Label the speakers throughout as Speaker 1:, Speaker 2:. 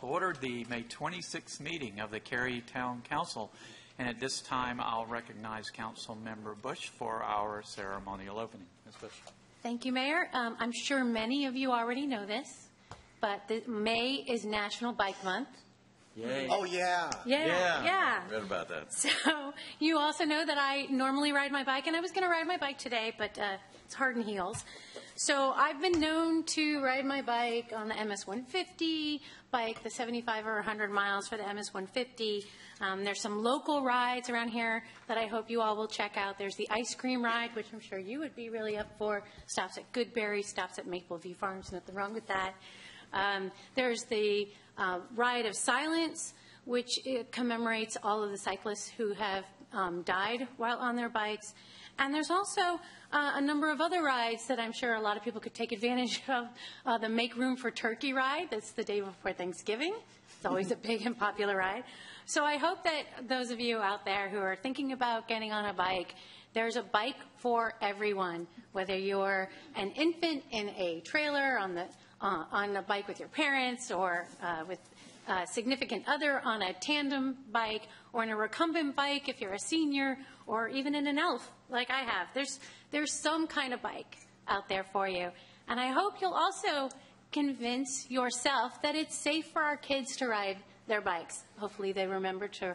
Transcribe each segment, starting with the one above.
Speaker 1: to order the May 26th meeting of the Cary Town Council. And at this time, I'll recognize Council Member Bush for our ceremonial opening. Ms. Bush.
Speaker 2: Thank you, Mayor. I'm sure many of you already know this, but May is National Bike Month.
Speaker 3: Yay.
Speaker 4: Oh, yeah.
Speaker 2: Yeah.
Speaker 3: Read about that.
Speaker 2: So you also know that I normally ride my bike, and I was going to ride my bike today, but it's hard in heels. So I've been known to ride my bike on the MS-150, bike the 75 or 100 miles for the MS-150. There's some local rides around here that I hope you all will check out. There's the ice cream ride, which I'm sure you would be really up for. Stops at Goodberry, stops at Maple View Farms, nothing wrong with that. There's the Ride of Silence, which commemorates all of the cyclists who have died while on their bikes. And there's also a number of other rides that I'm sure a lot of people could take advantage of. The Make Room for Turkey ride, that's the day before Thanksgiving. It's always a big and popular ride. So I hope that those of you out there who are thinking about getting on a bike, there's a bike for everyone, whether you're an infant in a trailer on a bike with your parents, or with a significant other on a tandem bike, or in a recumbent bike if you're a senior, or even in an elf like I have. There's some kind of bike out there for you. And I hope you'll also convince yourself that it's safe for our kids to ride their bikes. Hopefully they remember to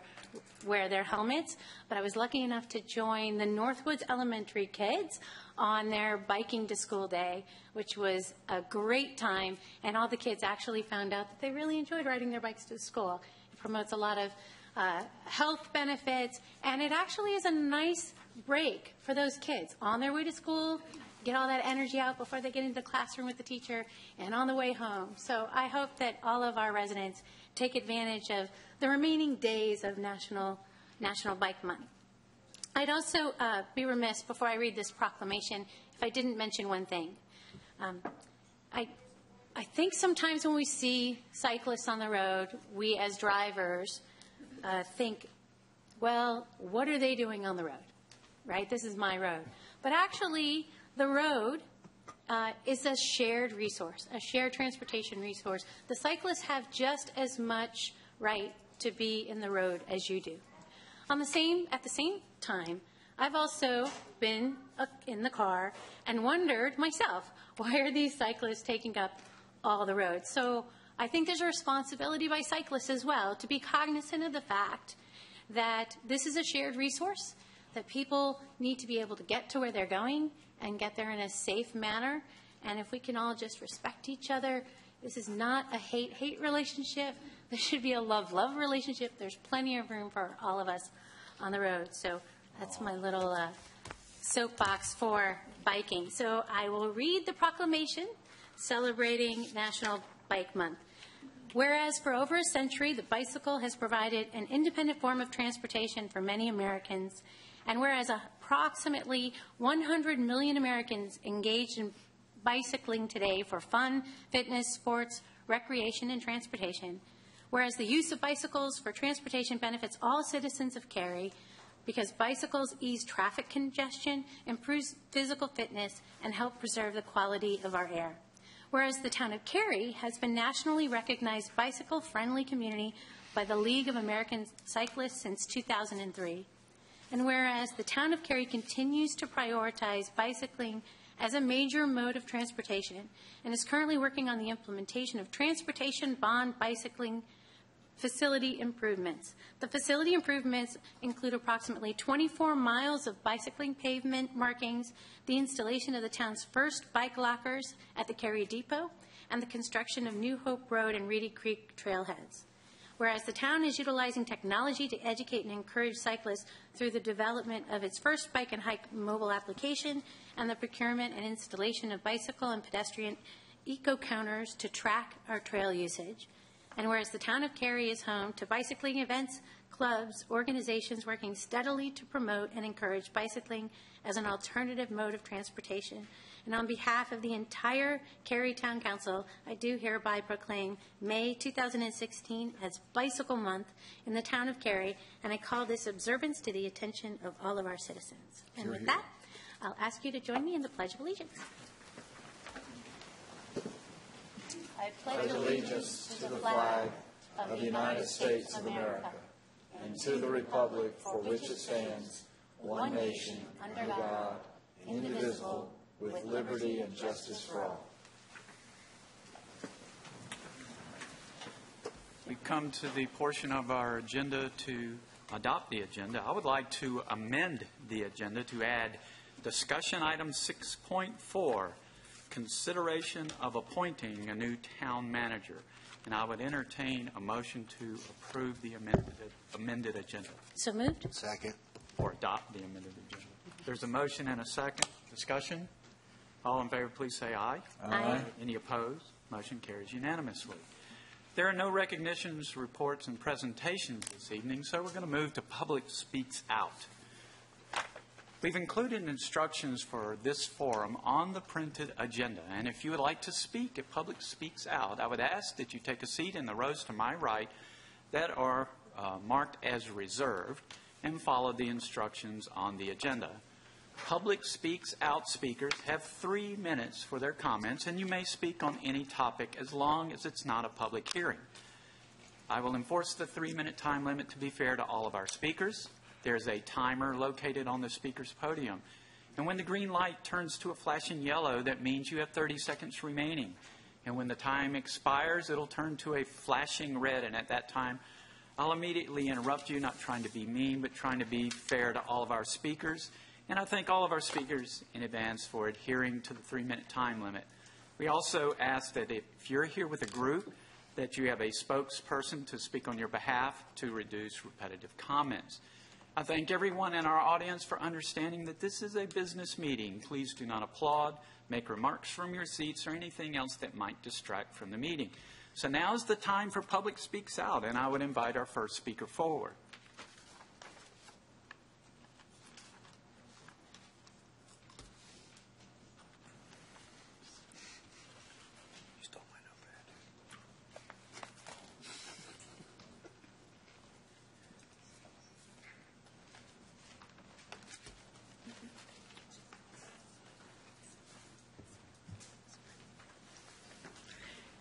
Speaker 2: wear their helmets. But I was lucky enough to join the Northwoods Elementary kids on their biking to school day, which was a great time. And all the kids actually found out that they really enjoyed riding their bikes to school. It promotes a lot of health benefits, and it actually is a nice break for those kids on their way to school, get all that energy out before they get into the classroom with the teacher, and on the way home. So I hope that all of our residents take advantage of the remaining days of National Bike Month. I'd also be remiss before I read this proclamation if I didn't mention one thing. I think sometimes when we see cyclists on the road, we as drivers think, well, what are they doing on the road, right? This is my road. But actually, the road is a shared resource, a shared transportation resource. The cyclists have just as much right to be in the road as you do. At the same time, I've also been in the car and wondered myself, why are these cyclists taking up all the roads? So I think there's a responsibility by cyclists as well to be cognizant of the fact that this is a shared resource, that people need to be able to get to where they're going and get there in a safe manner. And if we can all just respect each other, this is not a hate-hate relationship. This should be a love-love relationship. There's plenty of room for all of us on the road. So that's my little soapbox for biking. So I will read the proclamation celebrating National Bike Month. Whereas for over a century, the bicycle has provided an independent form of transportation for many Americans, and whereas approximately 100 million Americans engage in bicycling today for fun, fitness, sports, recreation, and transportation, whereas the use of bicycles for transportation benefits all citizens of Cary because bicycles ease traffic congestion, improves physical fitness, and help preserve the quality of our air. Whereas the town of Cary has been nationally recognized bicycle-friendly community by the League of American Cyclists since 2003. And whereas the town of Cary continues to prioritize bicycling as a major mode of transportation and is currently working on the implementation of transportation bond bicycling facility improvements. The facility improvements include approximately 24 miles of bicycling pavement markings, the installation of the town's first bike lockers at the Cary Depot, and the construction of New Hope Road and Reedy Creek trailheads. Whereas the town is utilizing technology to educate and encourage cyclists through the development of its first bike and hike mobile application and the procurement and installation of bicycle and pedestrian eco-counters to track our trail usage. And whereas the town of Cary is home to bicycling events, clubs, organizations working steadily to promote and encourage bicycling as an alternative mode of transportation. And on behalf of the entire Cary Town Council, I do hereby proclaim May 2016 as Bicycle Month in the town of Cary, and I call this observance to the attention of all of our citizens. And with that, I'll ask you to join me in the Pledge of Allegiance. I pledge allegiance to the flag
Speaker 3: of the United States of America and to the republic for which it stands, one nation, under God, indivisible, with liberty and justice for all.
Speaker 1: We've come to the portion of our agenda to adopt the agenda. I would like to amend the agenda to add discussion item 6.4, consideration of appointing a new town manager. And I would entertain a motion to approve the amended agenda.
Speaker 2: So moved.
Speaker 3: Second.
Speaker 1: Or adopt the amended agenda. There's a motion and a second. Discussion? All in favor, please say aye.
Speaker 2: Aye.
Speaker 1: Any opposed? Motion carries unanimously. There are no recognitions, reports, and presentations this evening, so we're going to move to Public Speaks Out. We've included instructions for this forum on the printed agenda, and if you would like to speak at Public Speaks Out, I would ask that you take a seat in the rows to my right that are marked as reserved and follow the instructions on the agenda. Public Speaks Out speakers have 3 minutes for their comments, and you may speak on any topic as long as it's not a public hearing. I will enforce the 3-minute time limit to be fair to all of our speakers. There's a timer located on the speaker's podium. And when the green light turns to a flashing yellow, that means you have 30 seconds remaining. And when the time expires, it'll turn to a flashing red, and at that time, I'll immediately interrupt you, not trying to be mean, but trying to be fair to all of our speakers. And I thank all of our speakers in advance for adhering to the 3-minute time limit. We also ask that if you're here with a group, that you have a spokesperson to speak on your behalf to reduce repetitive comments. I thank everyone in our audience for understanding that this is a business meeting. Please do not applaud, make remarks from your seats, or anything else that might distract from the meeting. So now is the time for Public Speaks Out, and I would invite our first speaker forward.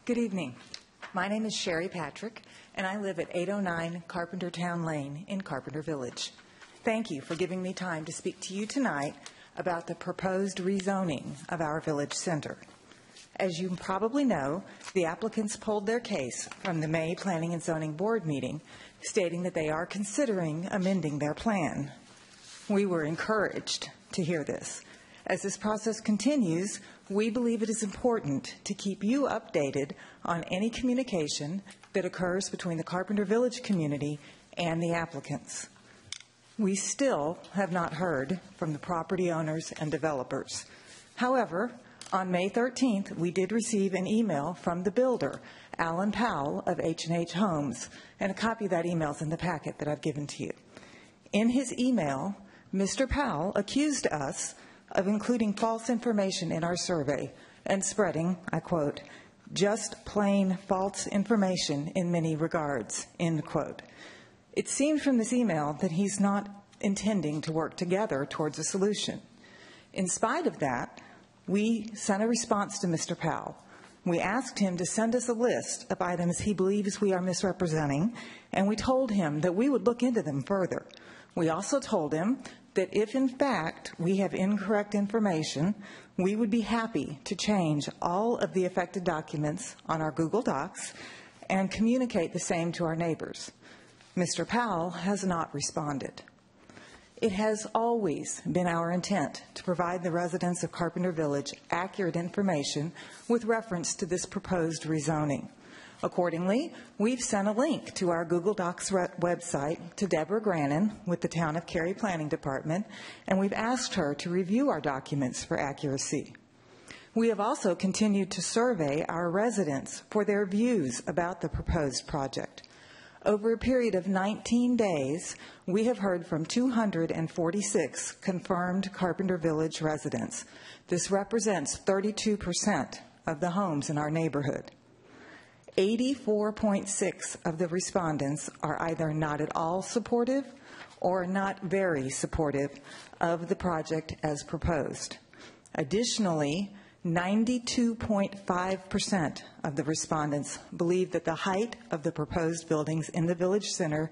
Speaker 4: Good evening. My name is Sherry Patrick, and I live at 809 Carpenter Town Lane in Carpenter Village. Thank you for giving me time to speak to you tonight about the proposed rezoning of our village center. As you probably know, the applicants pulled their case from the May Planning and Zoning Board meeting, stating that they are considering amending their plan. We were encouraged to hear this. As this process continues, we believe it is important to keep you updated on any communication that occurs between the Carpenter Village community and the applicants. We still have not heard from the property owners and developers. However, on May 13th, we did receive an email from the builder, Alan Powell of H&H Homes, and a copy of that email is in the packet that I've given to you. In his email, Mr. Powell accused us of including false information in our survey and spreading, I quote, just plain false information in many regards, end quote. It seems from this email that he's not intending to work together towards a solution. In spite of that, we sent a response to Mr. Powell. We asked him to send us a list of items he believes we are misrepresenting, and we told him that we would look into them further. We also told him that if, in fact, we have incorrect information, we would be happy to change all of the affected documents on our Google Docs and communicate the same to our neighbors. Mr. Powell has not responded. It has always been our intent to provide the residents of Carpenter Village accurate information with reference to this proposed rezoning. Accordingly, we've sent a link to our Google Docs website to Deborah Grannon with the Town of Cary Planning Department, and we've asked her to review our documents for accuracy. We have also continued to survey our residents for their views about the proposed project. Over a period of 19 days, we have heard from 246 confirmed Carpenter Village residents. This represents 32% of the homes in our neighborhood. 84.6% of the respondents are either not at all supportive or not very supportive of the project as proposed. Additionally, 92.5% of the respondents believe that the height of the proposed buildings in the Village Center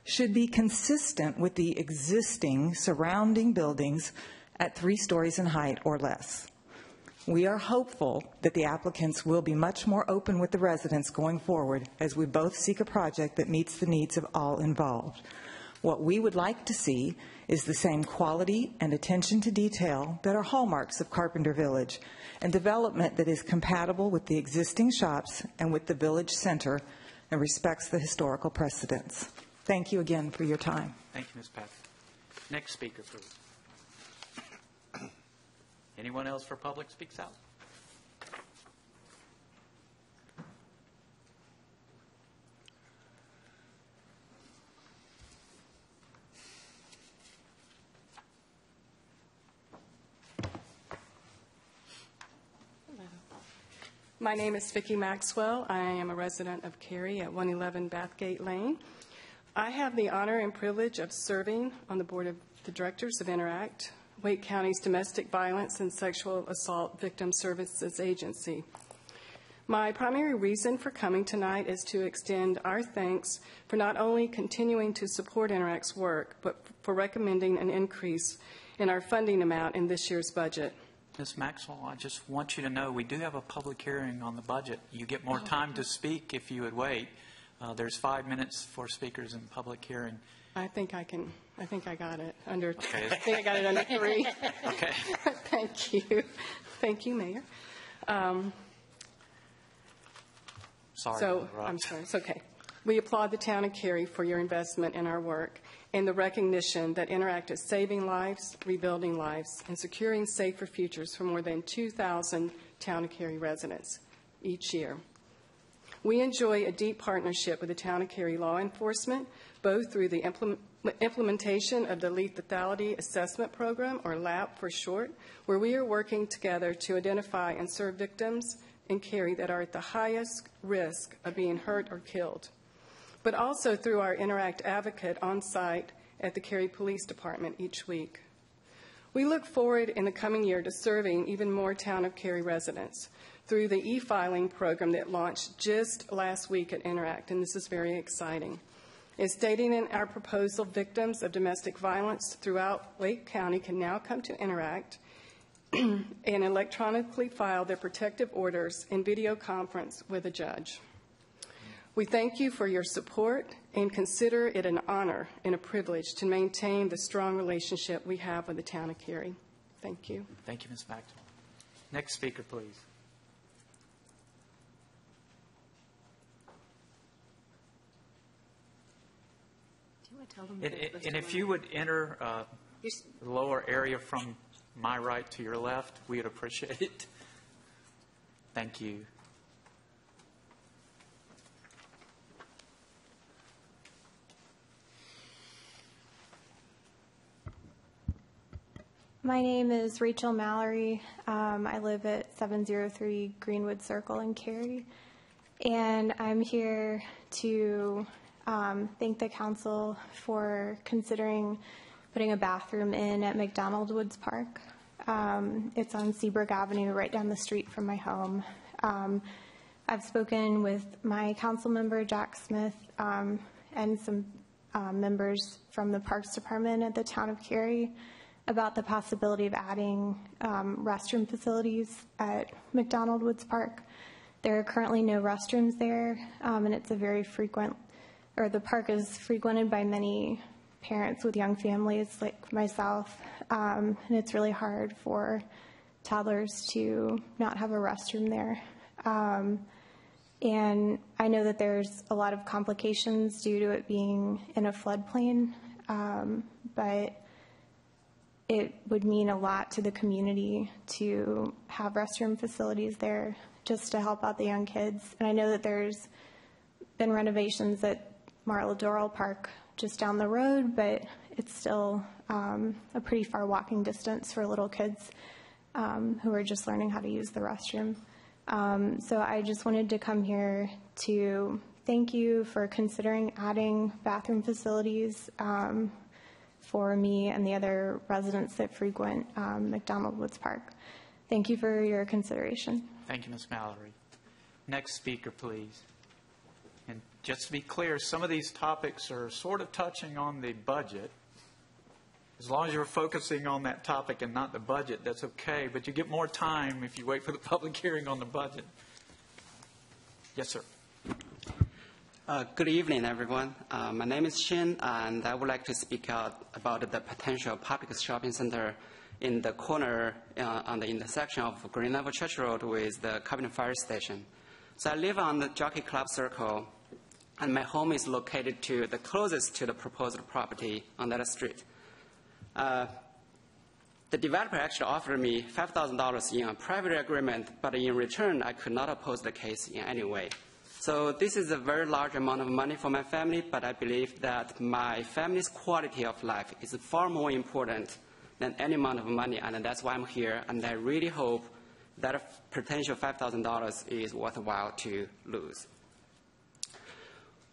Speaker 4: should be consistent with the existing surrounding buildings at 3 stories in height or less. We are hopeful that the applicants will be much more open with the residents going forward as we both seek a project that meets the needs of all involved. What we would like to see is the same quality and attention to detail that are hallmarks of Carpenter Village, and development that is compatible with the existing shops and with the Village Center and respects the historical precedents. Thank you again for your time.
Speaker 1: Thank you, Ms. Patrick. Next speaker, please. Anyone else for Public Speaks Out?
Speaker 5: My name is Vicki Maxwell. I am a resident of Cary at 111 Bathgate Lane. I have the honor and privilege of serving on the board of the directors of Interact, Wake County's Domestic Violence and Sexual Assault Victim Services Agency. My primary reason for coming tonight is to extend our thanks for not only continuing to support Interact's work, but for recommending an increase in our funding amount in this year's budget.
Speaker 1: Ms. Maxwell, I just want you to know we do have a public hearing on the budget. You get more time to speak if you would wait. There's 5 minutes for speakers in public hearing.
Speaker 5: I think I got it under.
Speaker 1: Okay.
Speaker 5: I think I got it under 3.
Speaker 1: Okay.
Speaker 5: Thank you. Thank you, Mayor.
Speaker 1: Sorry.
Speaker 5: I'm sorry. It's okay. We applaud the town of Cary for your investment in our work and the recognition that Interact is saving lives, rebuilding lives, and securing safer futures for more than 2,000 town of Cary residents each year. We enjoy a deep partnership with the town of Cary law enforcement, both through the implementation of the Lethality Assessment Program, or LAP for short, where we are working together to identify and serve victims in Cary that are at the highest risk of being hurt or killed, but also through our Interact advocate on site at the Cary Police Department each week. We look forward in the coming year to serving even more town of Cary residents through the e-filing program that launched just last week at Interact, and this is very exciting. As stated in our proposal, victims of domestic violence throughout Wake County can now come to Interact and electronically file their protective orders in video conference with a judge. We thank you for your support and consider it an honor and a privilege to maintain the strong relationship we have with the town of Cary. Thank you.
Speaker 1: Thank you, Ms. Maxwell. Next speaker, please. And if you would enter the lower area from my right to your left, we would appreciate it. Thank you.
Speaker 6: My name is Rachel Mallory. I live at 703 Greenwood Circle in Cary, and I'm here to thank the council for considering putting a bathroom in at McDonald Woods Park. It's on Seabrook Avenue, right down the street from my home. I've spoken with my council member, Jack Smith, and some members from the Parks Department at the town of Cary about the possibility of adding restroom facilities at McDonald Woods Park. There are currently no restrooms there, and it's a very frequent, or the park is frequented by many parents with young families like myself, and it's really hard for toddlers to not have a restroom there. And I know that there's a lot of complications due to it being in a floodplain, but it would mean a lot to the community to have restroom facilities there just to help out the young kids. And I know that there's been renovations at Marla Doral Park just down the road, but it's still a pretty far walking distance for little kids who are just learning how to use the restroom. So I just wanted to come here to thank you for considering adding bathroom facilities for me and the other residents that frequent McDonald Woods Park. Thank you for your consideration.
Speaker 1: Thank you, Ms. Mallory. Next speaker, please. And just to be clear, some of these topics are sort of touching on the budget. As long as you're focusing on that topic and not the budget, that's okay. But you get more time if you wait for the public hearing on the budget. Yes, sir.
Speaker 7: Good evening, everyone. My name is Shin, and I would like to speak out about the potential public shopping center in the corner on the intersection of Green Level Church Road with the Carpenter Fire Station. So I live on the Jockey Club Circle, and my home is located to the closest to the proposed property on that street. The developer actually offered me $5,000 in a private agreement, but in return, I could not oppose the case in any way. So this is a very large amount of money for my family, but I believe that my family's quality of life is far more important than any amount of money, and that's why I'm here, and I really hope that a potential $5,000 is worthwhile to lose.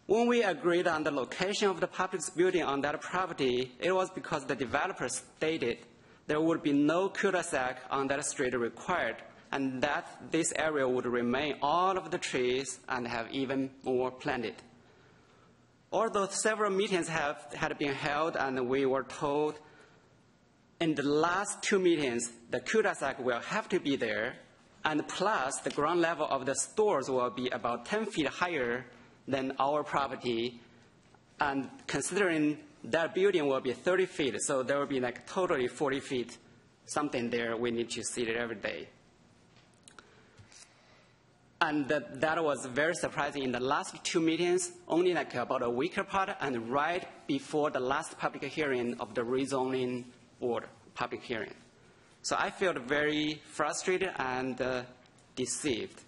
Speaker 7: When we agreed on the location of the public building on that property, it was because the developer stated there would be no cul-de-sac on that street required, and that this area would remain all of the trees and have even more planted. Although several meetings had been held and we were told in the last 2 meetings the cul-de-sac will have to be there, and plus the ground level of the stores will be about 10 feet higher than our property, and considering that building will be 30 feet, so there will be like totally 40 feet something there. We need to see it every day. And that was very surprising. In the last 2 meetings, only like about a week apart, and right before the last public hearing of the rezoning board public hearing. So I felt very frustrated and deceived.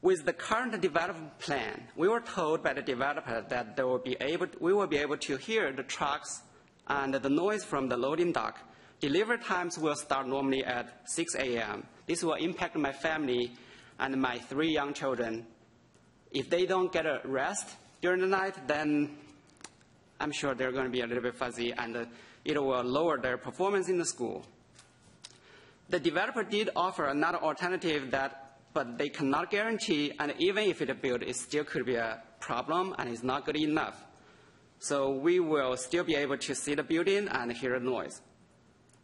Speaker 7: With the current development plan, we were told by the developer that we will be able to hear the trucks and the noise from the loading dock. Delivery times will start normally at 6 a.m. This will impact my family and my 3 young children. If they don't get a rest during the night, then I'm sure they're going to be a little bit fuzzy, and it will lower their performance in the school. The developer did offer another alternative but they cannot guarantee, and even if it built, it still could be a problem and it's not good enough. So we will still be able to see the building and hear the noise.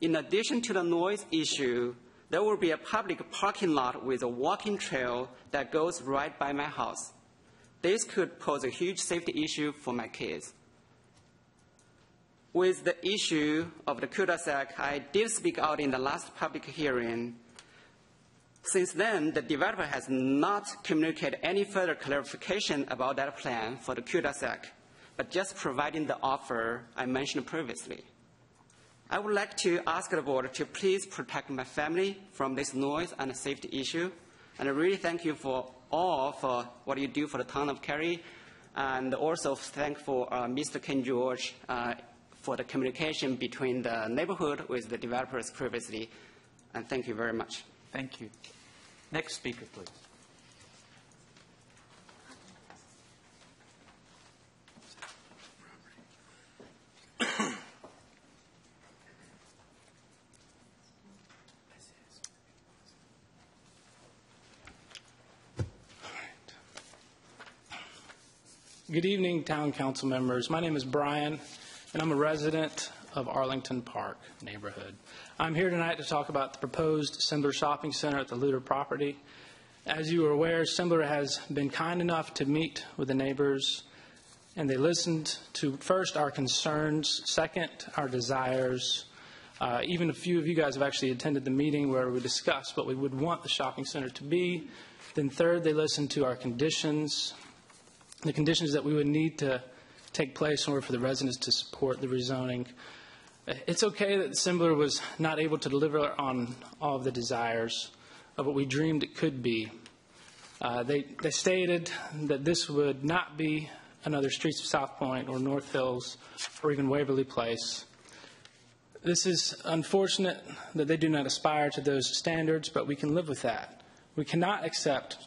Speaker 7: In addition to the noise issue, there will be a public parking lot with a walking trail that goes right by my house. This could pose a huge safety issue for my kids. With the issue of the cul-de-sac, I did speak out in the last public hearing. Since then, the developer has not communicated any further clarification about that plan for the cul-de-sac, but just providing the offer I mentioned previously. I would like to ask the board to please protect my family from this noise and safety issue, and I really thank you for what you do for the town of Cary, and also thank for Mr. Ken George for the communication between the neighborhood with the developers previously, and thank you very much.
Speaker 1: Thank you. Next speaker, please.
Speaker 8: Good evening, Town Council members. My name is Brian, and I'm a resident of Arlington Park neighborhood. I'm here tonight to talk about the proposed Sembler Shopping Center at the Luter property. As you are aware, Sembler has been kind enough to meet with the neighbors, and they listened to, first, our concerns, second, our desires. Even a few of you guys have actually attended the meeting where we discussed what we would want the shopping center to be. Then third, they listened to our conditions, the conditions that we would need to take place in order for the residents to support the rezoning. It's okay that Sembler was not able to deliver on all of the desires of what we dreamed it could be. They stated that this would not be another Streets of South Point or North Hills or even Waverly Place. This is unfortunate that they do not aspire to those standards, but we can live with that. We cannot accept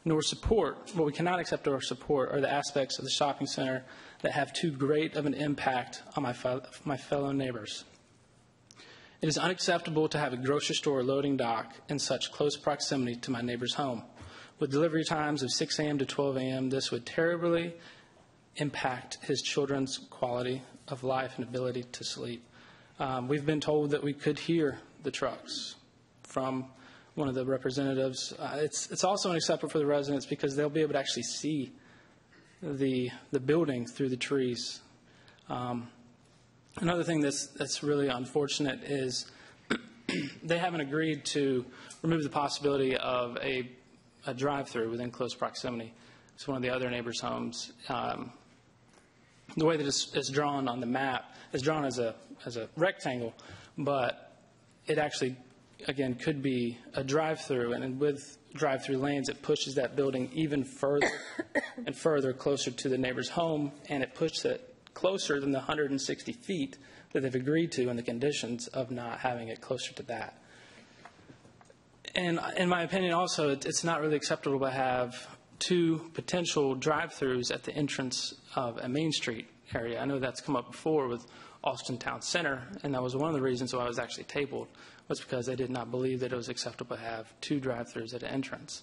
Speaker 8: nor support, what we cannot accept or support are the aspects of the shopping center that have too great of an impact on my fellow neighbors. It is unacceptable to have a grocery store loading dock in such close proximity to my neighbor's home. With delivery times of 6 a.m. to 12 a.m., this would terribly impact his children's quality of life and ability to sleep. We've been told that we could hear the trucks from one of the representatives. It's also unacceptable for the residents because they'll be able to actually see the building through the trees. Another thing that's really unfortunate is they haven't agreed to remove the possibility of a drive-through within close proximity to one of the other neighbors' homes. The way that it's drawn on the map is drawn as a rectangle, but it actually, again, could be a drive-through, and with drive-through lanes, it pushes that building even further and further closer to the neighbor's home, and it pushes it closer than the 160 feet that they've agreed to in the conditions of not having it closer to that. And in my opinion, also, it's not really acceptable to have two potential drive-throughs at the entrance of a Main Street area. I know that's come up before with Austin Town Center, and that was one of the reasons why it was actually tabled, was because they did not believe that it was acceptable to have two drive-throughs at an entrance.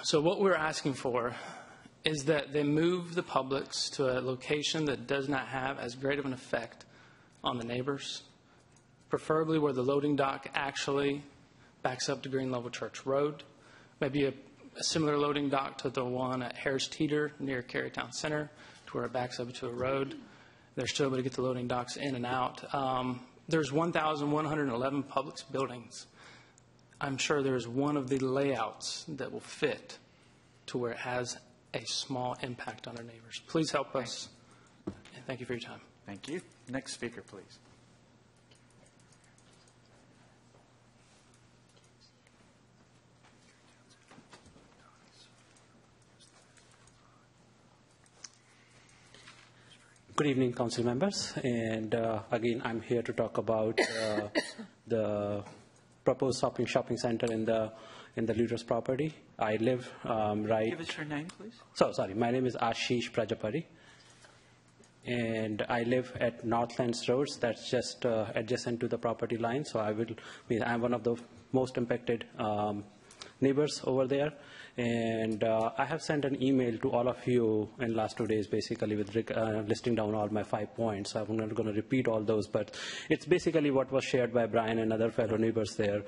Speaker 8: So what we're asking for is that they move the Publix to a location that does not have as great of an effect on the neighbors, preferably where the loading dock actually backs up to Green Level Church Road, maybe a similar loading dock to the one at Harris Teeter near Cary Town Center, to where it backs up to a road. They're still able to get the loading docks in and out. There's 1,111 Publix buildings. I'm sure there's one of the layouts that will fit to where it has a small impact on our neighbors. Please help us, and thank you for your time.
Speaker 1: Thank you. Next speaker, please.
Speaker 9: Good evening, council members, and again, I'm here to talk about the proposed shopping center in the Luder's property. I live right.
Speaker 1: Give us your name, please.
Speaker 9: Sorry, my name is Ashish Prajapati, and I live at Northlands Roads. That's just adjacent to the property line. So I'm one of the most impacted neighbors over there. And I have sent an email to all of you in last 2 days, basically, with listing down all my 5 points. So I'm not going to repeat all those, but it's basically what was shared by Brian and other fellow neighbors there.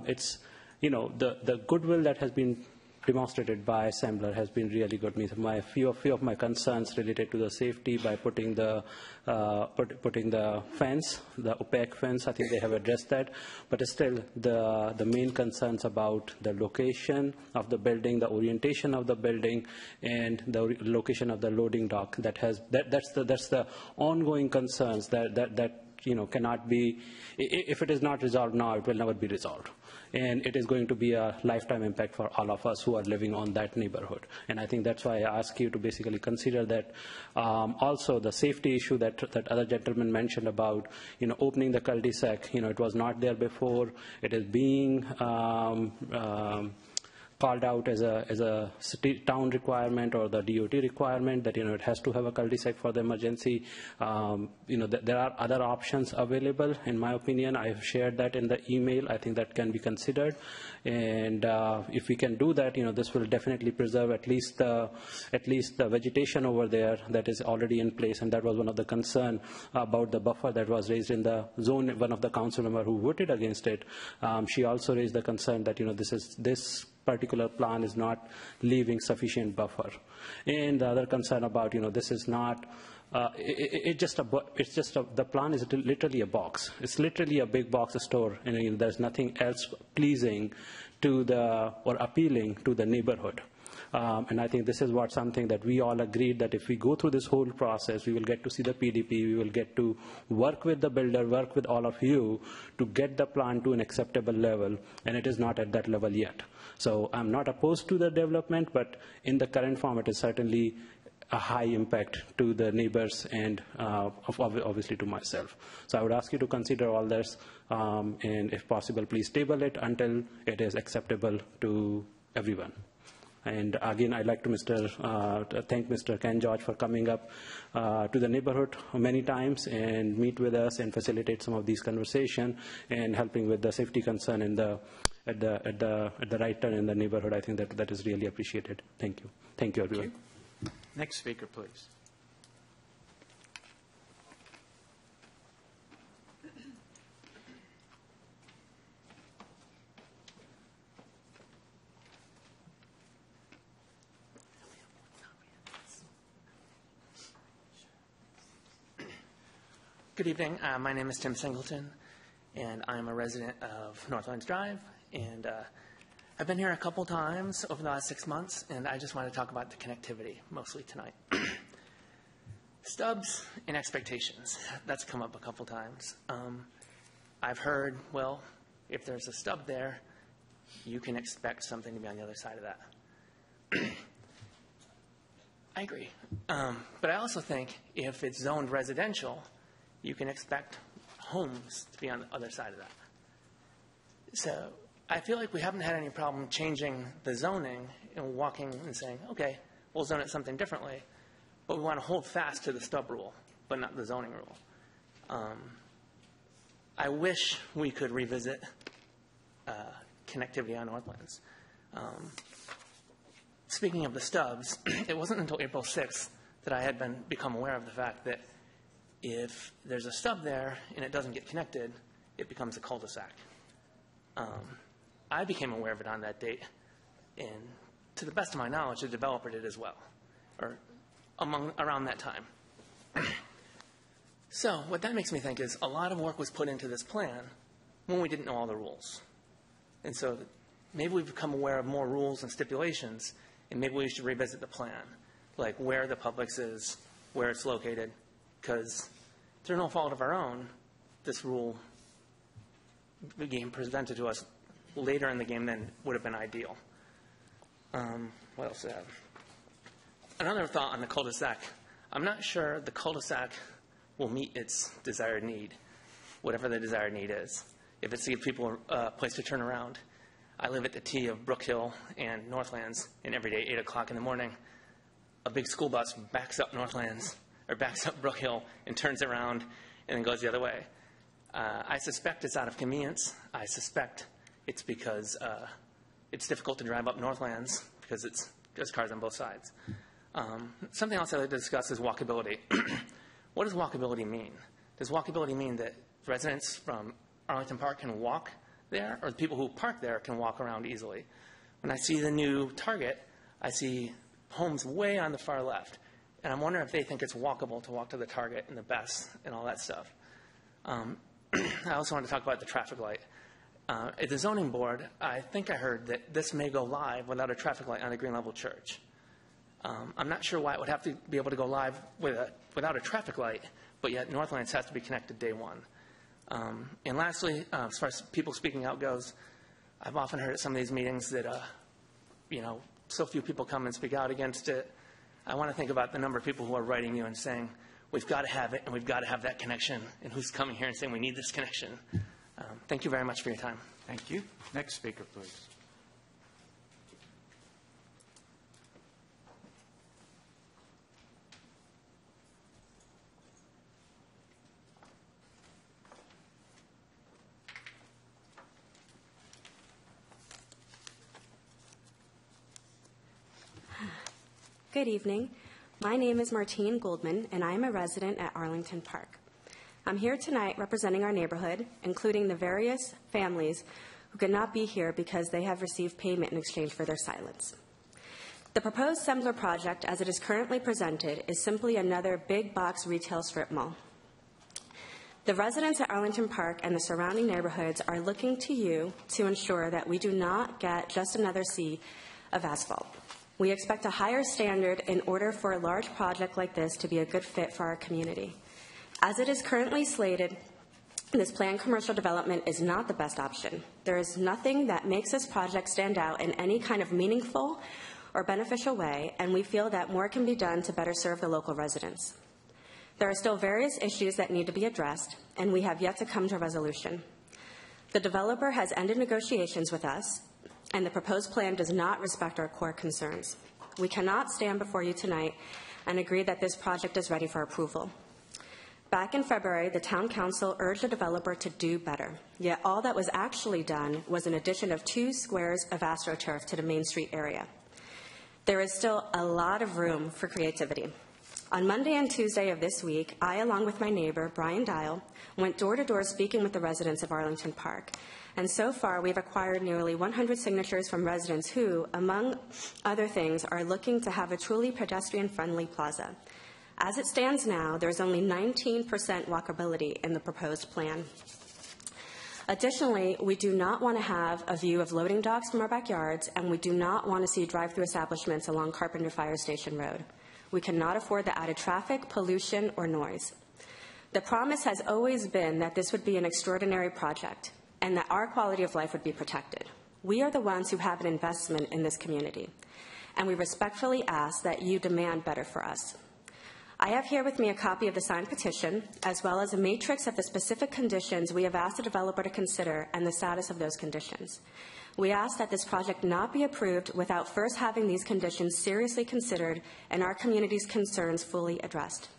Speaker 9: It's, the goodwill that has been demonstrated by Assembler has been really good. A few of my concerns related to the safety by putting the fence, the opaque fence. I think they have addressed that, but still the main concerns about the location of the building, the orientation of the building, and the location of the loading dock. That's the ongoing concerns that cannot be. If it is not resolved now, it will never be resolved. And it is going to be a lifetime impact for all of us who are living on that neighborhood. And I think that's why I ask you to basically consider that. Also, the safety issue that other gentleman mentioned about, opening the cul-de-sac. It was not there before. It is being called out as a town requirement or the DOT requirement that it has to have a cul-de-sac for the emergency. There are other options available. In my opinion, I have shared that in the email. I think that can be considered, and if we can do that, this will definitely preserve at least the vegetation over there that is already in place. And that was one of the concern about the buffer that was raised in the zone. One of the council members who voted against it, she also raised the concern that this particular plan is not leaving sufficient buffer. And the other concern about, this is not, the plan is literally a box. It's literally a big box store, and there's nothing else pleasing or appealing to the neighborhood. And I think this is something that we all agreed that if we go through this whole process, we will get to see the PDP, we will get to work with the builder, work with all of you to get the plan to an acceptable level, and it is not at that level yet. So I'm not opposed to the development, but in the current form, it is certainly a high impact to the neighbors and obviously to myself. So I would ask you to consider all this, and if possible, please table it until it is acceptable to everyone. And again, I'd like to thank Mr. Ken George for coming up to the neighborhood many times and meet with us and facilitate some of these conversations and helping with the safety concern at the right turn in the neighborhood. I think that is really appreciated. Thank you. Thank you, everyone.
Speaker 1: Thank you. Next speaker, please.
Speaker 10: Good evening. My name is Tim Singleton, and I'm a resident of Northlands Drive. And I've been here a couple times over the last 6 months, and I just want to talk about the connectivity, mostly tonight. Stubs and expectations. That's come up a couple times. I've heard, well, if there's a stub there, you can expect something to be on the other side of that. I agree. But I also think if it's zoned residential, you can expect homes to be on the other side of that. So I feel like we haven't had any problem changing the zoning and walking and saying, okay, we'll zone it something differently, but we want to hold fast to the stub rule, but not the zoning rule. I wish we could revisit connectivity on Northlands. Speaking of the stubs, it wasn't until April 6th that I had become aware of the fact that if there's a stub there and it doesn't get connected, it becomes a cul-de-sac. I became aware of it on that date, and to the best of my knowledge, the developer did as well, or around that time. So what that makes me think is a lot of work was put into this plan when we didn't know all the rules. And so maybe we've become aware of more rules and stipulations, and maybe we should revisit the plan, like where the Publix is, where it's located, because through no fault of our own, this rule became presented to us later in the game than would have been ideal. What else do I have? Another thought on the cul-de-sac. I'm not sure the cul-de-sac will meet its desired need, whatever the desired need is. If it's to give people a place to turn around. I live at the T of Brook Hill and Northlands, and every day, 8 o'clock in the morning, a big school bus backs up Northlands, or backs up Brook Hill and turns around and then goes the other way. I suspect it's out of convenience. I suspect it's because it's difficult to drive up Northlands because there's cars on both sides. Something else I'd like to discuss is walkability. What does walkability mean? Does walkability mean that residents from Arlington Park can walk there, or the people who park there can walk around easily? When I see the new Target, I see homes way on the far left. And I'm wondering if they think it's walkable to walk to the Target and the Best and all that stuff. I also want to talk about the traffic light. At the zoning board, I think I heard that this may go live without a traffic light on the Green Level Church. I'm not sure why it would have to be able to go live without a traffic light, but yet Northlands has to be connected day one. And lastly, as far as people speaking out goes, I've often heard at some of these meetings that, so few people come and speak out against it. I want to think about the number of people who are writing you and saying, we've got to have it and we've got to have that connection, and who's coming here and saying we need this connection. Thank you very much for your time.
Speaker 1: Thank you. Next speaker, please.
Speaker 11: Good evening. My name is Martine Goldman, and I am a resident at Arlington Park. I'm here tonight representing our neighborhood, including the various families who could not be here because they have received payment in exchange for their silence. The proposed Sembler project, as it is currently presented, is simply another big box retail strip mall. The residents at Arlington Park and the surrounding neighborhoods are looking to you to ensure that we do not get just another sea of asphalt. We expect a higher standard in order for a large project like this to be a good fit for our community. As it is currently slated, this planned commercial development is not the best option. There is nothing that makes this project stand out in any kind of meaningful or beneficial way, and we feel that more can be done to better serve the local residents. There are still various issues that need to be addressed, and we have yet to come to a resolution. The developer has ended negotiations with us, and the proposed plan does not respect our core concerns. We cannot stand before you tonight and agree that this project is ready for approval. Back in February, the Town Council urged the developer to do better, yet all that was actually done was an addition of 2 squares of AstroTurf to the Main Street area. There is still a lot of room for creativity. On Monday and Tuesday of this week, I, along with my neighbor, Brian Dial, went door to door speaking with the residents of Arlington Park. And so far, we've acquired nearly 100 signatures from residents who, among other things, are looking to have a truly pedestrian-friendly plaza. As it stands now, there's only 19% walkability in the proposed plan. Additionally, we do not want to have a view of loading docks from our backyards, and we do not want to see drive-through establishments along Carpenter Fire Station Road. We cannot afford the added traffic, pollution, or noise. The promise has always been that this would be an extraordinary project and that our quality of life would be protected. We are the ones who have an investment in this community, and we respectfully ask that you demand better for us. I have here with me a copy of the signed petition, as well as a matrix of the specific conditions we have asked the developer to consider and the status of those conditions. We ask that this project not be approved without first having these conditions seriously considered and our community's concerns fully addressed.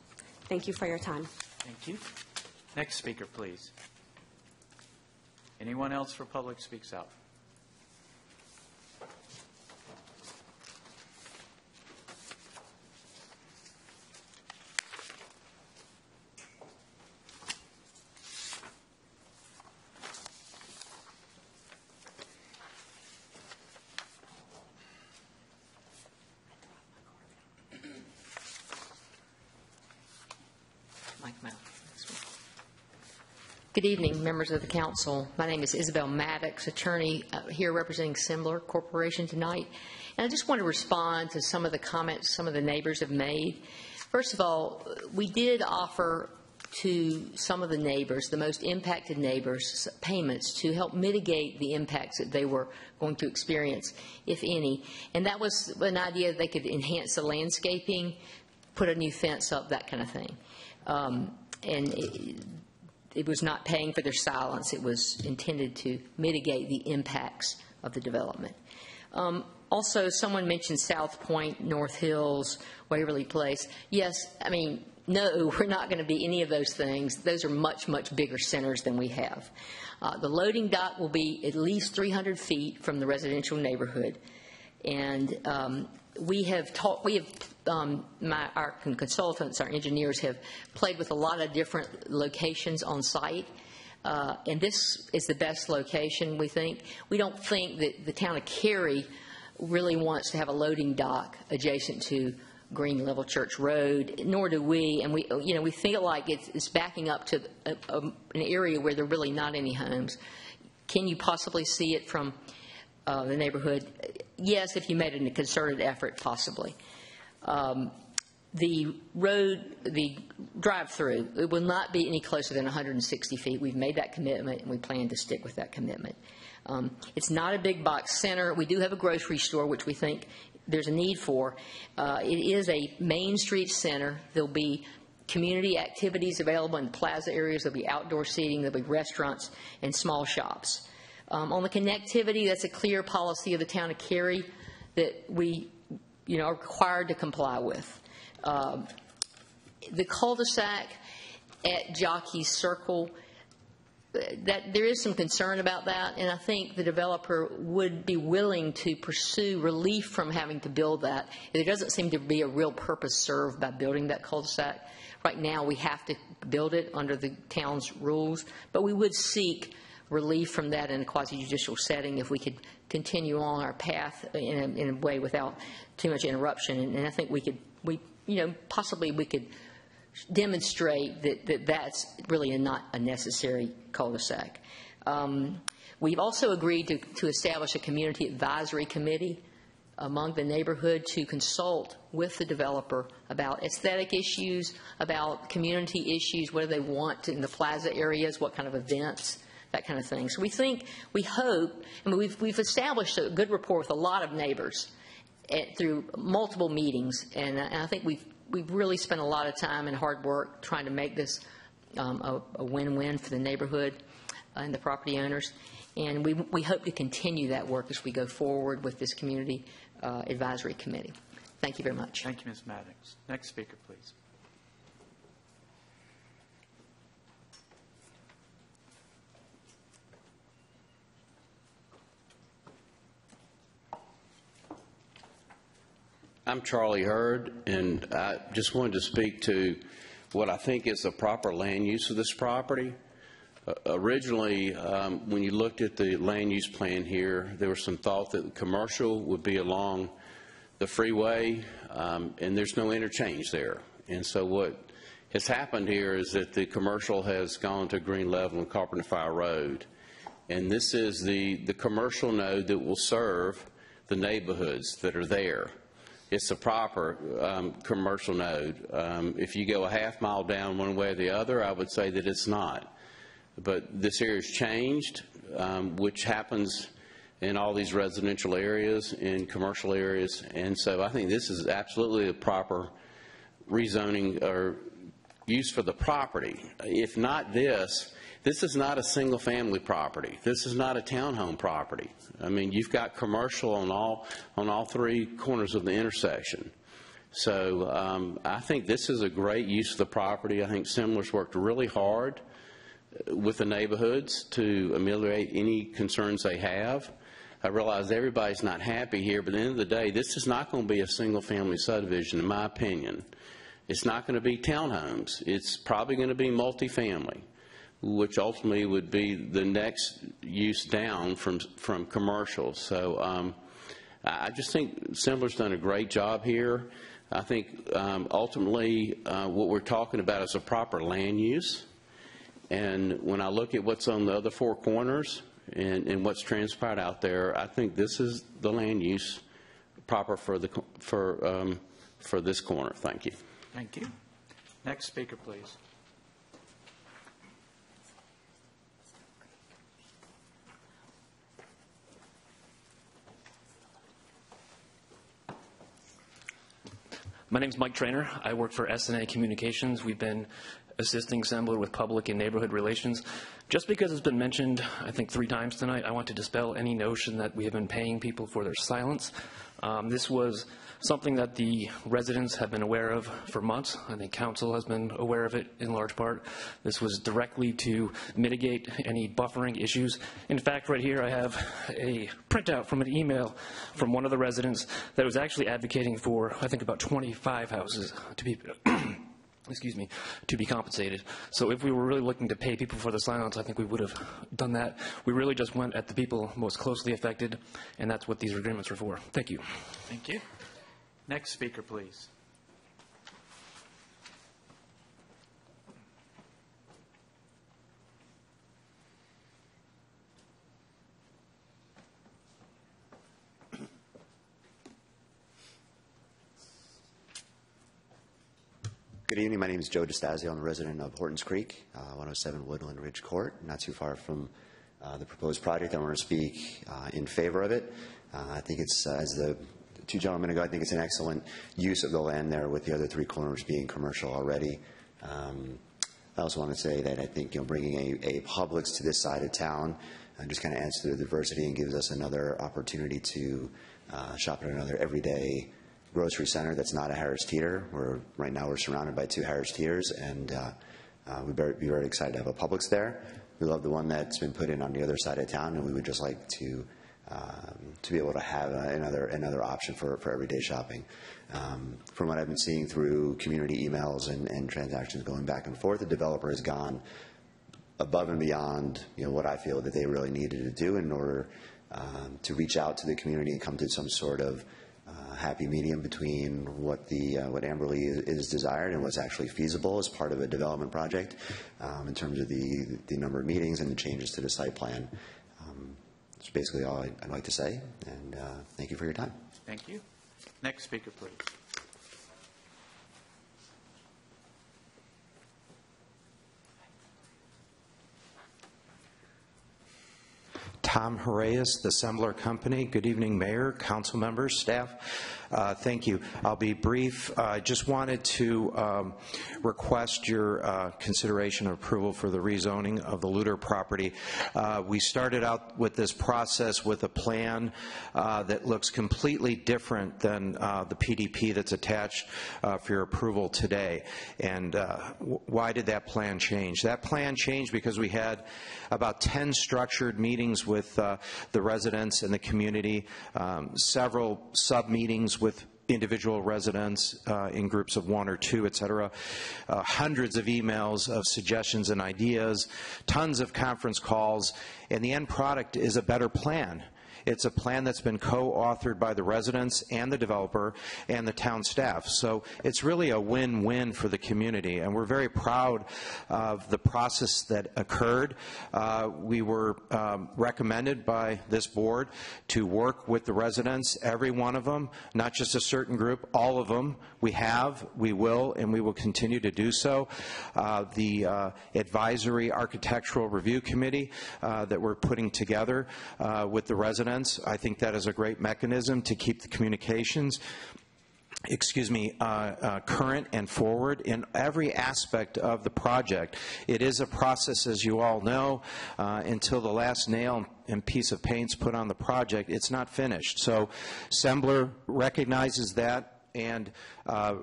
Speaker 11: Thank you for your time.
Speaker 1: Thank you. Next speaker, please. Anyone else for Public Speaks Out?
Speaker 12: Good evening, members of the council. My name is Isabel Maddox, attorney here representing Sembler Corporation tonight. And I just want to respond to some of the comments some of the neighbors have made. First of all, we did offer to some of the neighbors, the most impacted neighbors, payments to help mitigate the impacts that they were going to experience, if any. And that was an idea that they could enhance the landscaping, put a new fence up, that kind of thing. It was not paying for their silence. It was intended to mitigate the impacts of the development. Also, someone mentioned South Point, North Hills, Waverly Place. Yes, I mean, no, we're not going to be any of those things. Those are much, much bigger centers than we have. The loading dock will be at least 300 feet from the residential neighborhood. And our consultants, our engineers, have played with a lot of different locations on site, and this is the best location, we think. We don't think that the town of Cary really wants to have a loading dock adjacent to Green Level Church Road, nor do we, and we feel like it's backing up to an area where there are really not any homes. Can you possibly see it from the neighborhood? Yes, if you made a concerted effort, possibly. The road, the drive-through, it will not be any closer than 160 feet. We've made that commitment, and we plan to stick with that commitment. It's not a big box center. We do have a grocery store, which we think there's a need for. It is a Main Street center. There'll be community activities available in plaza areas. There'll be outdoor seating. There'll be restaurants and small shops. On the connectivity, that's a clear policy of the town of Cary that we are required to comply with. The cul-de-sac at Jockey's Circle, that there is some concern about that, and I think the developer would be willing to pursue relief from having to build that. There doesn't seem to be a real purpose served by building that cul-de-sac. Right now, we have to build it under the town's rules, but we would seek relief from that in a quasi-judicial setting if we could continue on our path in a way without too much interruption. And I think possibly we could demonstrate that that's really not a necessary cul-de-sac. We've also agreed to establish a community advisory committee among the neighborhood to consult with the developer about aesthetic issues, about community issues, what do they want in the plaza areas, what kind of events, that kind of thing. So we hope, we've established a good rapport with a lot of neighbors through multiple meetings, and I think we've really spent a lot of time and hard work trying to make this a win-win for the neighborhood. and the property owners. And we hope to continue that work as we go forward with this Community Advisory Committee. Thank you very much.
Speaker 1: Thank you, Ms. Maddox. Next speaker, please.
Speaker 13: I'm Charlie Hurd, and I just wanted to speak to what I think is the proper land use of this property. Originally, when you looked at the land use plan here, there was some thought that commercial would be along the freeway, and there's no interchange there. And so what has happened here is that the commercial has gone to green level on Carpenter Fire Road. And this is the commercial node that will serve the neighborhoods that are there. It's a proper commercial node. If you go a half mile down one way or the other, I would say that it's not. But this area has changed, which happens in all these residential areas, in commercial areas, and so I think this is absolutely the proper rezoning or use for the property. If not this is not a single-family property. This is not a townhome property. I mean, you've got commercial on all three corners of the intersection. So I think this is a great use of the property. I think Semler's worked really hard with the neighborhoods to ameliorate any concerns they have. I realize everybody's not happy here, but at the end of the day, this is not going to be a single-family subdivision, in my opinion. It's not going to be townhomes. It's probably going to be multifamily, which ultimately would be the next use down from commercial. So I just think Semler's done a great job here. I think ultimately what we're talking about is a proper land use. And when I look at what's on the other four corners and what's transpired out there, I think this is the land use proper for this corner. Thank you.
Speaker 1: Thank you. Next speaker, please.
Speaker 14: My name is Mike Trainer. I work for SNA Communications. We've been assisting Sembler with public and neighborhood relations. Just because it's been mentioned, I think 3 times tonight, I want to dispel any notion that we have been paying people for their silence. This was something that the residents have been aware of for months. I think council has been aware of it in large part. This was directly to mitigate any buffering issues. In fact, right here I have a printout from an email from one of the residents that was actually advocating for, I think, about 25 houses to be excuse me, to be compensated. So if we were really looking to pay people for the silence, I think we would have done that. We really just went at the people most closely affected, and that's what these agreements are for. Thank you.
Speaker 1: Thank you. Next speaker, please.
Speaker 15: Good evening. My name is Joe DeStasio. I'm a resident of Hortons Creek, 107 Woodland Ridge Court, not too far from the proposed project. I want to speak in favor of it. I think it's, as the 2 gentlemen ago, I think it's an excellent use of the land there with the other 3 corners being commercial already. I also want to say that I think bringing a Publix to this side of town just kind of adds to the diversity and gives us another opportunity to shop at another everyday grocery center that's not a Harris Teeter. Right now we're surrounded by 2 Harris Teeters, and we'd be very excited to have a Publix there. We love the one that's been put in on the other side of town, and we would just like to be able to have another option for everyday shopping. From what I've been seeing through community emails and transactions going back and forth, the developer has gone above and beyond what I feel that they really needed to do in order to reach out to the community and come to some sort of happy medium between what Amberley is desired and what's actually feasible as part of a development project in terms of the number of meetings and the changes to the site plan. That's basically all I'd like to say, and thank you for your time.
Speaker 1: Thank you. Next speaker, please.
Speaker 16: Tom Horaeus, the Sembler Company. Good evening, Mayor, council members, staff. Thank you. I'll be brief. I just wanted to request your consideration of approval for the rezoning of the Luter property. We started out with this process with a plan that looks completely different than the PDP that's attached for your approval today. And why did that plan change? That plan changed because we had about 10 structured meetings with the residents and the community, several sub-meetings with individual residents in groups of 1 or 2, et cetera, hundreds of emails of suggestions and ideas, tons of conference calls, and the end product is a better plan. It's a plan that's been co-authored by the residents and the developer and the town staff. So it's really a win-win for the community, and we're very proud of the process that occurred. We were recommended by this board to work with the residents, every one of them, not just a certain group, all of them. We have, we will, and we will continue to do so. The advisory architectural review committee that we're putting together with the residents, I think that is a great mechanism to keep the communications current and forward in every aspect of the project. It is a process, as you all know, until the last nail and piece of paint's put on the project, it's not finished. So Sembler recognizes that and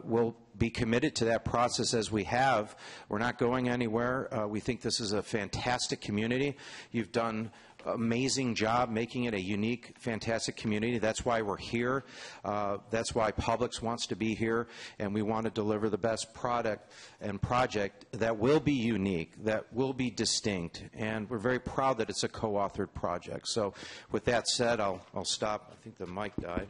Speaker 16: will be committed to that process as we have. We're not going anywhere. We think this is a fantastic community. You've done amazing job making it a unique, fantastic community. That's why we're here. That's why Publix wants to be here, and we want to deliver the best product and project that will be unique, that will be distinct, and we're very proud that it's a co-authored project. So with that said, I'll stop. I think the mic died.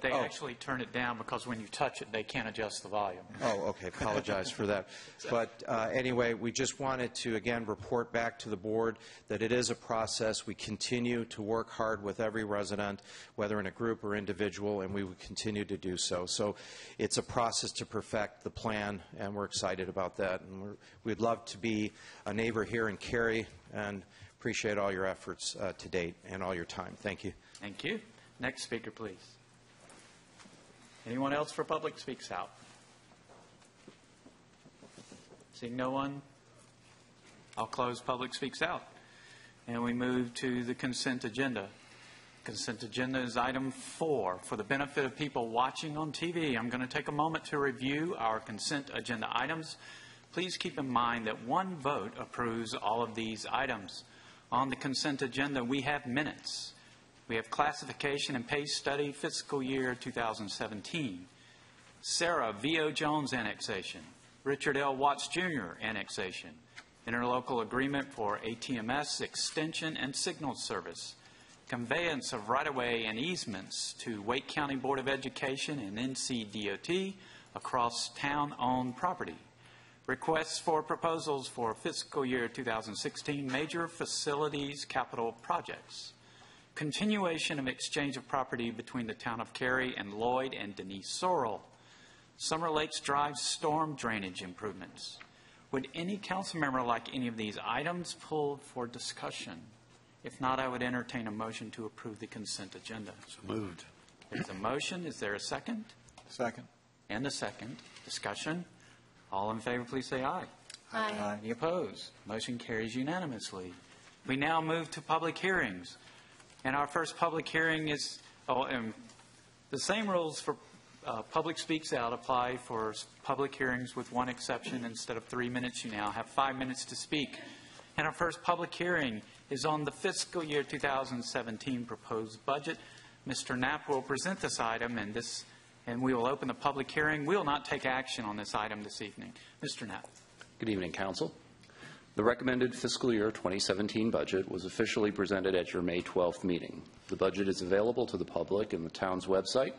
Speaker 1: They actually turn it down because when you touch it, they can't adjust the volume.
Speaker 16: Oh, okay. Apologize for that. But anyway, we just wanted to, again, report back to the board that it is a process. We continue to work hard with every resident, whether in a group or individual, and we will continue to do so. So it's a process to perfect the plan, and we're excited about that. And we'd love to be a neighbor here in Cary, and appreciate all your efforts to date and all your time. Thank you.
Speaker 1: Thank you. Next speaker, please. Anyone else for Public Speaks Out? Seeing no one, I'll close Public Speaks Out. And we move to the consent agenda. Consent agenda is item 4. For the benefit of people watching on TV, I'm going to take a moment to review our consent agenda items. Please keep in mind that one vote approves all of these items. On the consent agenda, we have minutes. We have classification and pay study fiscal year 2017. Sarah V.O. Jones annexation. Richard L. Watts Jr. annexation. Interlocal agreement for ATMS extension and signal service. Conveyance of right-of-way and easements to Wake County Board of Education and NCDOT across town-owned property. Requests for proposals for fiscal year 2016 major facilities capital projects. Continuation of exchange of property between the town of Cary and Lloyd and Denise Sorrell. Summer Lakes Drive storm drainage improvements. Would any council member like any of these items pulled for discussion? If not, I would entertain a motion to approve the consent agenda.
Speaker 3: So moved.
Speaker 1: There's a motion. Is there a second?
Speaker 3: Second.
Speaker 1: And a second. Discussion. All in favor, please say aye.
Speaker 2: Aye.
Speaker 1: Any opposed? Motion carries unanimously. We now move to public hearings. And our first public hearing is, the same rules for Public Speaks Out apply for public hearings with one exception. Instead of 3 minutes, you now have 5 minutes to speak. And our first public hearing is on the fiscal year 2017 proposed budget. Mr. Knapp will present this item, and we will open the public hearing. We will not take action on this item this evening. Mr. Knapp.
Speaker 17: Good evening, Council. The recommended fiscal year 2017 budget was officially presented at your May 12th meeting. The budget is available to the public in the town's website,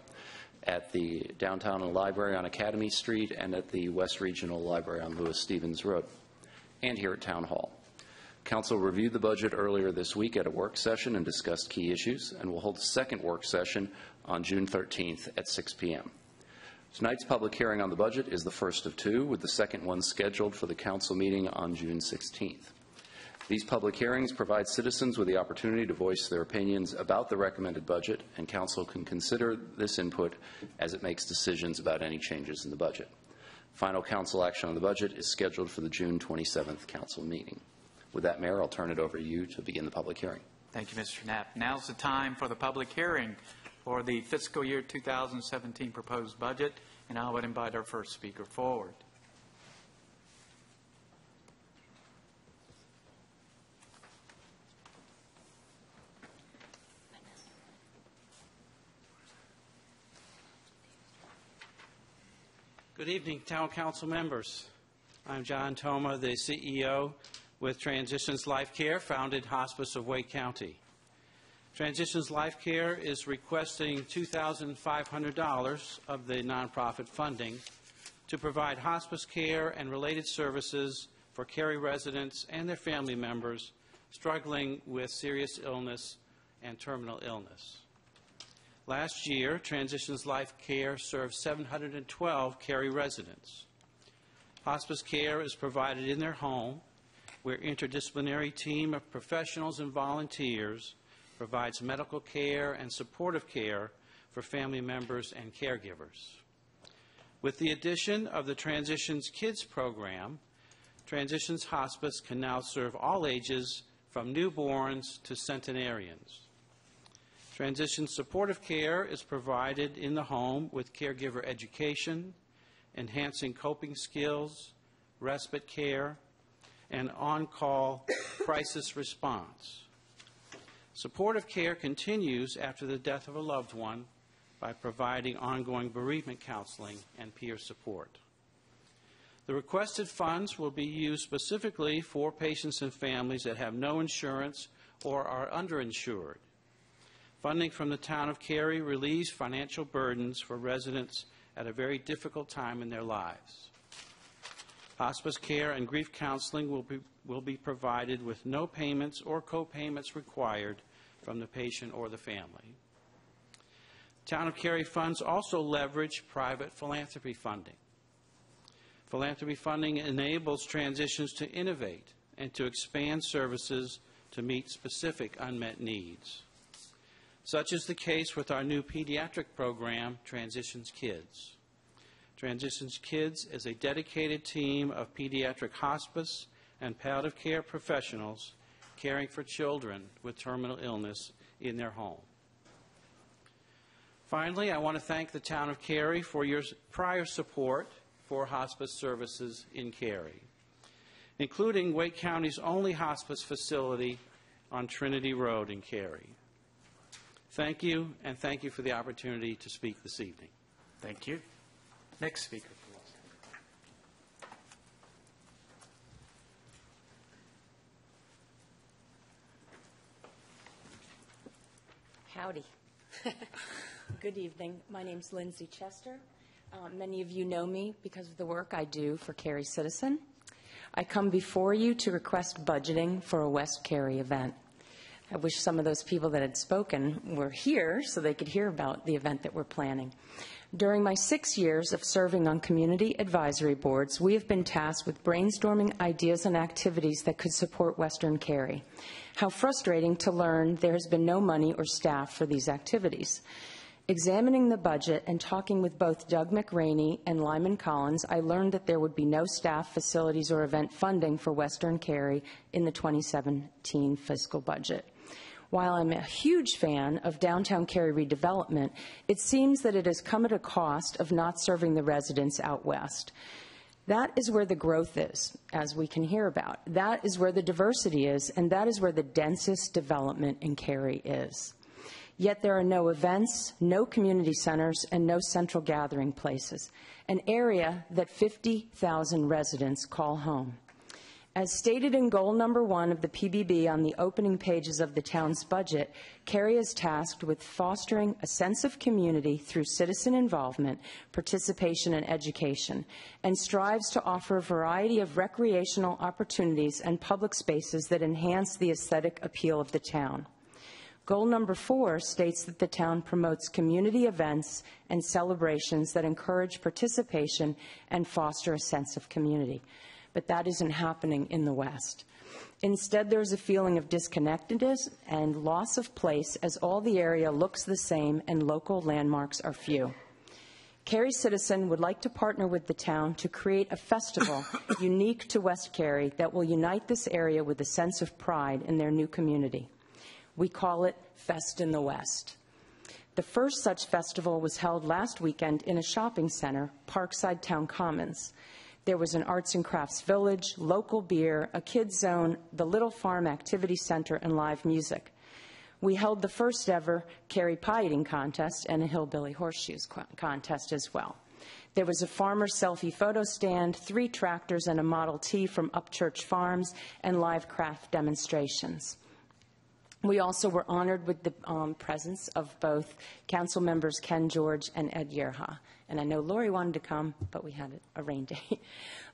Speaker 17: at the Downtown Library on Academy Street, and at the West Regional Library on Lewis Stevens Road, and here at Town Hall. Council reviewed the budget earlier this week at a work session and discussed key issues, and will hold a second work session on June 13th at 6 p.m. Tonight's public hearing on the budget is the first of two, with the second one scheduled for the council meeting on June 16th. These public hearings provide citizens with the opportunity to voice their opinions about the recommended budget, and Council can consider this input as it makes decisions about any changes in the budget. Final Council action on the budget is scheduled for the June 27th Council meeting. With that, Mayor, I'll turn it over to you to begin the public hearing.
Speaker 1: Thank you, Mr. Knapp. Now's the time for the public hearing for the fiscal year 2017 proposed budget, and I would invite our first speaker forward.
Speaker 18: Good evening, Town Council members. I'm John Thoma, the CEO with Transitions Life Care, founded Hospice of Wake County. Transitions Life Care is requesting $2,500 of the nonprofit funding to provide hospice care and related services for Cary residents and their family members struggling with serious illness and terminal illness. Last year, Transitions Life Care served 712 Cary residents. Hospice care is provided in their home, where an interdisciplinary team of professionals and volunteers provides medical care and supportive care for family members and caregivers. With the addition of the Transitions Kids program, Transitions Hospice can now serve all ages from newborns to centenarians. Transition supportive care is provided in the home with caregiver education, enhancing coping skills, respite care, and on-call crisis response. Supportive care continues after the death of a loved one by providing ongoing bereavement counseling and peer support. The requested funds will be used specifically for patients and families that have no insurance or are underinsured. Funding from the town of Cary relieves financial burdens for residents at a very difficult time in their lives. Hospice care and grief counseling will be provided with no payments or co-payments required from the patient or the family. Town of Cary funds also leverage private philanthropy funding. Philanthropy funding enables Transitions to innovate and to expand services to meet specific unmet needs. Such is the case with our new pediatric program, Transitions Kids. Transitions Kids is a dedicated team of pediatric hospice and palliative care professionals caring for children with terminal illness in their home. Finally, I want to thank the town of Cary for your prior support for hospice services in Cary, including Wake County's only hospice facility on Trinity Road in Cary. Thank you, and thank you for the opportunity to speak this evening.
Speaker 1: Thank you. Next speaker, please.
Speaker 19: Howdy. Good evening. My name's Lindsay Chester. Many of you know me because of the work I do for Cary Citizen. I come before you to request budgeting for a West Cary event. I wish some of those people that had spoken were here so they could hear about the event that we're planning. During my 6 years of serving on community advisory boards, we have been tasked with brainstorming ideas and activities that could support Western Cary. How frustrating to learn there has been no money or staff for these activities. Examining the budget and talking with both Doug McRaney and Lyman Collins, I learned that there would be no staff, facilities, or event funding for Western Cary in the 2017 fiscal budget. While I'm a huge fan of downtown Cary redevelopment, it seems that it has come at a cost of not serving the residents out west. That is where the growth is, as we can hear about. That is where the diversity is, and that is where the densest development in Cary is. Yet there are no events, no community centers, and no central gathering places, an area that 50,000 residents call home. As stated in goal number 1 of the PBB on the opening pages of the town's budget, Cary is tasked with fostering a sense of community through citizen involvement, participation, and education, and strives to offer a variety of recreational opportunities and public spaces that enhance the aesthetic appeal of the town. Goal number 4 states that the town promotes community events and celebrations that encourage participation and foster a sense of community. but that isn't happening in the West. Instead, there's a feeling of disconnectedness and loss of place as all the area looks the same and local landmarks are few. Cary Citizen would like to partner with the town to create a festival unique to West Cary that will unite this area with a sense of pride in their new community. We call it Fest in the West. The first such festival was held last weekend in a shopping center, Parkside Town Commons. There was an arts and crafts village, local beer, a kids zone, the Little Farm Activity Center, and live music. We held the first ever Cary pie eating contest and a hillbilly horseshoes contest as well. There was a farmer selfie photo stand, 3 tractors, and a Model T from Upchurch Farms, and live craft demonstrations. We also were honored with the presence of both council members Ken George and Ed Yerha. And I know Lori wanted to come, but we had a rain day.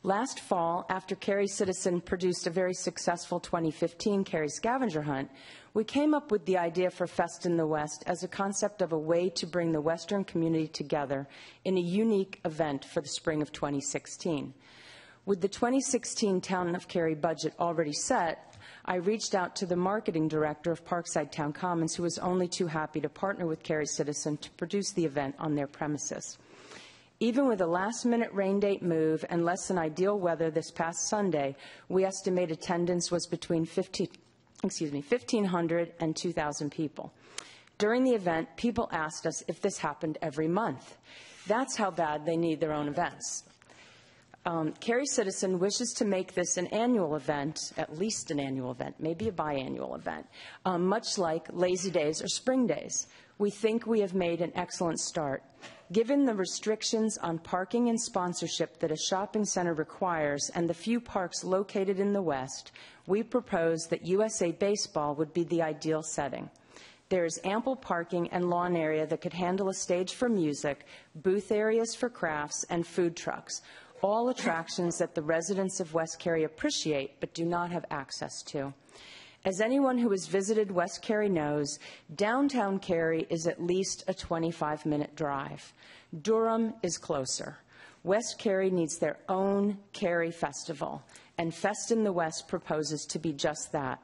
Speaker 19: Last fall, after Cary Citizen produced a very successful 2015 Cary Scavenger Hunt, we came up with the idea for Fest in the West as a concept of a way to bring the Western community together in a unique event for the spring of 2016. With the 2016 Town of Cary budget already set, I reached out to the marketing director of Parkside Town Commons, who was only too happy to partner with Cary Citizen to produce the event on their premises. Even with a last-minute rain date move and less than ideal weather this past Sunday, we estimate attendance was between 1,500 and 2,000 people. During the event, people asked us if this happened every month. That's how bad they need their own events. Cary Citizen wishes to make this an annual event, at least an annual event, maybe a biannual event, much like Lazy Days or Spring Days. We think we have made an excellent start. Given the restrictions on parking and sponsorship that a shopping center requires and the few parks located in the West, we propose that USA Baseball would be the ideal setting. There is ample parking and lawn area that could handle a stage for music, booth areas for crafts, and food trucks, all attractions that the residents of West Cary appreciate but do not have access to. As anyone who has visited West Cary knows, downtown Cary is at least a 25-minute drive. Durham is closer. West Cary needs their own Cary Festival, and Fest in the West proposes to be just that.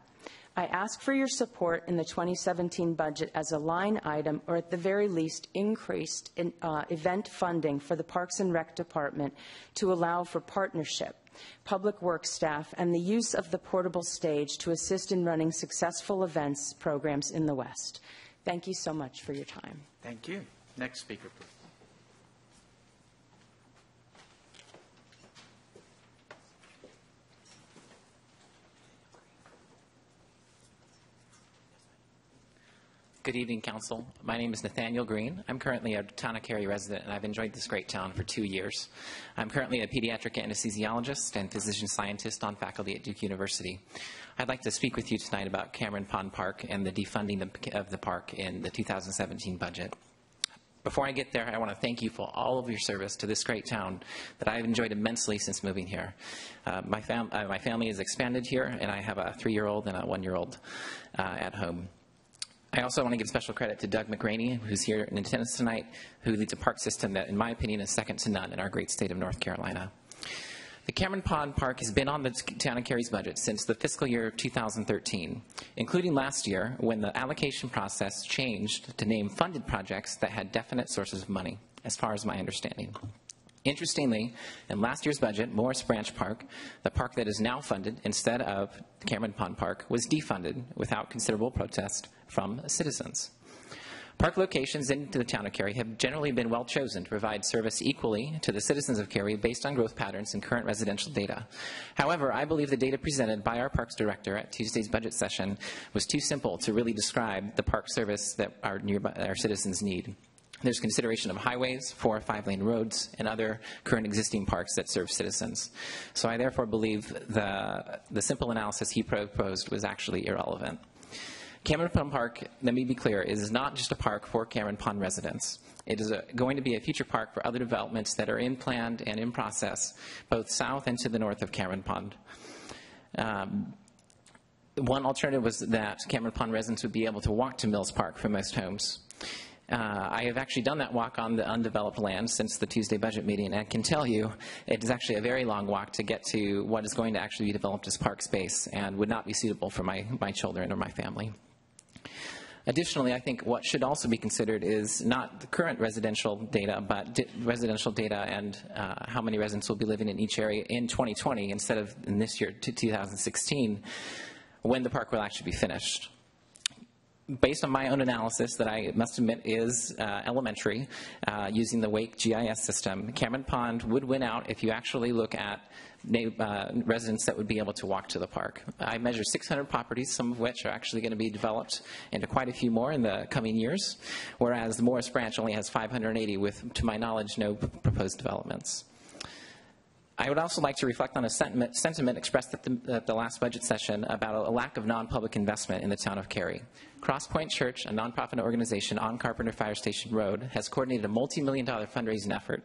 Speaker 19: I ask for your support in the 2017 budget as a line item, or at the very least increased event funding for the Parks and Rec Department to allow for partnership, public works staff, and the use of the portable stage to assist in running successful events programs in the West. Thank you so much for your time.
Speaker 1: Thank you. Next speaker, please.
Speaker 20: Good evening, Council. My name is Nathaniel Green. I'm currently a Town of Cary resident, and I've enjoyed this great town for 2 years. I'm currently a pediatric anesthesiologist and physician scientist on faculty at Duke University. I'd like to speak with you tonight about Cameron Pond Park and the defunding of the park in the 2017 budget. Before I get there, I want to thank you for all of your service to this great town that I've enjoyed immensely since moving here. My family is expanded here, and I have a 3-year-old and a 1-year-old at home. I also want to give special credit to Doug McRaney, who's here in attendance tonight, who leads a park system that, in my opinion, is second to none in our great state of North Carolina. The Cameron Pond Park has been on the Town of Cary's budget since the fiscal year 2013, including last year when the allocation process changed to name funded projects that had definite sources of money, as far as my understanding. Interestingly, in last year's budget, Morris Branch Park, the park that is now funded instead of the Cameron Pond Park, was defunded without considerable protest from citizens. Park locations into the Town of Cary have generally been well chosen to provide service equally to the citizens of Cary based on growth patterns and current residential data. However, I believe the data presented by our Parks Director at Tuesday's budget session was too simple to really describe the park service that our citizens need. There's consideration of highways, 4- or 5-lane roads, and other current existing parks that serve citizens. So I therefore believe the simple analysis he proposed was actually irrelevant. Cameron Pond Park, let me be clear, is not just a park for Cameron Pond residents. It is going to be a future park for other developments that are in planned and in process, both south and to the north of Cameron Pond. One alternative was that Cameron Pond residents would be able to walk to Mills Park from most homes. I have actually done that walk on the undeveloped land since the Tuesday budget meeting, and I can tell you it is actually a very long walk to get to what is going to actually be developed as park space and would not be suitable for my children or my family. Additionally, I think what should also be considered is not the current residential data, but residential data and how many residents will be living in each area in 2020 instead of in this year, 2016, when the park will actually be finished. Based on my own analysis that I must admit is elementary, using the Wake GIS system, Cameron Pond would win out if you actually look at residents that would be able to walk to the park. I measured 600 properties, some of which are actually going to be developed into quite a few more in the coming years, whereas the Morris Branch only has 580 with, to my knowledge, no proposed developments. I would also like to reflect on a sentiment expressed at the last budget session about a lack of non-public investment in the town of Cary. Cross Point Church, a nonprofit organization on Carpenter Fire Station Road, has coordinated a multi-million-dollar fundraising effort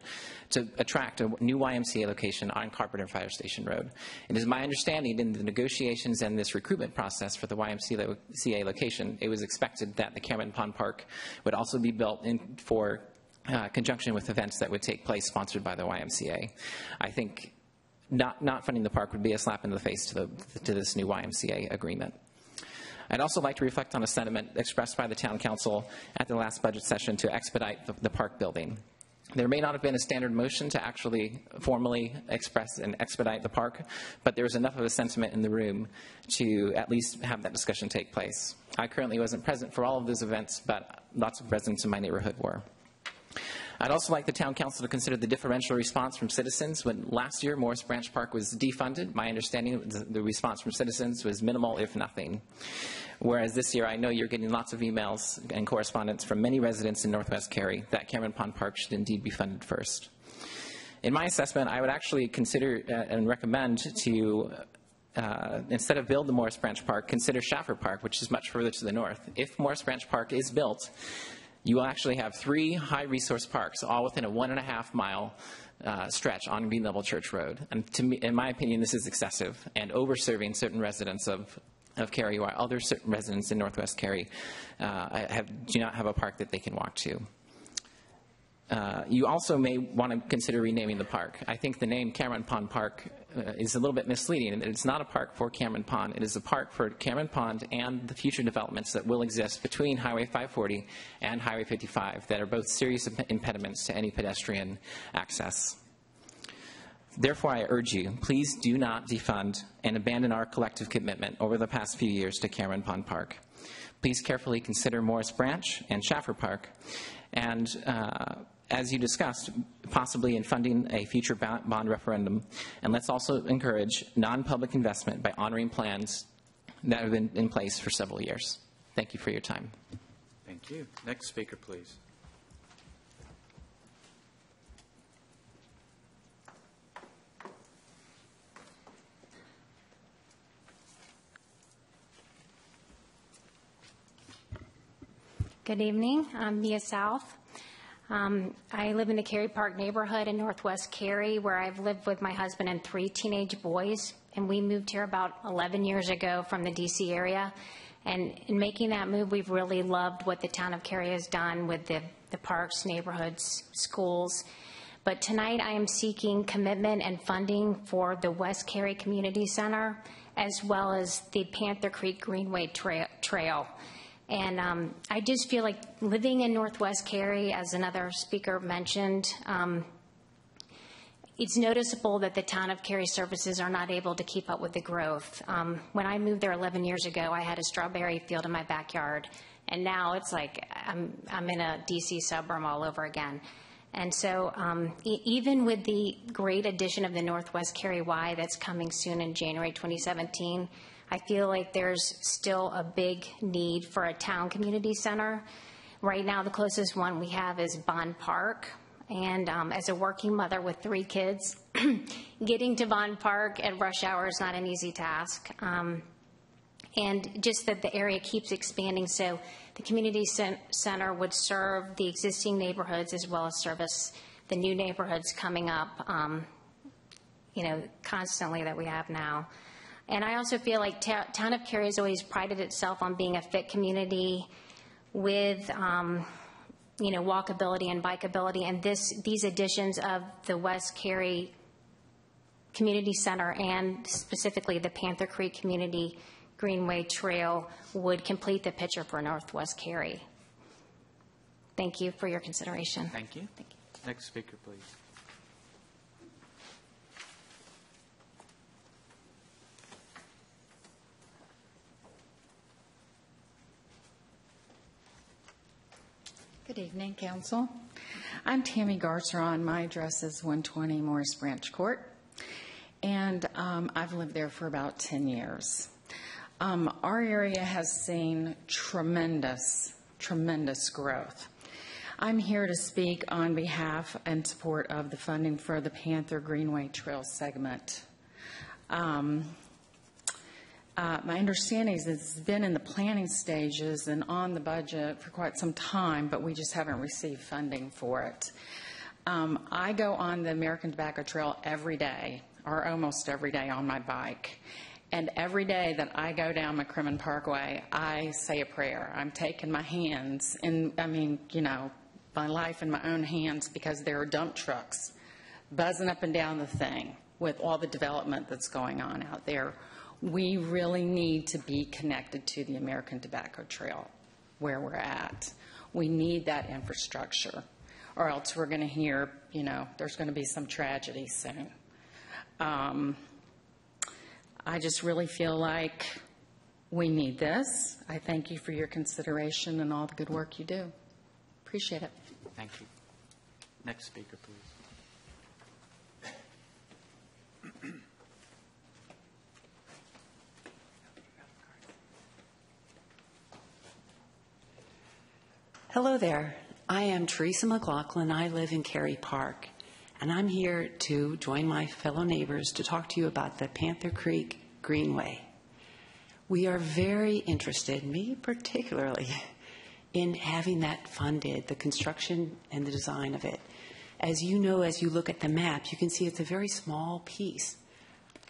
Speaker 20: to attract a new YMCA location on Carpenter Fire Station Road. It is my understanding in the negotiations and this recruitment process for the YMCA location, it was expected that the Cameron Pond Park would also be built for conjunction with events that would take place sponsored by the YMCA. I think not funding the park would be a slap in the face to this new YMCA agreement. I'd also like to reflect on a sentiment expressed by the Town Council at the last budget session to expedite the park building. There may not have been a standard motion to actually formally express and expedite the park, but there was enough of a sentiment in the room to at least have that discussion take place. I currently wasn't present for all of those events, but lots of residents in my neighborhood were. I'd also like the Town Council to consider the differential response from citizens. When last year Morris Branch Park was defunded, my understanding the response from citizens was minimal, if nothing. Whereas this year I know you're getting lots of emails and correspondence from many residents in Northwest Cary that Cameron Pond Park should indeed be funded first. In my assessment, I would actually consider and recommend to instead of build the Morris Branch Park, consider Schaffer Park, which is much further to the north. If Morris Branch Park is built, you will actually have 3 high-resource parks, all within a 1.5-mile stretch on Green Level Church Road. And to me, in my opinion, this is excessive and over-serving certain residents of Cary, while other certain residents in Northwest Cary do not have a park that they can walk to. You also may want to consider renaming the park. I think the name Cameron Pond Park is a little bit misleading. It's not a park for Cameron Pond. It is a park for Cameron Pond and the future developments that will exist between Highway 540 and Highway 55 that are both serious impediments to any pedestrian access. Therefore, I urge you, please do not defund and abandon our collective commitment over the past few years to Cameron Pond Park. Please carefully consider Morris Branch and Schaffer Park, and as you discussed, possibly in funding a future bond referendum. And let's also encourage non-public investment by honoring plans that have been in place for several years. Thank you for your time.
Speaker 1: Thank you. Next speaker, please.
Speaker 21: Good evening. I'm Mia South. I live in the Cary Park neighborhood in Northwest Cary, where I've lived with my husband and 3 teenage boys. And we moved here about 11 years ago from the D.C. area. And in making that move, we've really loved what the town of Cary has done with the parks, neighborhoods, schools. But tonight I am seeking commitment and funding for the West Cary Community Center, as well as the Panther Creek Greenway Trail. And I just feel like living in Northwest Cary, as another speaker mentioned, it's noticeable that the town of Cary services are not able to keep up with the growth. When I moved there 11 years ago, I had a strawberry field in my backyard. And now it's like I'm in a D.C. suburb all over again. And so even with the great addition of the Northwest Cary Y that's coming soon in January 2017, I feel like there's still a big need for a town community center. Right now, the closest one we have is Bond Park. And as a working mother with 3 kids, getting to Bond Park at rush hour is not an easy task. And just that the area keeps expanding, so the community center would serve the existing neighborhoods as well as service the new neighborhoods coming up, constantly that we have now. And I also feel like town of Cary has always prided itself on being a fit community with walkability and bikeability. And these additions of the West Cary Community Center and specifically the Panther Creek Community Greenway Trail would complete the picture for Northwest Cary. Thank you for your consideration.
Speaker 1: Thank you. Next speaker, please.
Speaker 4: Good evening, Council. I'm Tammy Garceron. My address is 120 Morris Branch Court, and I've lived there for about 10 years. Our area has seen tremendous growth. I'm here to speak on behalf and support of the funding for the Panther Greenway Trail segment. My understanding is it's been in the planning stages and on the budget for quite some time, but we just haven't received funding for it. I go on the American Tobacco Trail every day, or almost every day on my bike. And every day that I go down McCrimmon Parkway, I say a prayer. I'm taking my hands, and my life in my own hands, because there are dump trucks buzzing up and down the thing with all the development that's going on out there. We really need to be connected to the American Tobacco Trail where we're at. We need that infrastructure, or else we're going to hear, there's going to be some tragedy soon. I just really feel like we need this. I thank you for your consideration and all the good work you do. Appreciate it.
Speaker 1: Thank you. Next speaker, please.
Speaker 22: Hello there. I am Teresa McLaughlin. I live in Cary Park, and I'm here to join my fellow neighbors to talk to you about the Panther Creek Greenway. We are very interested, me particularly, in having that funded, the construction and the design of it. As you know, as you look at the map, you can see it's a very small piece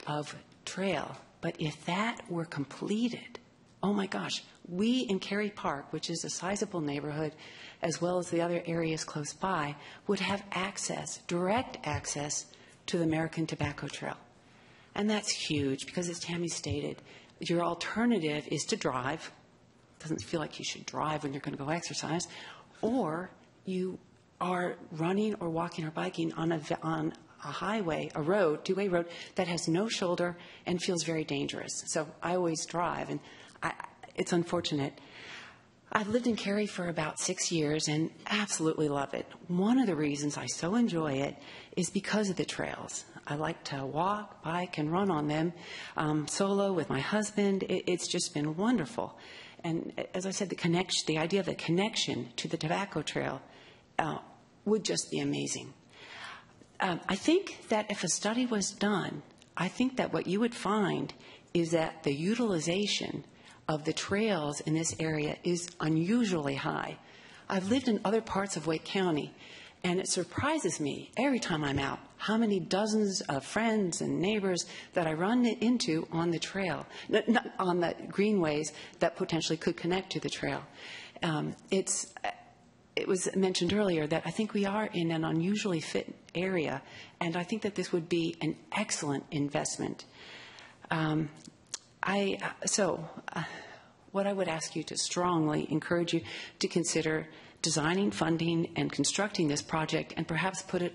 Speaker 22: of trail. But if that were completed, oh my gosh, we in Cary Park, which is a sizable neighborhood, as well as the other areas close by, would have access, direct access, to the American Tobacco Trail. And that's huge because, as Tammy stated, your alternative is to drive. It doesn't feel like you should drive when you're going to go exercise. Or you are running or walking or biking on a highway, a road, two-way road, that has no shoulder and feels very dangerous. So I always drive, and it's unfortunate. I've lived in Cary for about 6 years and absolutely love it. One of the reasons I so enjoy it is because of the trails. I like to walk, bike, and run on them solo with my husband. It's just been wonderful. And as I said, the idea of the connection to the tobacco trail would just be amazing. I think that if a study was done, I think that what you would find is that the utilization of the trails in this area is unusually high. I've lived in other parts of Wake County, and it surprises me every time I'm out how many dozens of friends and neighbors that I run into on the trail, on the greenways that potentially could connect to the trail. It was mentioned earlier that I think we are in an unusually fit area, and I think that this would be an excellent investment. What I would ask you to strongly encourage you to consider designing, funding, and constructing this project, and perhaps put it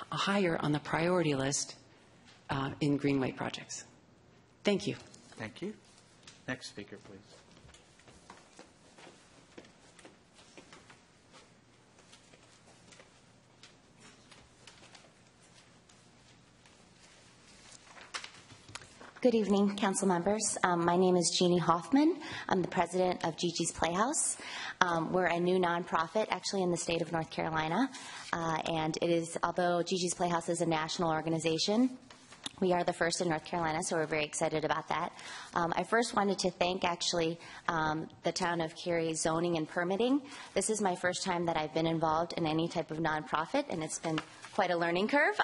Speaker 22: higher on the priority list in Greenway projects. Thank you.
Speaker 1: Thank you. Next speaker, please.
Speaker 23: Good evening, council members. My name is Jeannie Hoffman. I'm the president of Gigi's Playhouse. We're a new nonprofit, actually, in the state of North Carolina. And it is, although Gigi's Playhouse is a national organization, we are the first in North Carolina, so we're very excited about that. I first wanted to thank, actually, the town of Cary zoning and permitting. This is my first time that I've been involved in any type of nonprofit, and it's been quite a learning curve,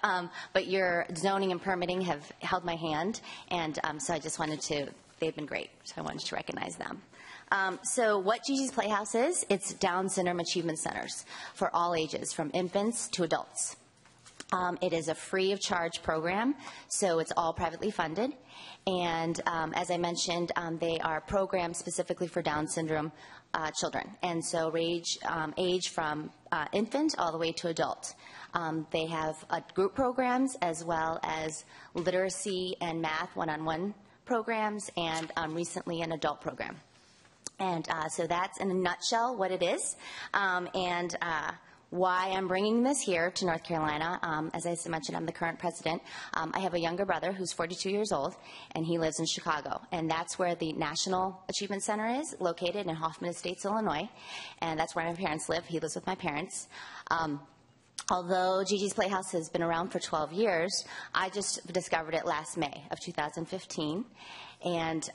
Speaker 23: but your zoning and permitting have held my hand, and so I just wanted to they've been great, so I wanted to recognize them. So what Gigi's Playhouse is, it's Down syndrome achievement centers for all ages, from infants to adults. It is a free of charge program, so it's all privately funded. And as I mentioned, they are programmed specifically for Down syndrome children. And so age from infant all the way to adult. They have group programs as well as literacy and math one-on-one programs, and recently an adult program. And so that's in a nutshell what it is. And why I'm bringing this here to North Carolina. As I mentioned, I'm the current president. I have a younger brother who's 42 years old, and he lives in Chicago. And that's where the National Achievement Center is, located in Hoffman Estates, Illinois. And that's where my parents live. He lives with my parents. Although Gigi's Playhouse has been around for 12 years, I just discovered it last May of 2015. And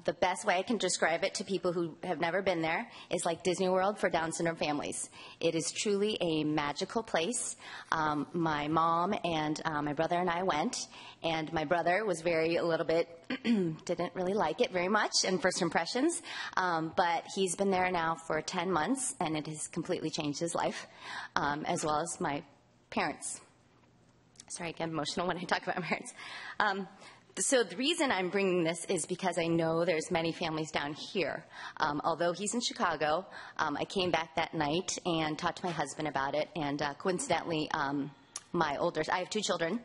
Speaker 23: the best way I can describe it to people who have never been there is like Disney World for Down syndrome families. It is truly a magical place. My mom and my brother and I went, and my brother was a little bit, didn't really like it very much in first impressions, but he's been there now for 10 months, and it has completely changed his life, as well as my parents. Sorry, I get emotional when I talk about my parents. So the reason I'm bringing this is because I know there's many families down here. Although he's in Chicago, I came back that night and talked to my husband about it. And coincidentally, I have two children,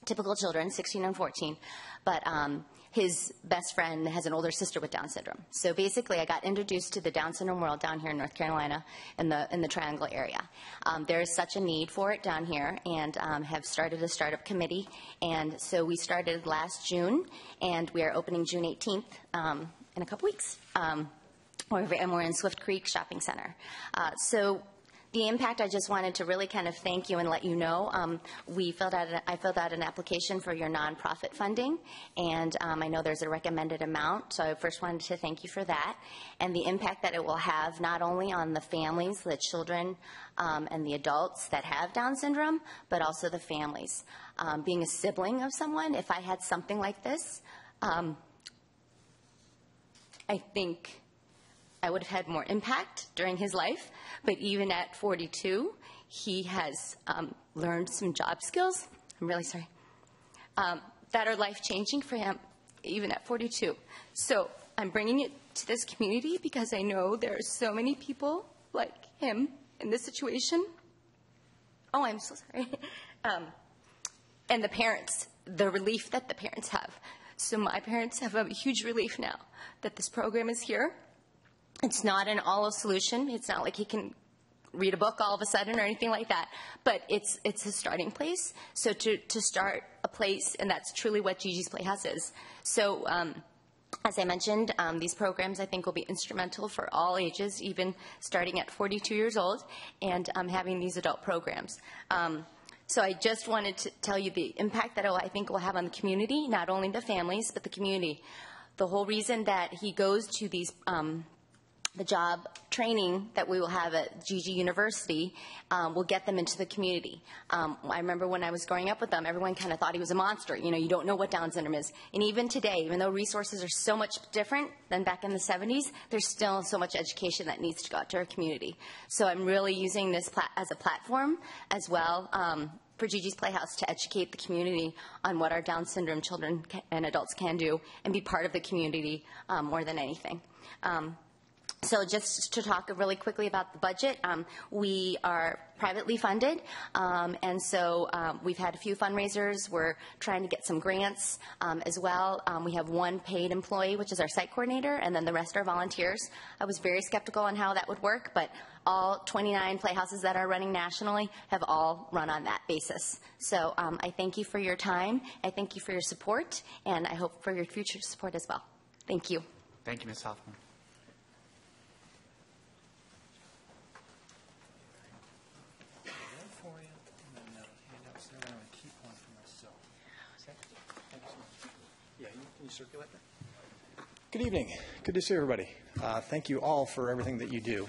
Speaker 23: typical children, 16 and 14. But his best friend has an older sister with Down syndrome. So basically, I got introduced to the Down syndrome world down here in North Carolina in the Triangle area. There is such a need for it down here, and have started a startup committee. And so we started last June, and we are opening June 18th in a couple weeks. And we're in Swift Creek Shopping Center. So the impact, I just wanted to really kind of thank you and let you know. I filled out an application for your nonprofit funding, and I know there's a recommended amount, so I first wanted to thank you for that. And the impact that it will have not only on the families, the children, and the adults that have Down syndrome, but also the families. Being a sibling of someone, if I had something like this, I think I would have had more impact during his life, but even at 42, he has learned some job skills, I'm really sorry, that are life-changing for him, even at 42. So I'm bringing it to this community because I know there are so many people like him in this situation. Oh, I'm so sorry. And the parents, the relief that the parents have. So my parents have a huge relief now that this program is here. It's not an all solution. It's not like he can read a book all of a sudden or anything like that. But it's a starting place. So to start a place, and that's truly what Gigi's Playhouse is. So as I mentioned, these programs I think will be instrumental for all ages, even starting at 42 years old, and having these adult programs. So I just wanted to tell you the impact that I think will have on the community, not only the families, but the community. The whole reason that he goes to these the job training that we will have at Gigi University will get them into the community. I remember when I was growing up with them, everyone kind of thought he was a monster. You know, you don't know what Down syndrome is. And even today, even though resources are so much different than back in the 70s, there's still so much education that needs to go out to our community. So I'm really using this as a platform as well for Gigi's Playhouse to educate the community on what our Down syndrome children and adults can do and be part of the community more than anything. So just to talk really quickly about the budget, we are privately funded, and so we've had a few fundraisers. We're trying to get some grants as well. We have one paid employee, which is our site coordinator, and then the rest are volunteers. I was very skeptical on how that would work, but all 29 playhouses that are running nationally have all run on that basis. So I thank you for your time. I thank you for your support, and I hope for your future support as well. Thank you.
Speaker 1: Thank you, Ms. Hoffman.
Speaker 5: Circulate that. Good evening. Good to see everybody. Thank you all for everything that you do.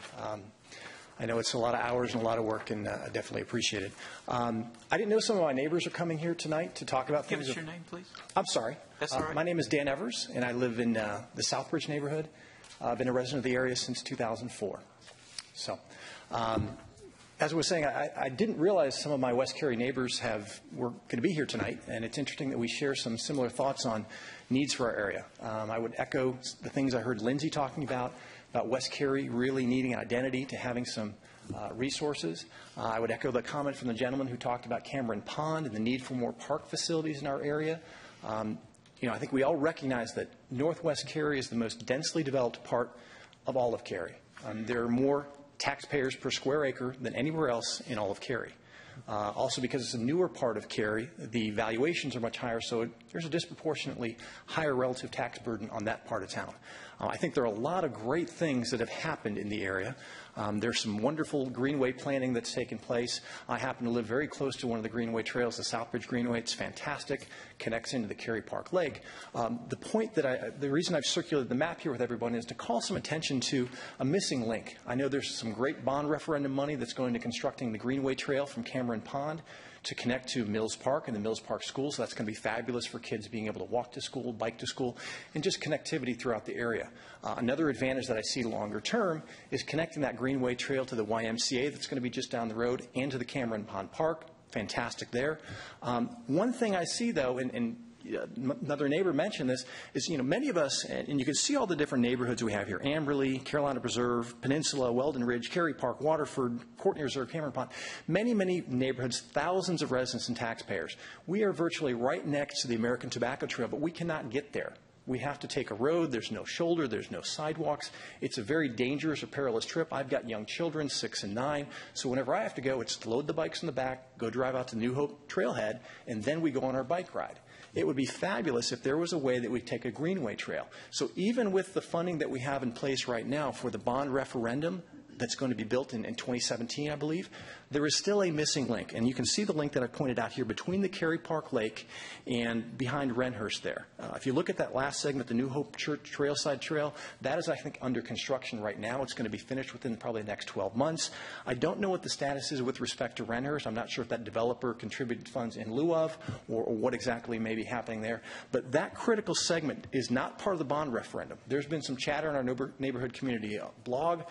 Speaker 5: I know it's a lot of hours and a lot of work, and I definitely appreciate it. I didn't know some of my neighbors are coming here tonight to talk about things.
Speaker 1: Give us your name, please.
Speaker 5: I'm sorry.
Speaker 1: That's all right.
Speaker 5: My name is Dan Evers, and I live in the Southbridge neighborhood. I've been a resident of the area since 2004. So, as I was saying, I didn't realize some of my West Cary neighbors were going to be here tonight, and it's interesting that we share some similar thoughts on needs for our area. I would echo the things I heard Lindsay talking about West Cary really needing an identity to having some resources. I would echo the comment from the gentleman who talked about Cameron Pond and the need for more park facilities in our area. I think we all recognize that Northwest Cary is the most densely developed part of all of Cary. There are more taxpayers per square acre than anywhere else in all of Cary. Also, because it's a newer part of Cary, the valuations are much higher, so there's a disproportionately higher relative tax burden on that part of town. I think there are a lot of great things that have happened in the area. There's some wonderful greenway planning that's taken place. I happen to live very close to one of the greenway trails, the Southbridge Greenway. It's fantastic, connects into the Cary Park Lake. The reason I've circulated the map here with everyone is to call some attention to a missing link. I know there's some great bond referendum money that's going to constructing the Greenway Trail from Cameron Pond to connect to Mills Park and the Mills Park School. So that's going to be fabulous for kids being able to walk to school, bike to school, and just connectivity throughout the area. Another advantage that I see longer term is connecting that Greenway Trail to the YMCA that's going to be just down the road and to the Cameron Pond Park. Fantastic there. One thing I see, though, and another neighbor mentioned this, is, many of us, and you can see all the different neighborhoods we have here, Amberley, Carolina Preserve, Peninsula, Weldon Ridge, Cary Park, Waterford, Courtney Reserve, Cameron Pond, many, many neighborhoods, thousands of residents and taxpayers. We are virtually right next to the American Tobacco Trail, but we cannot get there. We have to take a road. There's no shoulder. There's no sidewalks. It's a very dangerous or perilous trip. I've got young children, 6 and 9. So whenever I have to go, it's to load the bikes in the back, go drive out to New Hope Trailhead, and then we go on our bike ride. It would be fabulous if there was a way that we take a Greenway Trail. So even with the funding that we have in place right now for the bond referendum that's going to be built in 2017, I believe, there is still a missing link. And you can see the link that I pointed out here between the Cary Park Lake and behind Wrenhurst there. If you look at that last segment, the New Hope Church Trailside Trail, that is, I think, under construction right now. It's going to be finished within probably the next 12 months. I don't know what the status is with respect to Wrenhurst. I'm not sure if that developer contributed funds in lieu of or what exactly may be happening there. But that critical segment is not part of the bond referendum. There's been some chatter in our neighborhood community blog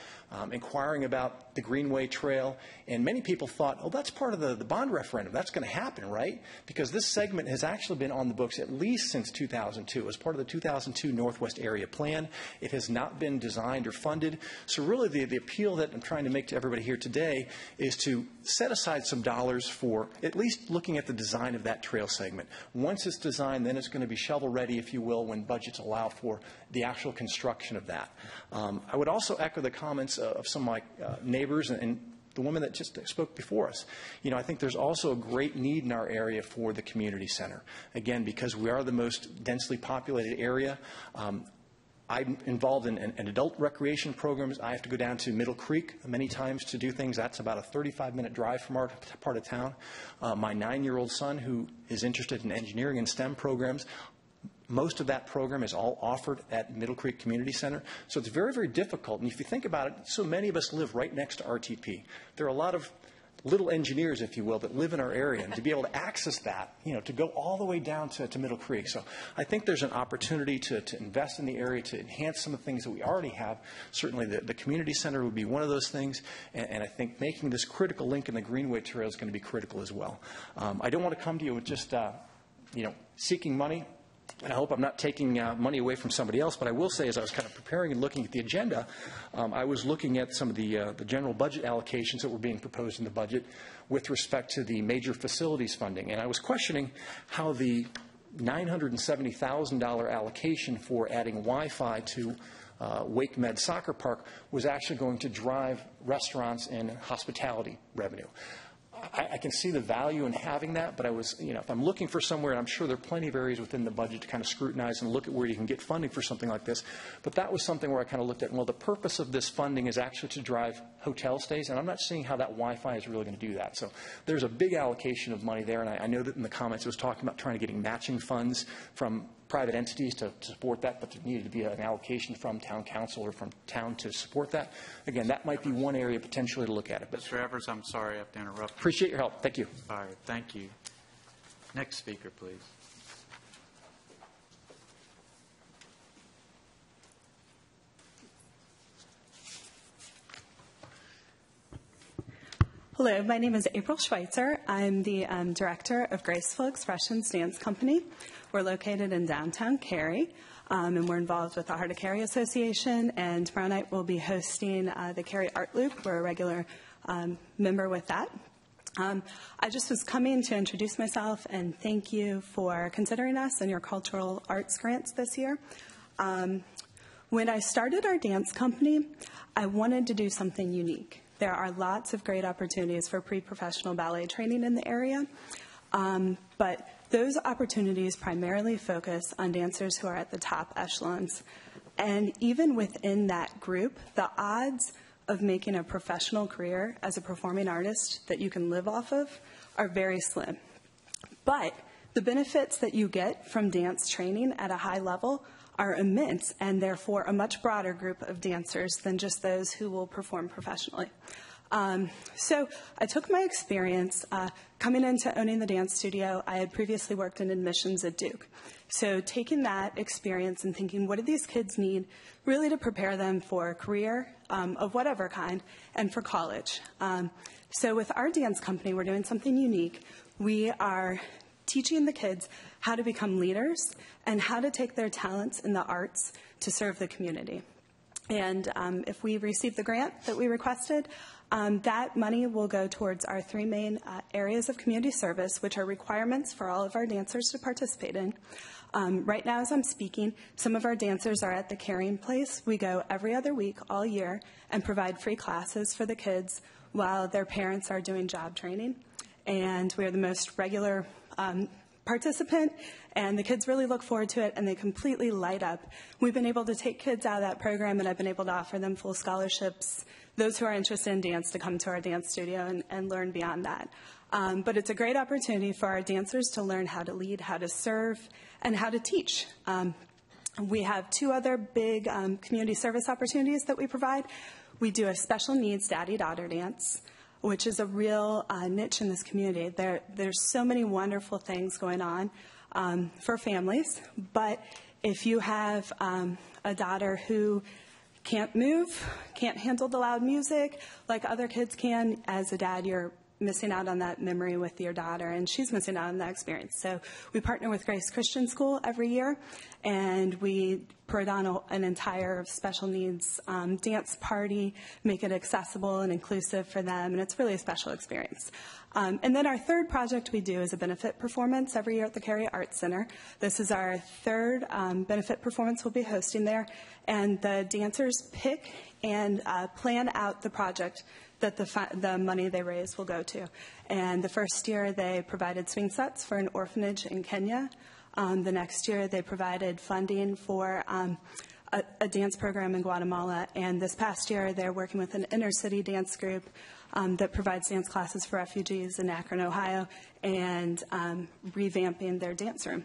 Speaker 5: inquiring about the Greenway Trail, and many people thought, oh, that's part of the bond referendum. That's going to happen, right? Because this segment has actually been on the books at least since 2002 as part of the 2002 Northwest Area Plan. It has not been designed or funded. So really the appeal that I'm trying to make to everybody here today is to set aside some dollars for at least looking at the design of that trail segment. Once it's designed, then it's going to be shovel-ready, if you will, when budgets allow for the actual construction of that. I would also echo the comments of some of my neighbors and the woman that just spoke before us. I think there's also a great need in our area for the community center. Again, because we are the most densely populated area. I'm involved in adult recreation programs. I have to go down to Middle Creek many times to do things. That's about a 35-minute drive from our part of town. My 9-year-old son, who is interested in engineering and STEM programs, most of that program is all offered at Middle Creek Community Center. So it's very, very difficult. And if you think about it, so many of us live right next to RTP. There are a lot of little engineers, if you will, that live in our area. And to be able to access that, to go all the way down to Middle Creek. So I think there's an opportunity to invest in the area, to enhance some of the things that we already have. Certainly the community center would be one of those things. And I think making this critical link in the Greenway Trail is going to be critical as well. I don't want to come to you with just, seeking money. And I hope I'm not taking money away from somebody else, but I will say as I was kind of preparing and looking at the agenda, I was looking at some of the general budget allocations that were being proposed in the budget with respect to the major facilities funding. And I was questioning how the $970,000 allocation for adding Wi-Fi to Wake Med Soccer Park was actually going to drive restaurants and hospitality revenue. I can see the value in having that, but I was, if I'm looking for somewhere, and I'm sure there are plenty of areas within the budget to kind of scrutinize and look at where you can get funding for something like this, but that was something where I kind of looked at, well, the purpose of this funding is actually to drive hotel stays, and I'm not seeing how that Wi-Fi is really going to do that. So there's a big allocation of money there, and I know that in the comments it was talking about trying to getting matching funds from private entities to support that, but there needed to be an allocation from town council or from town to support that. Again, that might be one area potentially to look at it. But
Speaker 1: Mr. Evers, I'm sorry I have to interrupt.
Speaker 5: Appreciate your help. Thank you.
Speaker 1: All right, thank you. Next speaker, please.
Speaker 6: Hello, my name is April Schweitzer. I'm the director of Graceful Expressions Dance Company. We're located in downtown Cary, and we're involved with the Heart of Cary Association. And tomorrow night we'll be hosting the Cary Art Loop. We're a regular member with that. I just was coming to introduce myself and thank you for considering us in your cultural arts grants this year. When I started our dance company, I wanted to do something unique. There are lots of great opportunities for pre-professional ballet training in the area, but those opportunities primarily focus on dancers who are at the top echelons. And even within that group, the odds of making a professional career as a performing artist that you can live off of are very slim. But the benefits that you get from dance training at a high level are immense, and therefore a much broader group of dancers than just those who will perform professionally. So I took my experience coming into owning the dance studio. I had previously worked in admissions at Duke. So taking that experience and thinking, what do these kids need really to prepare them for a career of whatever kind and for college? So with our dance company, we're doing something unique. We are teaching the kids how to become leaders and how to take their talents in the arts to serve the community. And if we receive the grant that we requested, that money will go towards our three main areas of community service, which are requirements for all of our dancers to participate in. Right now, as I'm speaking, some of our dancers are at the Caring Place. We go every other week all year and provide free classes for the kids while their parents are doing job training. And we are the most regular participant, and the kids really look forward to it, and they completely light up. We've been able to take kids out of that program, and I've been able to offer them full scholarships, those who are interested in dance, to come to our dance studio and learn beyond that. But it's a great opportunity for our dancers to learn how to lead, how to serve, and how to teach. We have two other big community service opportunities that we provide. We do a special needs daddy-daughter dance, which is a real niche in this community. There's so many wonderful things going on for families, but if you have a daughter who can't move, can't handle the loud music like other kids can, as a dad, you're missing out on that memory with your daughter, and she's missing out on that experience. So we partner with Grace Christian School every year, and we put on an entire special needs dance party, make it accessible and inclusive for them, and it's really a special experience. And then our third project we do is a benefit performance every year at the Cary Arts Center. This is our third benefit performance we'll be hosting there, and the dancers pick and plan out the project that the money they raise will go to. And the first year they provided swing sets for an orphanage in Kenya. The next year they provided funding for a dance program in Guatemala. And this past year they're working with an inner city dance group that provides dance classes for refugees in Akron, Ohio, and revamping their dance room.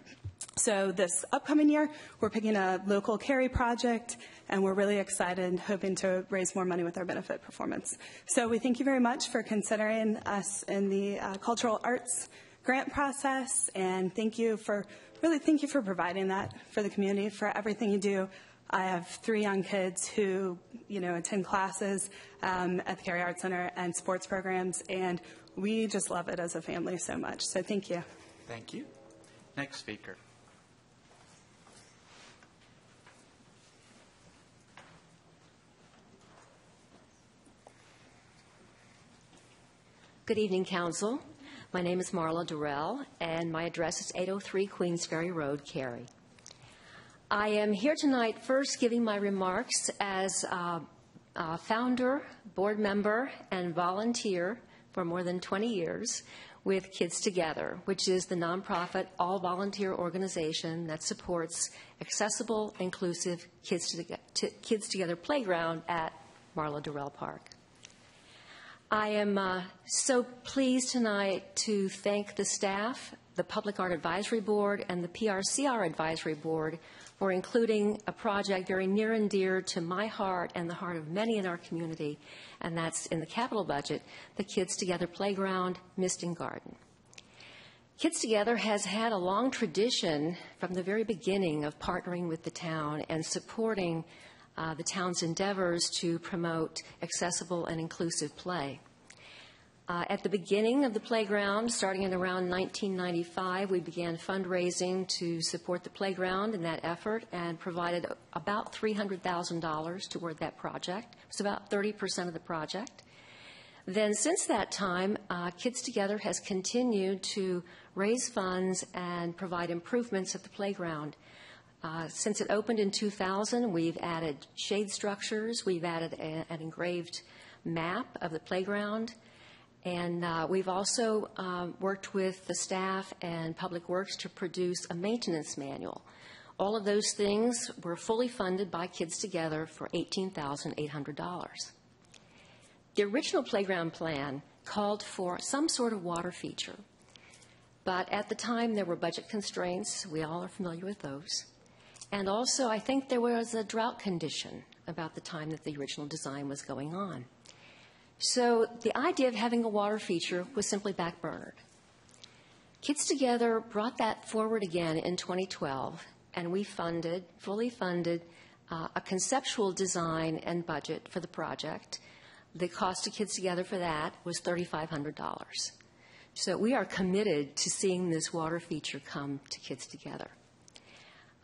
Speaker 6: So this upcoming year, we're picking a local Cary project, and we're really excited, hoping to raise more money with our benefit performance. So we thank you very much for considering us in the cultural arts grant process, and thank you for providing that for the community, for everything you do. I have 3 young kids who, attend classes at the Cary Arts Center and sports programs, and we just love it as a family so much. So thank you.
Speaker 1: Thank you. Next speaker.
Speaker 7: Good evening, Council. My name is Marla Durrell, and my address is 803 Queensferry Road, Cary. I am here tonight first giving my remarks as a founder, board member, and volunteer for more than 20 years with Kids Together, which is the nonprofit all-volunteer organization that supports accessible, inclusive Kids Together playground at Marla Durrell Park. I am so pleased tonight to thank the staff the Public Art Advisory Board and the PRCR Advisory Board for including a project very near and dear to my heart and the heart of many in our community, and that's in the capital budget, the Kids Together Playground Misting Garden. Kids Together has had a long tradition from the very beginning of partnering with the town and supporting the town's endeavors to promote accessible and inclusive play. At the beginning of the playground, starting in around 1995, we began fundraising to support the playground in that effort and provided about $300,000 toward that project. It was about 30% of the project. Then since that time, Kids Together has continued to raise funds and provide improvements at the playground. Since it opened in 2000, we've added shade structures, we've added an engraved map of the playground, and we've also worked with the staff and Public Works to produce a maintenance manual. All of those things were fully funded by Kids Together for $18,800. The original playground plan called for some sort of water feature, but at the time there were budget constraints. We all are familiar with those. And also, I think there was a drought condition about the time that the original design was going on. So the idea of having a water feature was simply backburnered. Kids Together brought that forward again in 2012, and we fully funded, a conceptual design and budget for the project. The cost to Kids Together for that was $3,500. So we are committed to seeing this water feature come to Kids Together.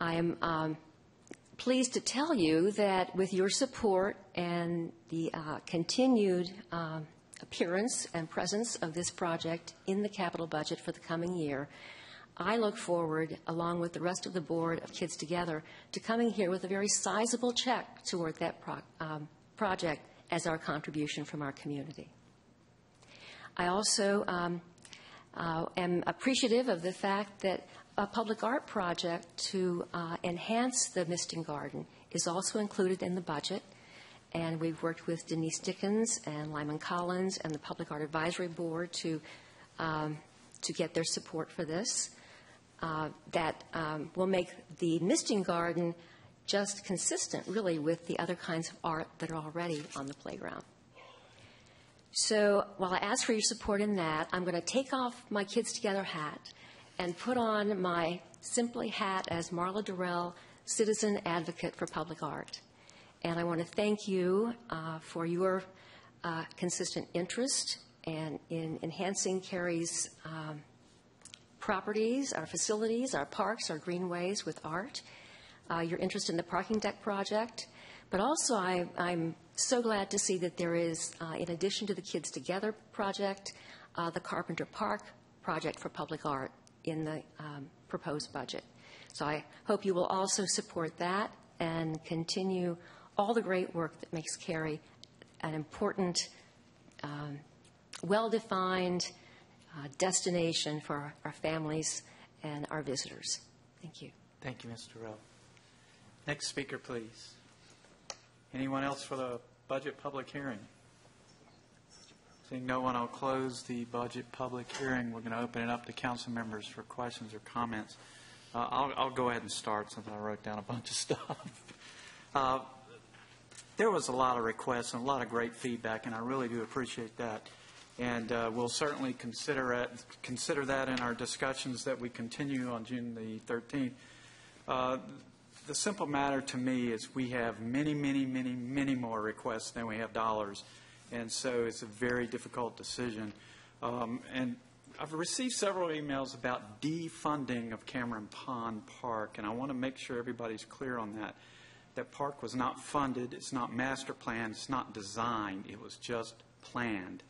Speaker 7: I am pleased to tell you that with your support and the continued appearance and presence of this project in the capital budget for the coming year, I look forward, along with the rest of the board of Kids Together, to coming here with a very sizable check toward that project as our contribution from our community. I also am appreciative of the fact that a public art project to enhance the misting garden is also included in the budget, and we've worked with Denise Dickens and Lyman Collins and the Public Art Advisory Board to get their support for this. That will make the misting garden just consistent, really, with the other kinds of art that are already on the playground. So while I ask for your support in that, I'm going to take off my Kids Together hat and put on my simply hat as Marla Durrell, Citizen Advocate for Public Art. And I want to thank you for your consistent interest and in enhancing Cary's properties, our facilities, our parks, our greenways with art, your interest in the parking deck project. But also I'm so glad to see that there is, in addition to the Kids Together project, the Carpenter Park project for public art in the proposed budget. So I hope you will also support that and continue all the great work that makes Cary an important, well-defined destination for our families and our visitors. Thank you.
Speaker 1: Thank you, Ms. Durrell. Next speaker, please. Anyone else for the budget public hearing? Seeing no one, I'll close the budget public hearing. We're going to open it up to council members for questions or comments. I'll go ahead and start since I wrote down a bunch of stuff. There was a lot of requests and a lot of great feedback, and I really do appreciate that. And we'll certainly consider that in our discussions that we continue on June the 13th. The simple matter to me is we have many, many, many, many more requests than we have dollars. And so it's a very difficult decision. And I've received several emails about defunding of Cameron Pond Park, and I want to make sure everybody's clear on that. That park was not funded, it's not master planned, it's not designed, it was just planned.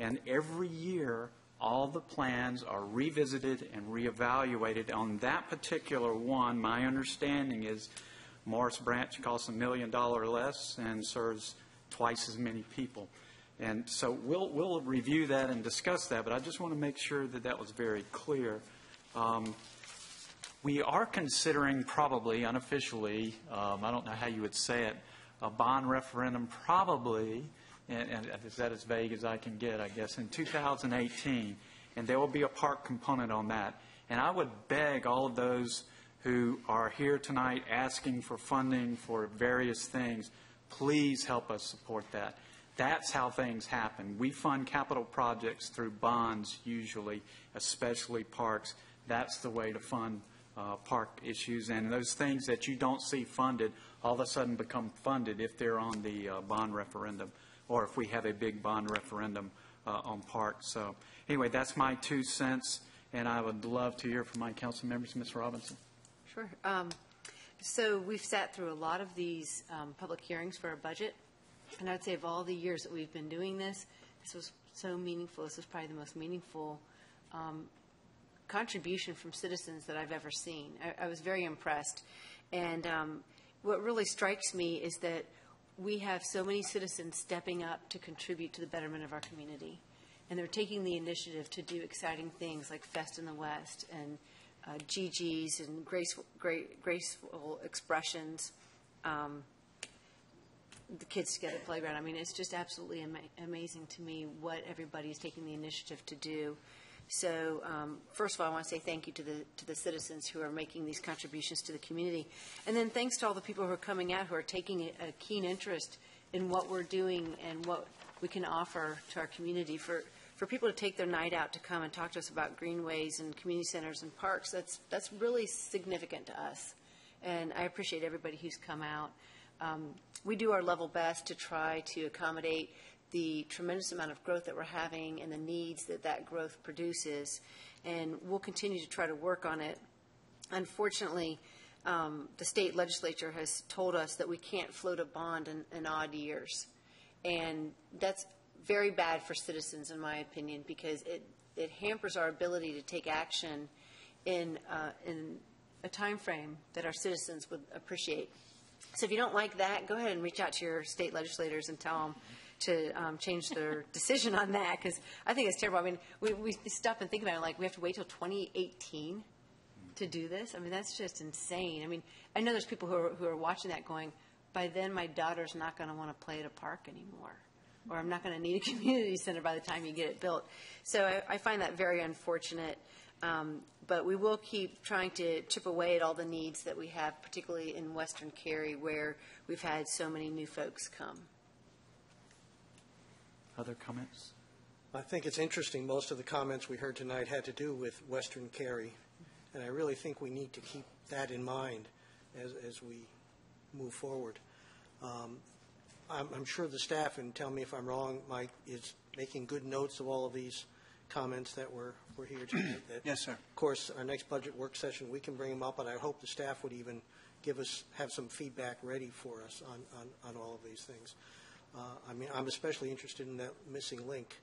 Speaker 1: And every year, all the plans are revisited and reevaluated. On that particular one, my understanding is Morris Branch costs $1 million less and serves twice as many people. And so we'll review that and discuss that, but I just want to make sure that that was very clear. We are considering probably unofficially, I don't know how you would say it, a bond referendum probably, and is that as vague as I can get, I guess, in 2018. And there will be a park component on that. And I would beg all of those who are here tonight asking for funding for various things, please help us support that. That's how things happen. We fund capital projects through bonds usually, especially parks. That's the way to fund park issues. And those things that you don't see funded all of a sudden become funded if they're on the bond referendum or if we have a big bond referendum on parks. So anyway, that's my 2 cents, and I would love to hear from my council members. Ms. Robinson.
Speaker 8: Sure. So we've sat through a lot of these public hearings for our budget, and I'd say of all the years that we've been doing this, this was so meaningful. This was probably the most meaningful contribution from citizens that I've ever seen. I was very impressed. And what really strikes me is that we have so many citizens stepping up to contribute to the betterment of our community. And they're taking the initiative to do exciting things like Fest in the West and Gigi's and graceful expressions, the Kids Together Playground. I mean, it's just absolutely amazing to me what everybody is taking the initiative to do. So first of all, I want to say thank you to the citizens who are making these contributions to the community. And then thanks to all the people who are coming out who are taking a keen interest in what we're doing and what we can offer to our community. For people to take their night out to come and talk to us about greenways and community centers and parks, that's really significant to us. And I appreciate everybody who's come out. We do our level best to try to accommodate the tremendous amount of growth that we're having and the needs that growth produces. And we'll continue to try to work on it. Unfortunately, the state legislature has told us that we can't float a bond in odd years. And that's very bad for citizens, in my opinion, because it hampers our ability to take action in a time frame that our citizens would appreciate. So if you don't like that, go ahead and reach out to your state legislators and tell them to change their decision on that, because I think it's terrible. I mean, we stop and think about it, like we have to wait till 2018 to do this. I mean, that's just insane. I mean, I know there's people who are watching that going, by then my daughter's not going to want to play at a park anymore, or I'm not going to need a community center by the time you get it built. So I find that very unfortunate. But we will keep trying to chip away at all the needs that we have, particularly in Western Cary, where we've had so many new folks come.
Speaker 1: Other comments?
Speaker 9: I think it's interesting. Most of the comments we heard tonight had to do with Western Cary, and I really think we need to keep that in mind as we move forward. I'm sure the staff, and tell me if I'm wrong, Mike, is making good notes of all of these comments that were here tonight.
Speaker 1: Yes, sir.
Speaker 9: Of course, our next budget work session, we can bring them up, but I hope the staff would even have some feedback ready for us on all of these things. I mean, I'm especially interested in that missing link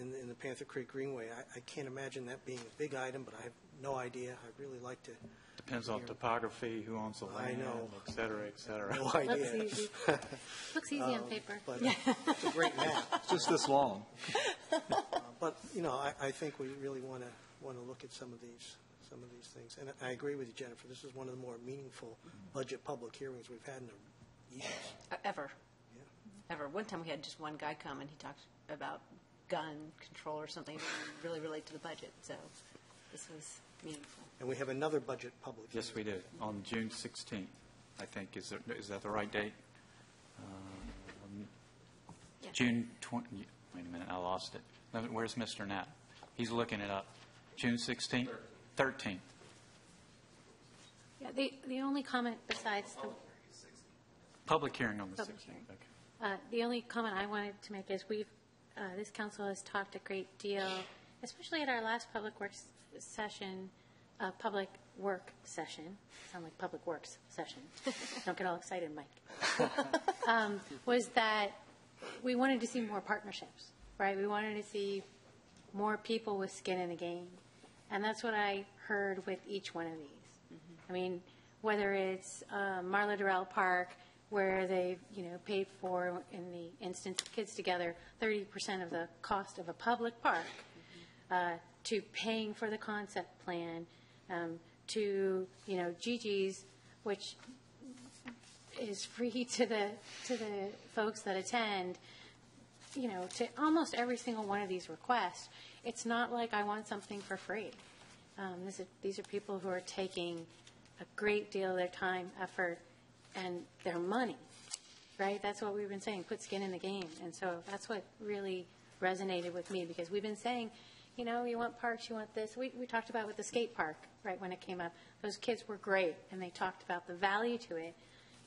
Speaker 9: in the Panther Creek Greenway. I can't imagine that being a big item, but I have no idea. I'd really like to.
Speaker 1: Depends on topography, who owns the land, et cetera, et cetera.
Speaker 9: No idea.
Speaker 2: Looks easy. Looks easy on paper.
Speaker 9: But it's a great map.
Speaker 1: It's just this long.
Speaker 9: But you know, I think we really want to look at some of these things. And I agree with you, Jennifer. This is one of the more meaningful budget public hearings we've had in years.
Speaker 8: Ever. Ever. One time we had just one guy come and he talked about gun control or something that didn't really relate to the budget. So this was meaningful.
Speaker 9: And we have another budget public hearing.
Speaker 1: Yes, we did, on June 16th, I think. Is that the right date?
Speaker 8: Yeah.
Speaker 1: June 20. Wait a minute, I lost it. Where's Mr. Knapp? He's looking it up. June 16th? 13th.
Speaker 2: Yeah, the only comment besides the
Speaker 1: Public hearing on the 16th.
Speaker 2: Hearing.
Speaker 1: Okay.
Speaker 2: The only comment I wanted to make is this council has talked a great deal, especially at our last public works session, sound like public works session. Don't get all excited, Mike. Was that we wanted to see more partnerships, right? We wanted to see more people with skin in the game. And that's what I heard with each one of these. I mean, whether it's Marla Durrell Park, where they've paid for, in the instance of Kids Together, 30% of the cost of a public park, to paying for the concept plan, to Gigi's, which is free to the folks that attend, to almost every single one of these requests. It's not like I want something for free. These are people who are taking a great deal of their time, effort, and their money, right? That's what we've been saying, put skin in the game. And so that's what really resonated with me, because we've been saying, you know, you want parks, you want this. We talked about with the skate park, right, when it came up. Those kids were great, and they talked about the value to it.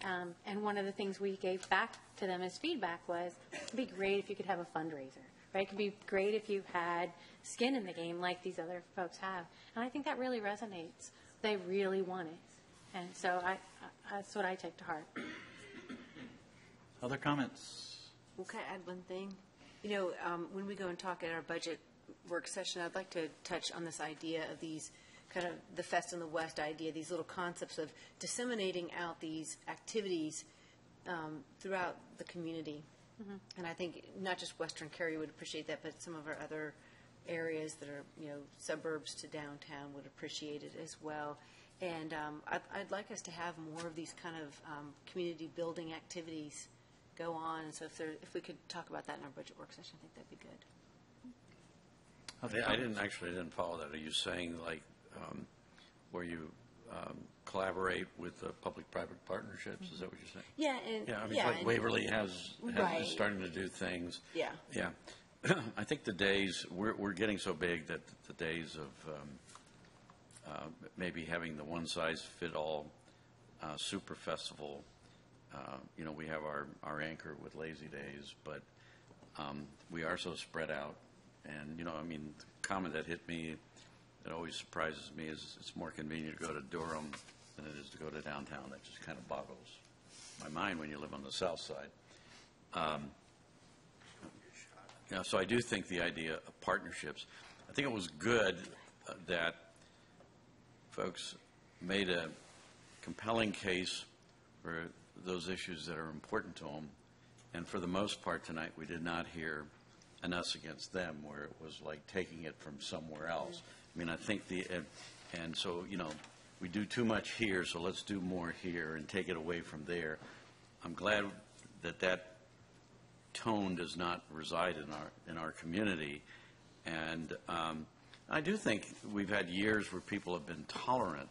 Speaker 2: And one of the things we gave back to them as feedback was, it'd be great if you could have a fundraiser, right? It could be great if you had skin in the game like these other folks have. And I think that really resonates. They really want it. And so that's what I take to heart.
Speaker 1: Other comments?
Speaker 8: Well, can I add one thing? You know, when we go and talk at our budget work session, I'd like to touch on this idea of these kind of the Fest in the West idea, these little concepts of disseminating out these activities throughout the community. Mm-hmm. And I think not just Western Cary would appreciate that, but some of our other areas that are, you know, suburbs to downtown would appreciate it as well. And I'd like us to have more of these kind of community building activities go on. And so if we could talk about that in our budget work session, I think that'd be good.
Speaker 10: I didn't follow that. Are you saying like where you collaborate with public-private partnerships? Is that what you're saying?
Speaker 8: Yeah.
Speaker 10: I mean, like Waverly is starting to do things.
Speaker 8: Yeah.
Speaker 10: Yeah. I think the days, we're getting so big that the days of maybe having the one-size-fit-all super festival, you know, we have our anchor with Lazy Days, but we are so spread out. And, you know, I mean, the comment that hit me that always surprises me is it's more convenient to go to Durham than it is to go to downtown. That just kind of boggles my mind when you live on the south side. You know, so I do think the idea of partnerships, I think it was good that folks made a compelling case for those issues that are important to them. And for the most part tonight, we did not hear an us against them where it was like taking it from somewhere else. I mean, I think and so, you know, we do too much here, so let's do more here and take it away from there. I'm glad that tone does not reside in our community. And I do think we've had years where people have been tolerant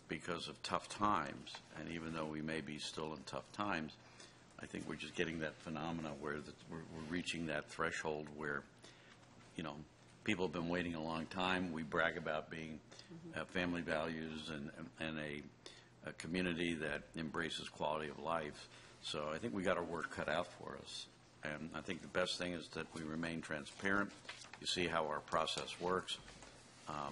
Speaker 10: because of tough times. And even though we may be still in tough times, I think we're just getting that phenomena where we're reaching that threshold where, you know, people have been waiting a long time. We brag about being family values and a community that embraces quality of life. So I think we got our work cut out for us. And I think the best thing is that we remain transparent. You see how our process works. I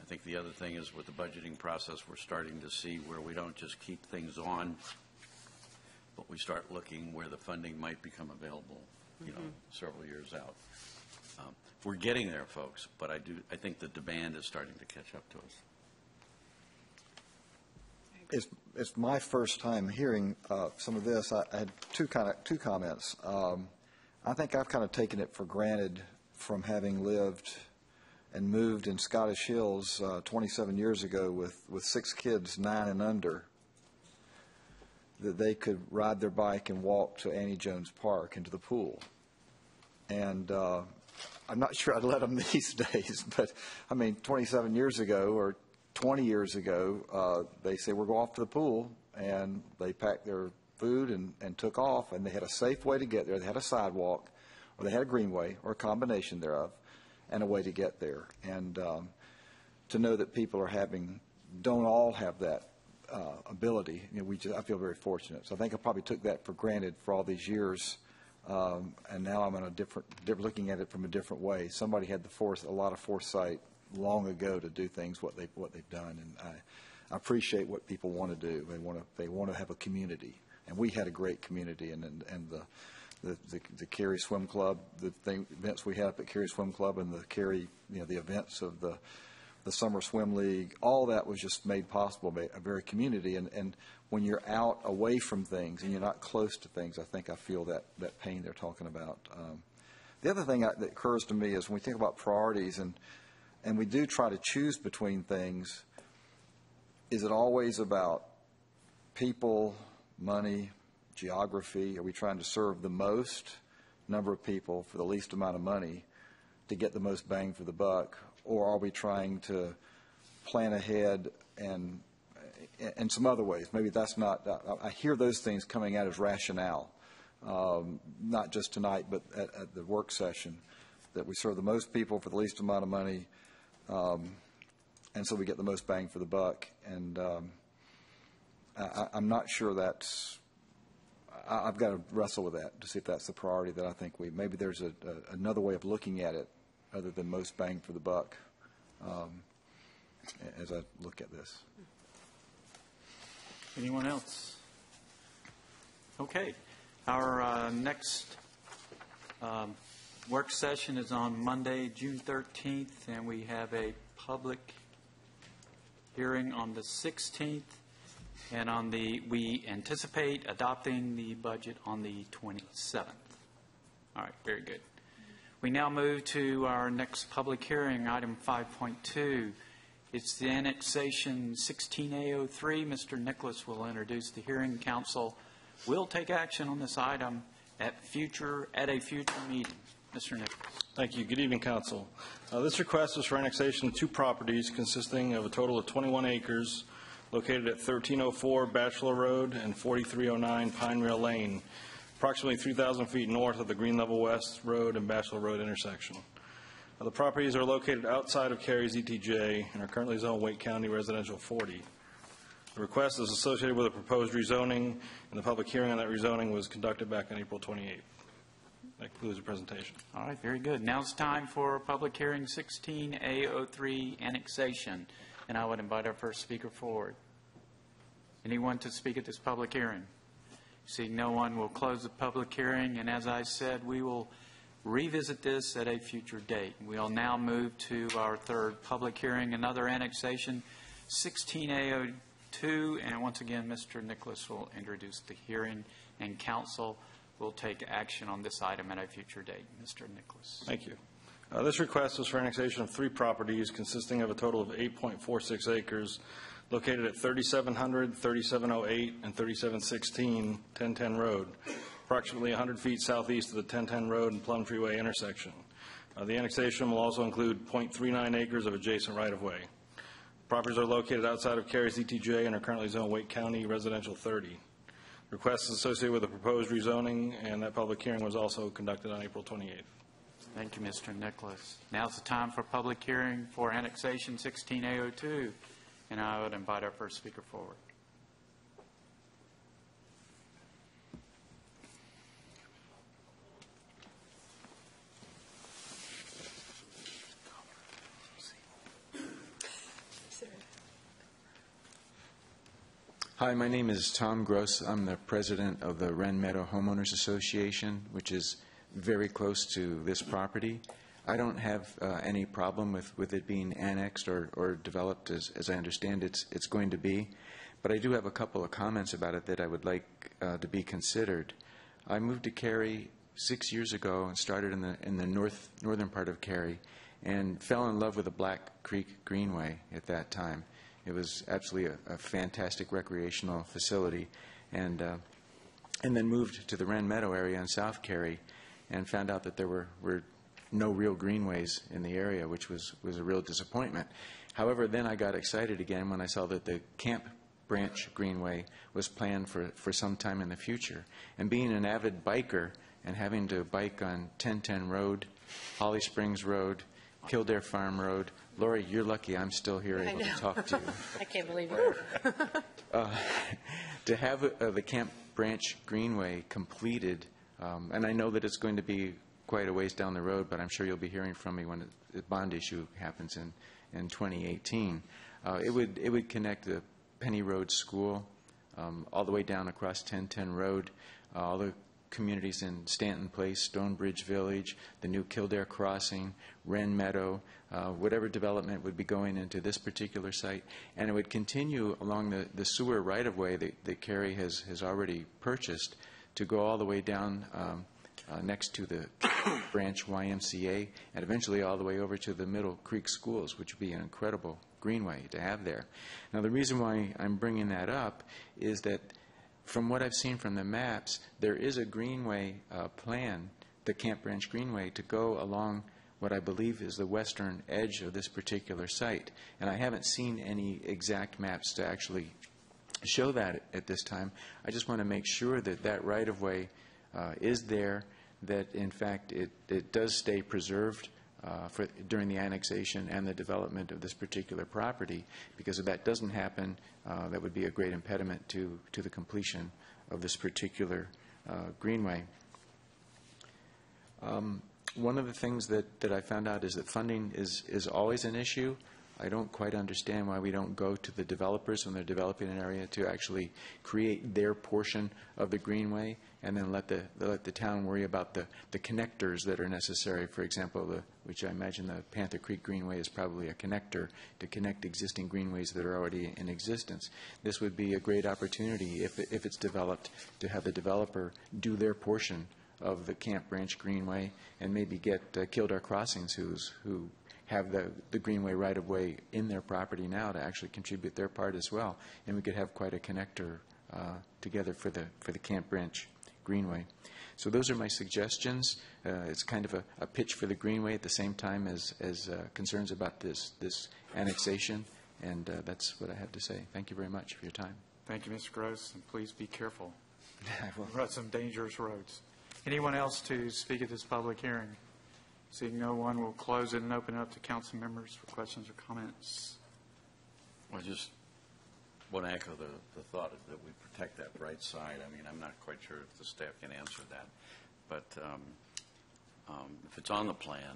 Speaker 10: think the other thing is with the budgeting process, we're starting to see where we don't just keep things on, but we start looking where the funding might become available, you know, several years out. We're getting there, folks, but I think the demand is starting to catch up to us.
Speaker 3: It's my first time hearing some of this. I had two comments. I think I've kind of taken it for granted from having lived and moved in Scottish Hills 27 years ago with 6 kids, 9 and under, that they could ride their bike and walk to Annie Jones Park and to the pool. And I'm not sure I'd let them these days, but I mean, 27 years ago or 20 years ago, they say, we're going off to the pool, and they packed their food and took off, and they had a safe way to get there. They had a sidewalk, or they had a greenway, or a combination thereof, and a way to get there. And to know that people don't all have that ability, you know, I feel very fortunate. So I think I probably took that for granted for all these years, and now I'm looking at it from a different way. Somebody had a lot of foresight long ago to do things what they've done, and I appreciate what people want to do. They want to have a community, and we had a great community, and the Cary Swim Club, the events we had up at Cary Swim Club, and the Cary, you know, the events of the Summer Swim League, all that was just made possible by a very community. And when you're out away from things and you're not close to things, I feel that pain they're talking about. The other thing that occurs to me is when we think about priorities and we do try to choose between things, is it always about people, money, geography? Are we trying to serve the most number of people for the least amount of money to get the most bang for the buck? or are we trying to plan ahead and some other ways? Maybe that's not, I hear those things coming out as rationale, not just tonight, but at the work session, that we serve the most people for the least amount of money, and so we get the most bang for the buck. And I'm not sure that's, I've got to wrestle with that to see if that's the priority that I think maybe there's another way of looking at it other than most bang for the buck as I look at this.
Speaker 1: Anyone else? Okay. Our next work session is on Monday, June 13th, and we have a public hearing on the 16th, and we anticipate adopting the budget on the 27th. All right, very good. We now move to our next public hearing, item 5.2. It's the annexation 16A03. Mr. Nicholas will introduce the hearing. Council will take action on this item at a future meeting. Mr. Nicholas.
Speaker 11: Thank you. Good evening, Council. This request is for annexation of two properties consisting of a total of 21 acres located at 1304 Bachelor Road and 4309 Pine Rail Lane, approximately 3,000 feet north of the Green Level West Road and Bachelor Road intersection. The properties are located outside of Cary's ETJ and are currently zoned Wake County Residential 40. The request is associated with a proposed rezoning, and the public hearing on that rezoning was conducted back on April 28th. That concludes the presentation.
Speaker 1: All right, very good. Now it's time for public hearing 16A03 annexation, and I would invite our first speaker forward. Anyone to speak at this public hearing? Seeing no one, we'll close the public hearing, and as I said, we will revisit this at a future date. We'll now move to our third public hearing, another annexation, 16A02, and once again, Mr. Nicholas will introduce the hearing, and council will take action on this item at a future date. Mr. Nicholas.
Speaker 11: Thank you. This request is for annexation of three properties consisting of a total of 8.46 acres located at 3700, 3708, and 3716 1010 Road, approximately 100 feet southeast of the 1010 Road and Plum Tree Way intersection. The annexation will also include 0.39 acres of adjacent right-of-way. Properties are located outside of Cary's ETJ and are currently zoned Wake County Residential 30. Request is associated with the proposed rezoning, and that public hearing was also conducted on April 28th.
Speaker 1: Thank you, Mr. Nicholas. Now's the time for public hearing for annexation 16A02, and I would invite our first speaker forward.
Speaker 12: Hi, my name is Tom Gross. I'm the president of the Wren Meadow Homeowners Association, which is very close to this property. I don't have any problem with it being annexed or developed as I understand it's going to be, but I do have a couple of comments about it that I would like to be considered. I moved to Cary 6 years ago and started in the northern part of Cary and fell in love with the Black Creek Greenway at that time. It was absolutely a fantastic recreational facility, and then moved to the Wren Meadow area in South Cary and found out that there were no real greenways in the area, which was a real disappointment. However, then I got excited again when I saw that the Camp Branch Greenway was planned for some time in the future. And being an avid biker and having to bike on 1010 Road, Holly Springs Road, Kildare Farm Road. Lori, you're lucky I'm still here able to talk to you.
Speaker 19: I can't believe it.
Speaker 12: To have the Camp Branch Greenway completed, and I know that it's going to be quite a ways down the road, but I'm sure you'll be hearing from me when the bond issue happens in 2018. It would connect the Penny Road School all the way down across 1010 Road, all the communities in Stanton Place, Stonebridge Village, the new Kildare Crossing, Wren Meadow, whatever development would be going into this particular site. And it would continue along the sewer right-of-way that Cary has already purchased to go all the way down next to the Branch YMCA and eventually all the way over to the Middle Creek Schools, which would be an incredible greenway to have there. Now, the reason why I'm bringing that up is that from what I've seen from the maps, there is a greenway plan, the Camp Branch Greenway, to go along what I believe is the western edge of this particular site. And I haven't seen any exact maps to actually show that at this time. I just want to make sure that that right-of-way is there, that in fact it does stay preserved during the annexation and the development of this particular property, because if that doesn't happen, that would be a great impediment to the completion of this particular greenway. One of the things that I found out is that funding is always an issue. I don't quite understand why we don't go to the developers when they're developing an area to actually create their portion of the greenway, and then let the town worry about the connectors that are necessary. For example, which I imagine the Panther Creek Greenway is probably a connector to connect existing greenways that are already in existence. This would be a great opportunity, if it's developed, to have the developer do their portion of the Camp Branch Greenway, and maybe get Kildare Crossings, who have the greenway right-of-way in their property now, to actually contribute their part as well. And we could have quite a connector together for the Camp Branch Greenway. So those are my suggestions. It's kind of a pitch for the greenway at the same time as concerns about this annexation. And that's what I have to say. Thank you very much for your time.
Speaker 1: Thank you, Mr. Gross, and please be careful. We're on some dangerous roads. Anyone else to speak at this public hearing? Seeing no one, we'll close it and open it up to council members for questions or comments.
Speaker 10: I just want to echo the thought that we protect that right side. I mean, I'm not quite sure if the staff can answer that, but if it's on the plan,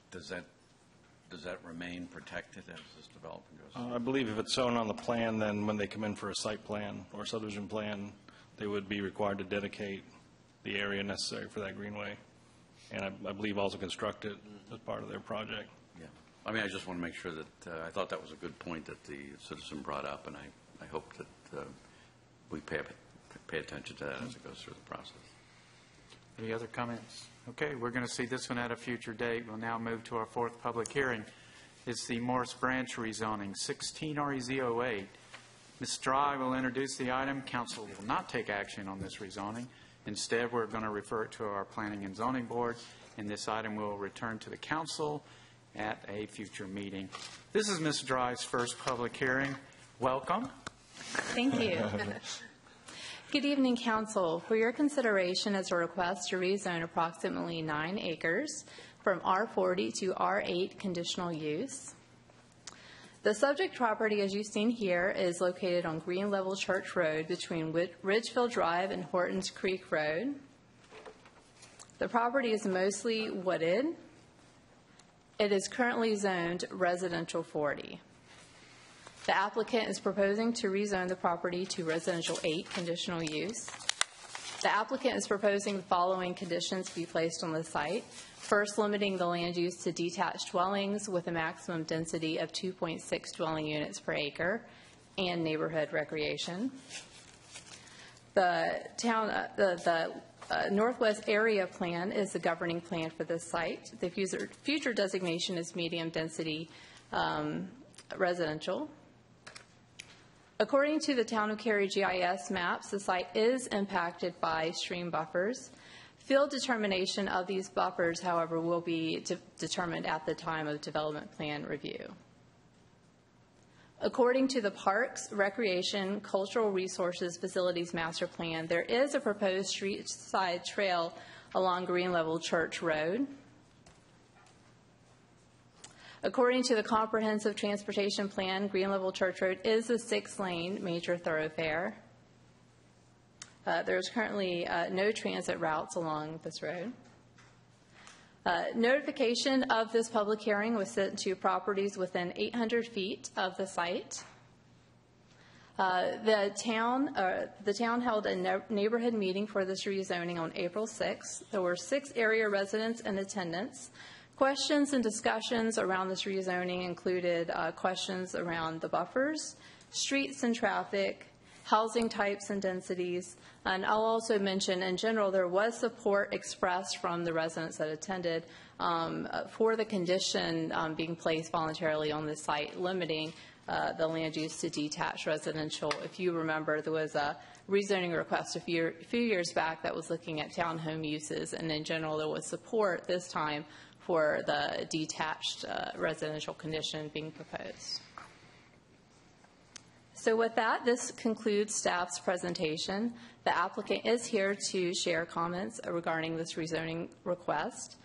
Speaker 10: does that remain protected as this development goes?
Speaker 11: I believe if it's shown on the plan, then when they come in for a site plan or subdivision plan, they would be required to dedicate the area necessary for that greenway. And I believe also construct it as part of their project.
Speaker 10: Yeah. I mean, I just want to make sure that I thought that was a good point that the citizen brought up, and I hope that we pay attention to that as it goes through the process.
Speaker 1: Any other comments? Okay, we're going to see this one at a future date. We'll now move to our fourth public hearing. It's the Morris Branch rezoning, 16 REZ08. Ms. Dry will introduce the item. Council will not take action on this rezoning. Instead, we're going to refer it to our Planning and Zoning Board, and this item will return to the council at a future meeting. This is Ms. Dry's first public hearing. Welcome.
Speaker 13: Thank you. Good evening, Council. For your consideration is a request to rezone approximately 9 acres from R40 to R8 conditional use. The subject property, as you've seen here, is located on Green Level Church Road between Ridgefield Drive and Hortons Creek Road. The property is mostly wooded. It is currently zoned residential 40. The applicant is proposing to rezone the property to residential 8 conditional use. The applicant is proposing the following conditions be placed on the site. First, limiting the land use to detached dwellings with a maximum density of 2.6 dwelling units per acre and neighborhood recreation. The Northwest Area Plan is the governing plan for this site. The future designation is medium density residential. According to the Town of Cary GIS maps, the site is impacted by stream buffers. Field determination of these buffers, however, will be determined at the time of development plan review. According to the Parks, Recreation, Cultural Resources Facilities Master Plan, there is a proposed street side trail along Green Level Church Road. According to the Comprehensive Transportation Plan, Green Level Church Road is a 6-lane major thoroughfare. There's currently no transit routes along this road. Notification of this public hearing was sent to properties within 800 feet of the site. The town held a neighborhood meeting for this rezoning on April 6th. There were 6 area residents in attendance. Questions and discussions around this rezoning included questions around the buffers, streets and traffic, housing types and densities, and I'll also mention, in general, there was support expressed from the residents that attended for the condition being placed voluntarily on the site, limiting the land use to detached residential. If you remember, there was a rezoning request a few years back that was looking at townhome uses, and in general, there was support this time for the detached residential condition being proposed. So with that, this concludes staff's presentation. The applicant is here to share comments regarding this rezoning request.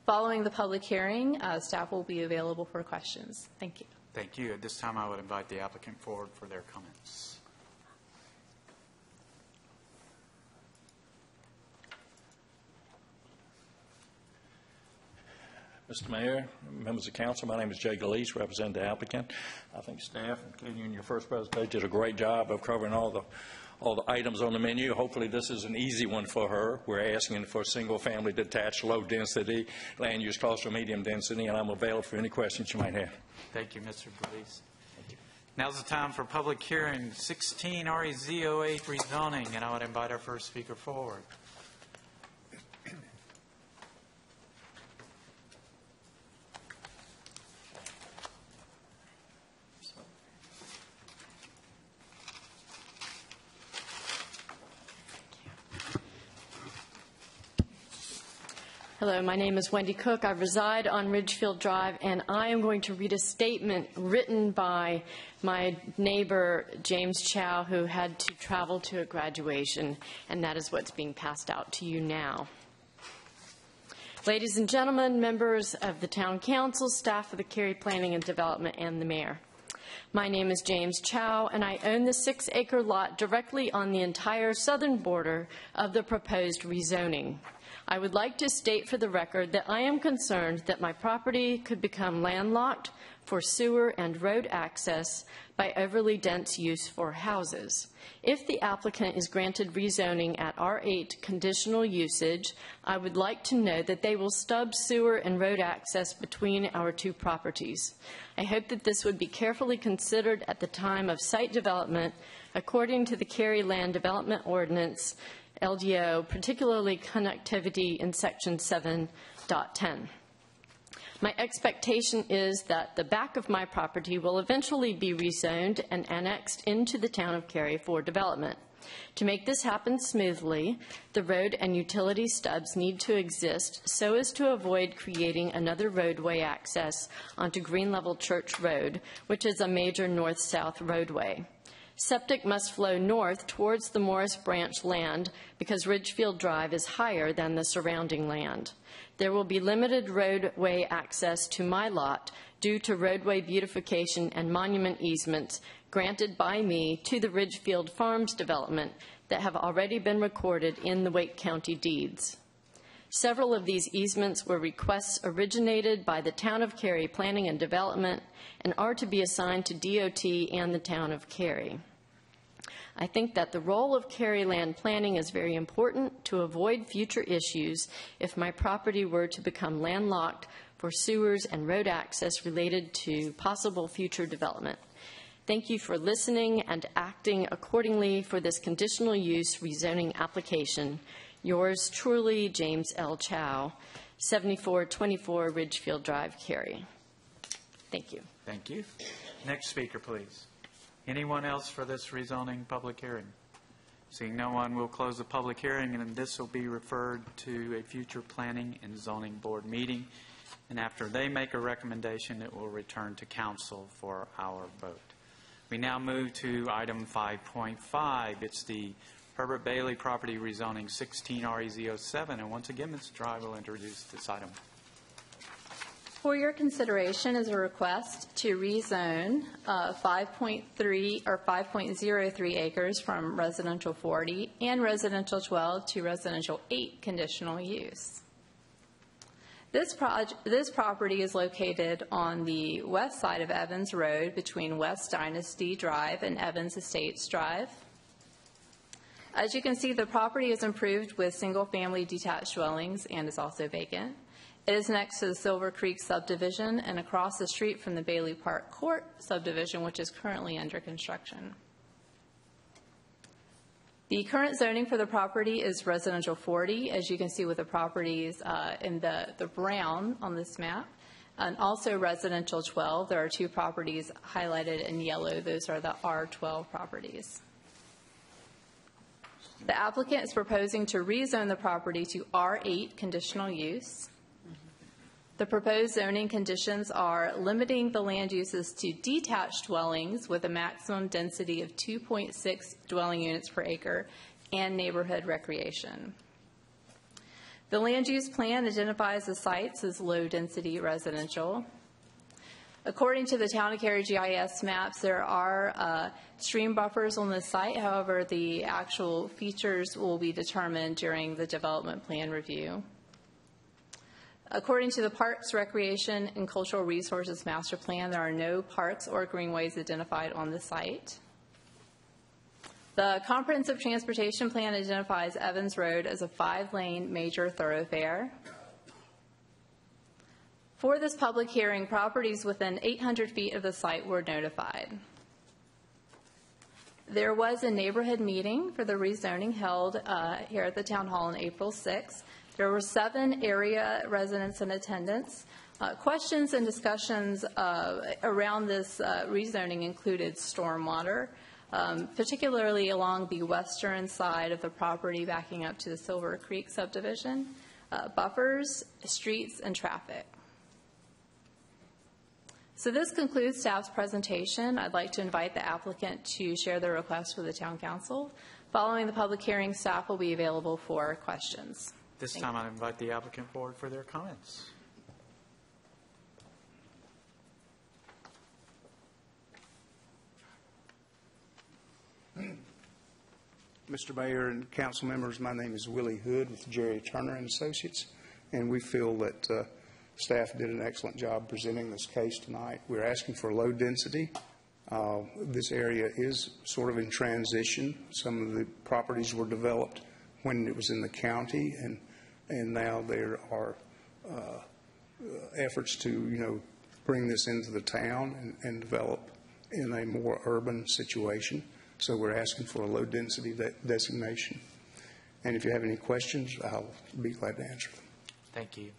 Speaker 13: Following the public hearing, staff will be available for questions. Thank you.
Speaker 1: Thank you. At this time, I would invite the applicant forward for their comments.
Speaker 14: Mr. Mayor, members of council, my name is Jay Galeese, represent the applicant. I think staff, including in your first presentation, did a great job of covering all the items on the menu. Hopefully this is an easy one for her. We're asking for single-family detached, low-density, land use cluster, medium density, and I'm available for any questions you might have.
Speaker 1: Thank you, Mr. Galeese. Now's the time for public hearing, 16 REZ08 rezoning, and I would invite our first speaker forward.
Speaker 15: Hello, my name is Wendy Cook. I reside on Ridgefield Drive, and I am going to read a statement written by my neighbor, James Chow, who had to travel to a graduation, and that is what's being passed out to you now. Ladies and gentlemen, members of the Town Council, staff of the Cary Planning and Development, and the Mayor. My name is James Chow, and I own the 6-acre lot directly on the entire southern border of the proposed rezoning. I would like to state for the record that I am concerned that my property could become landlocked for sewer and road access by overly dense use for houses. If the applicant is granted rezoning at R8 conditional usage, I would like to know that they will stub sewer and road access between our two properties. I hope that this would be carefully considered at the time of site development according to the Cary Land Development Ordinance, LDO, particularly connectivity in Section 7.10. My expectation is that the back of my property will eventually be rezoned and annexed into the town of Cary for development. To make this happen smoothly, the road and utility stubs need to exist so as to avoid creating another roadway access onto Green Level Church Road, which is a major north-south roadway. Septic must flow north towards the Morris Branch land because Ridgefield Drive is higher than the surrounding land. There will be limited roadway access to my lot due to roadway beautification and monument easements granted by me to the Ridgefield Farms development that have already been recorded in the Wake County deeds. Several of these easements were requests originated by the Town of Cary Planning and Development and are to be assigned to DOT and the Town of Cary. I think that the role of Cary Land Planning is very important to avoid future issues if my property were to become landlocked for sewers and road access related to possible future development. Thank you for listening and acting accordingly for this conditional use rezoning application. Yours truly, James L. Chow, 7424 Ridgefield Drive, Cary. Thank you.
Speaker 1: Thank you. Next speaker, please. Anyone else for this rezoning public hearing? Seeing no one, we'll close the public hearing, and this will be referred to a future planning and zoning board meeting. And after they make a recommendation, it will return to council for our vote. We now move to item 5.5. It's the Herbert Bailey property rezoning 16 REZ07. And once again, Ms. Dry will introduce this item.
Speaker 13: For your consideration is a request to rezone 5.3 or 5.03 acres from residential 40 and residential 12 to residential 8 conditional use. This property is located on the west side of Evans Road between West Dynasty Drive and Evans Estates Drive. As you can see, the property is improved with single-family detached dwellings and is also vacant. It is next to the Silver Creek subdivision and across the street from the Bailey Park Court subdivision, which is currently under construction. The current zoning for the property is residential 40, as you can see with the properties in the brown on this map, and also residential 12. There are two properties highlighted in yellow. Those are the R12 properties. The applicant is proposing to rezone the property to R8 conditional use. The proposed zoning conditions are limiting the land uses to detached dwellings with a maximum density of 2.6 dwelling units per acre and neighborhood recreation. The land use plan identifies the sites as low-density residential. According to the Town of Cary GIS maps, there are stream buffers on the site. However, the actual features will be determined during the development plan review. According to the Parks, Recreation, and Cultural Resources Master Plan, there are no parks or greenways identified on the site. The Comprehensive Transportation Plan identifies Evans Road as a 5-lane major thoroughfare. For this public hearing, properties within 800 feet of the site were notified. There was a neighborhood meeting for the rezoning held here at the Town Hall on April 6th. There were 7 area residents in attendance. Questions and discussions around this rezoning included stormwater, particularly along the western side of the property backing up to the Silver Creek subdivision, buffers, streets, and traffic. So this concludes staff's presentation. I'd like to invite the applicant to share their request with the Town Council. Following the public hearing, staff will be available for questions.
Speaker 1: This time I invite the applicant forward for their comments.
Speaker 16: Mr. Mayor and council members, my name is Willie Hood with Jerry Turner and Associates, and we feel that staff did an excellent job presenting this case tonight. We're asking for low density. This area is sort of in transition. Some of the properties were developed when it was in the county, and now there are efforts to, bring this into the town and develop in a more urban situation. So we're asking for a low density designation. And if you have any questions, I'll be glad to answer them.
Speaker 1: Thank you.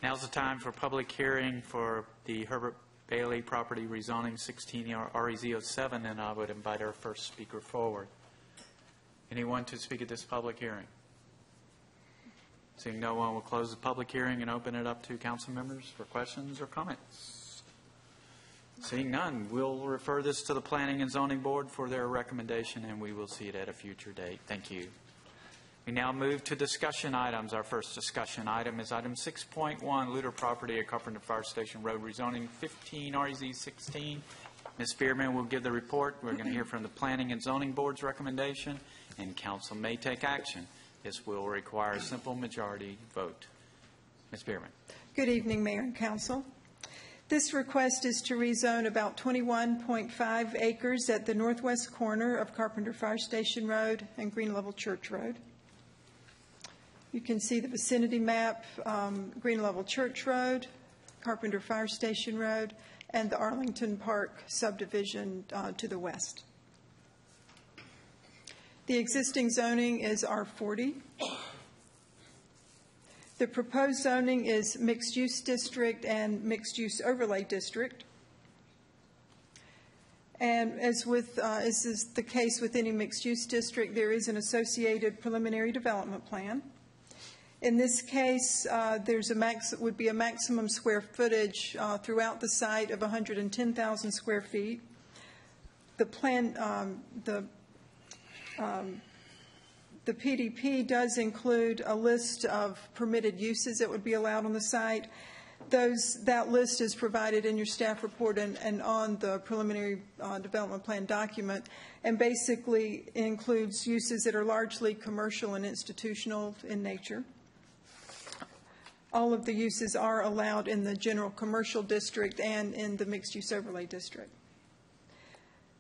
Speaker 1: Now's the time for public hearing for the Herbert Bailey property rezoning 16 REZ07, and I would invite our first speaker forward. Anyone to speak at this public hearing? Seeing no one, will close the public hearing and open it up to council members for questions or comments. Seeing none, we'll refer this to the Planning and Zoning Board for their recommendation, and we will see it at a future date. Thank you. We now move to discussion items. Our first discussion item is item 6.1, Luter property at Carpenter Fire Station Road, rezoning 15 REZ16. Ms. Spearman will give the report. We're going to hear from the Planning and Zoning Board's recommendation, and council may take action. This will require a simple majority vote. Ms. Spearman.
Speaker 17: Good evening, Mayor and Council. This request is to rezone about 21.5 acres at the northwest corner of Carpenter Fire Station Road and Green Level Church Road. You can see the vicinity map, Green Level Church Road, Carpenter Fire Station Road, and the Arlington Park subdivision to the west. The existing zoning is R40. The proposed zoning is mixed-use district and mixed-use overlay district. And as is the case with any mixed-use district, there is an associated preliminary development plan. In this case, would be a maximum square footage throughout the site of 110,000 square feet. The plan, the PDP does include a list of permitted uses that would be allowed on the site. That list is provided in your staff report and on the preliminary development plan document, and basically includes uses that are largely commercial and institutional in nature. All of the uses are allowed in the general commercial district and in the mixed-use overlay district.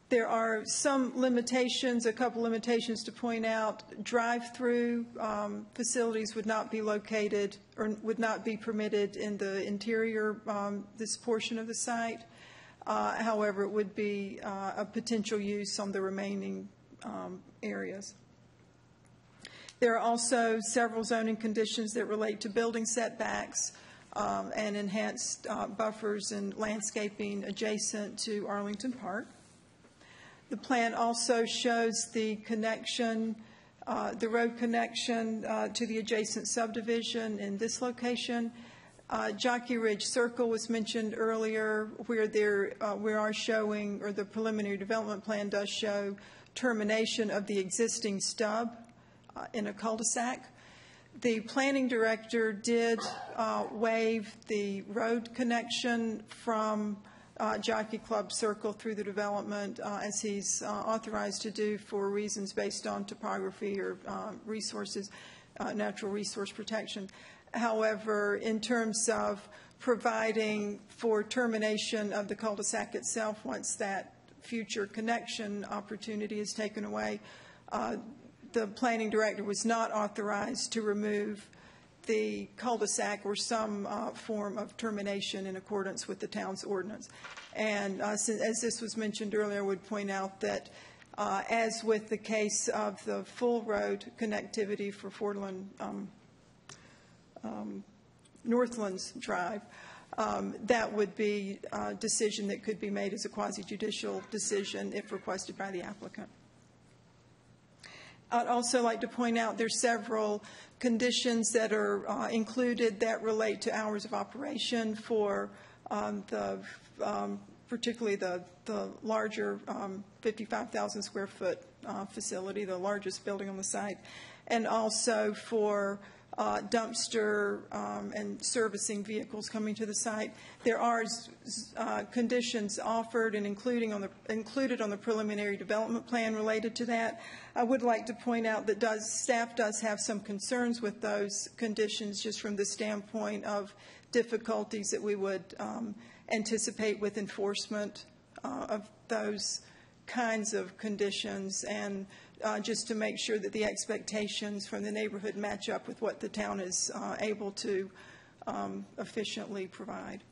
Speaker 17: There are some limitations, a couple limitations to point out. Drive-through facilities would not be located or would not be permitted in the interior, this portion of the site. However, it would be a potential use on the remaining areas. There are also several zoning conditions that relate to building setbacks and enhanced buffers and landscaping adjacent to Arlington Park. The plan also shows the connection, the road connection to the adjacent subdivision in this location. Jockey Ridge Circle was mentioned earlier, where we are showing, or the preliminary development plan does show, termination of the existing stub in a cul-de-sac. The planning director did waive the road connection from Jockey Club Circle through the development, as he's authorized to do for reasons based on topography or resources, natural resource protection. However, in terms of providing for termination of the cul-de-sac itself, once that future connection opportunity is taken away, the planning director was not authorized to remove the cul-de-sac or some form of termination in accordance with the town's ordinance. And as this was mentioned earlier, I would point out that as with the case of the full road connectivity for Northlands Drive, that would be a decision that could be made as a quasi-judicial decision if requested by the applicant. I'd also like to point out there's several conditions that are included that relate to hours of operation for particularly the larger 55,000 square foot facility, the largest building on the site, and also for dumpster and servicing vehicles coming to the site. There are conditions offered and included on the preliminary development plan related to that. I would like to point out that staff does have some concerns with those conditions, just from the standpoint of difficulties that we would anticipate with enforcement of those kinds of conditions, and just to make sure that the expectations from the neighborhood match up with what the town is able to efficiently provide.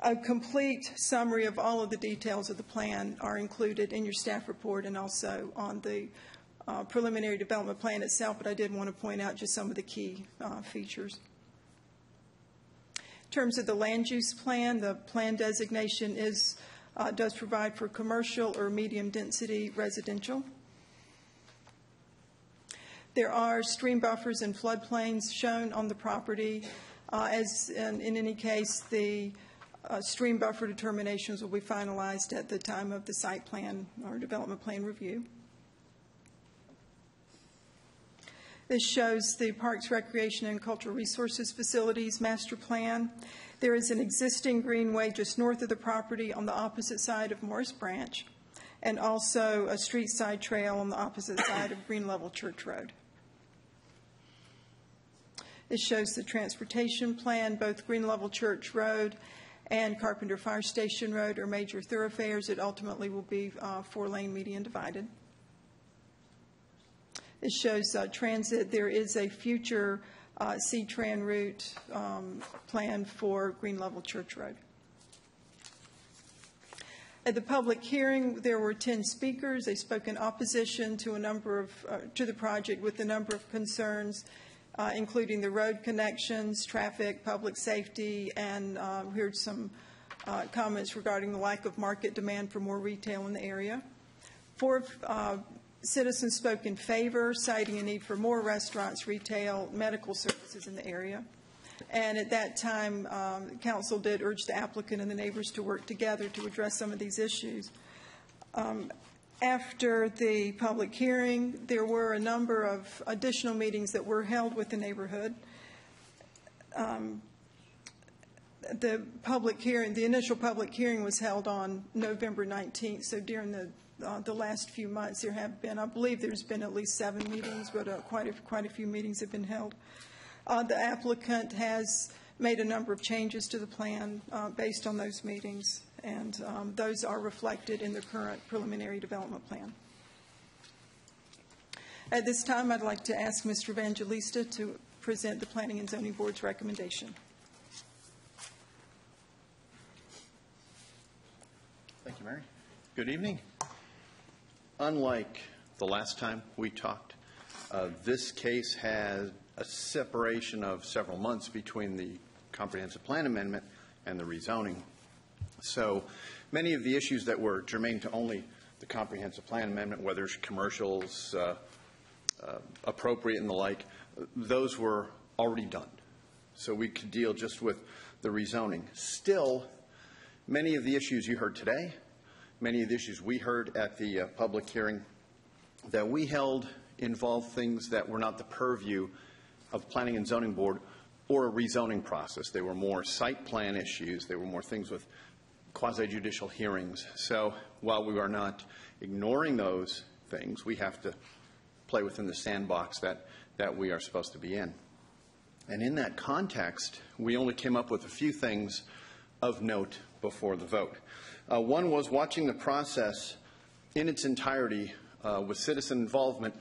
Speaker 17: A complete summary of all of the details of the plan are included in your staff report and also on the preliminary development plan itself, but I did want to point out just some of the key features. In terms of the land use plan, the plan designation does provide for commercial or medium density residential. There are stream buffers and floodplains shown on the property. As in any case, the stream buffer determinations will be finalized at the time of the site plan or development plan review. This shows the Parks, Recreation, and Cultural Resources Facilities master plan. There is an existing greenway just north of the property on the opposite side of Morris Branch, and also a street side trail on the opposite side of Green Level Church Road. This shows the transportation plan. Both Green Level Church Road and Carpenter Fire Station Road are major thoroughfares. It ultimately will be 4-lane median divided. It shows transit. There is a future C-Tran route planned for Green Level Church Road. At the public hearing, there were 10 speakers. They spoke in opposition to to the project with a number of concerns, including the road connections, traffic, public safety, and we heard some comments regarding the lack of market demand for more retail in the area. 4 citizens spoke in favor, citing a need for more restaurants, retail, medical services in the area. And at that time, the council did urge the applicant and the neighbors to work together to address some of these issues. After the public hearing, there were a number of additional meetings that were held with the neighborhood. The initial public hearing was held on November 19th, so during the last few months there have been, I believe there's been at least 7 meetings, but quite a few meetings have been held. The applicant has made a number of changes to the plan based on those meetings, and those are reflected in the current preliminary development plan. At this time, I'd like to ask Mr. Evangelista to present the Planning and Zoning Board's recommendation.
Speaker 18: Thank you, Mary. Good evening. Unlike the last time we talked, this case has a separation of several months between the comprehensive plan amendment and the rezoning. So many of the issues that were germane to only the comprehensive plan amendment, whether it's commercials, appropriate and the like, those were already done. so we could deal just with the rezoning. Still, many of the issues you heard today, many of the issues we heard at the public hearing that we held involved things that were not the purview of the Planning and Zoning Board or a rezoning process. They were more site plan issues. They were more things with quasi-judicial hearings. So while we are not ignoring those things, we have to play within the sandbox that we are supposed to be in. And in that context, we only came up with a few things of note before the vote. One was watching the process in its entirety with citizen involvement.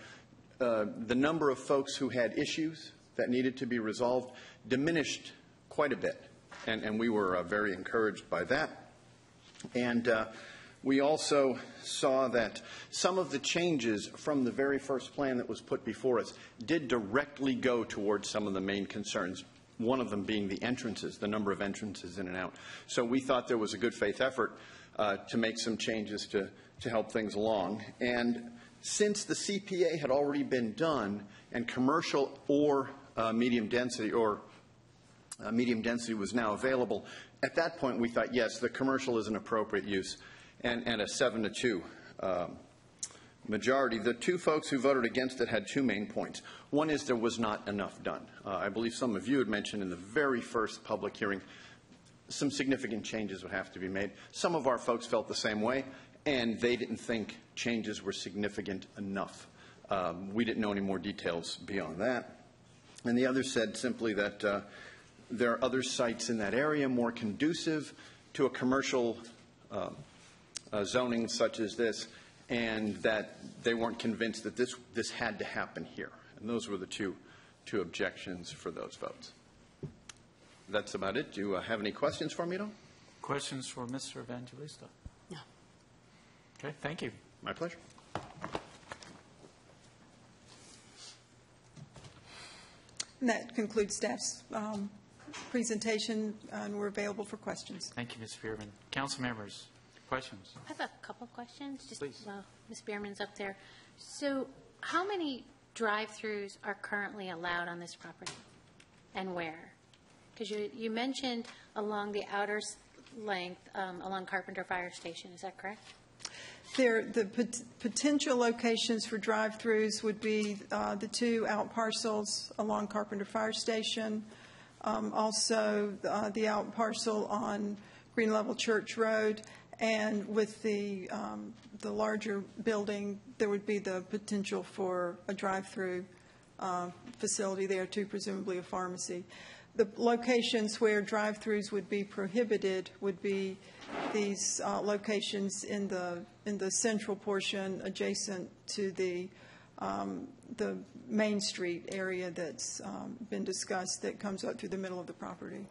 Speaker 18: The number of folks who had issues that needed to be resolved diminished quite a bit, and we were very encouraged by that. And we also saw that some of the changes from the very first plan that was put before us did directly go towards some of the main concerns, one of them being the entrances, the number of entrances in and out. So we thought there was a good faith effort to make some changes to help things along. And since the CPA had already been done and commercial or medium density was now available, at that point we thought, yes, the commercial is an appropriate use, and a 7-2 majority. The two folks who voted against it had two main points. One is there was not enough done. I believe some of you had mentioned in the very first public hearing some significant changes would have to be made. Some of our folks felt the same way, and they didn't think changes were significant enough. We didn't know any more details beyond that. And the other said simply that there are other sites in that area more conducive to a commercial zoning such as this, and that they weren't convinced that this had to happen here. And those were the two objections for those votes. That's about it. Do you have any questions for me, though?
Speaker 1: Questions for Mr. Evangelista?
Speaker 8: No.
Speaker 1: Okay, thank you.
Speaker 18: My pleasure.
Speaker 17: And that concludes staff's presentation, and we're available for questions.
Speaker 1: Thank you, Ms. Bierman. Council members, questions?
Speaker 2: I have a couple of questions. Just
Speaker 1: Please.
Speaker 2: while Ms. Bierman's up there. So how many drive-throughs are currently allowed on this property, and where? Because you mentioned along the outer length, along Carpenter Fire Station. Is that correct?
Speaker 17: The potential locations for drive-throughs would be the two out parcels along Carpenter Fire Station, also the out parcel on Green Level Church Road, and with the larger building, there would be the potential for a drive-through facility there too, presumably a pharmacy. The locations where drive-throughs would be prohibited would be these locations in the central portion adjacent to the Main Street area that's been discussed that comes up through the middle of the property.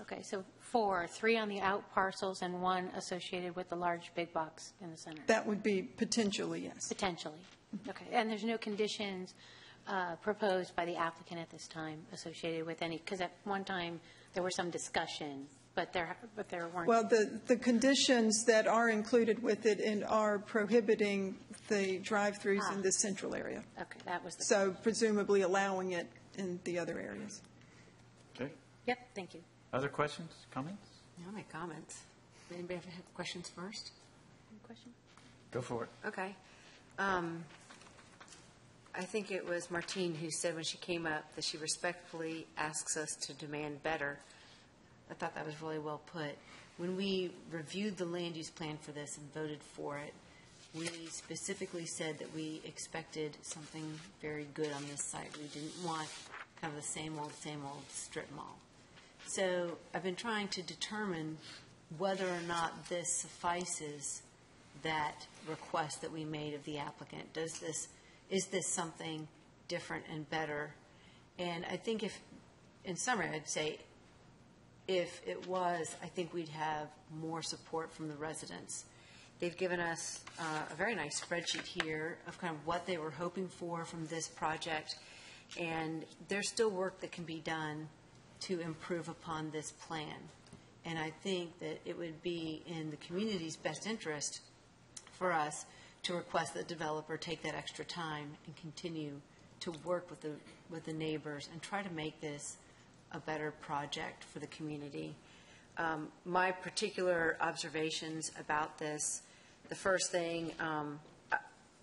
Speaker 2: Okay, so 3 on the out parcels and 1 associated with the large big box in the center.
Speaker 17: That would be potentially, yes.
Speaker 2: Potentially. Okay, and there's no conditions proposed by the applicant at this time associated with any, because at one time there was some discussion, but there weren't.
Speaker 17: Well, the conditions that are included with it are prohibiting the drive-throughs in the central area.
Speaker 2: Okay, that was the
Speaker 17: so presumably allowing it in the other areas.
Speaker 1: Okay.
Speaker 2: Yep, thank you.
Speaker 1: Other questions, comments?
Speaker 8: No, my comments. Anybody have questions first?
Speaker 2: Any question?
Speaker 1: Go for it.
Speaker 8: Okay. I think it was Martine who said when she came up that she respectfully asks us to demand better. I thought that was really well put. When we reviewed the land use plan for this and voted for it, we specifically said that we expected something very good on this site. We didn't want kind of the same old strip mall. So I've been trying to determine whether or not this suffices that request that we made of the applicant. Is this something different and better? And I think in summary, I'd say if it was, I think we'd have more support from the residents. They've given us a very nice spreadsheet here of kind of what they were hoping for from this project, and there's still work that can be done to improve upon this plan. And I think that it would be in the community's best interest for us to request that the developer take that extra time and continue to work with the neighbors and try to make this a better project for the community. My particular observations about this, the first thing,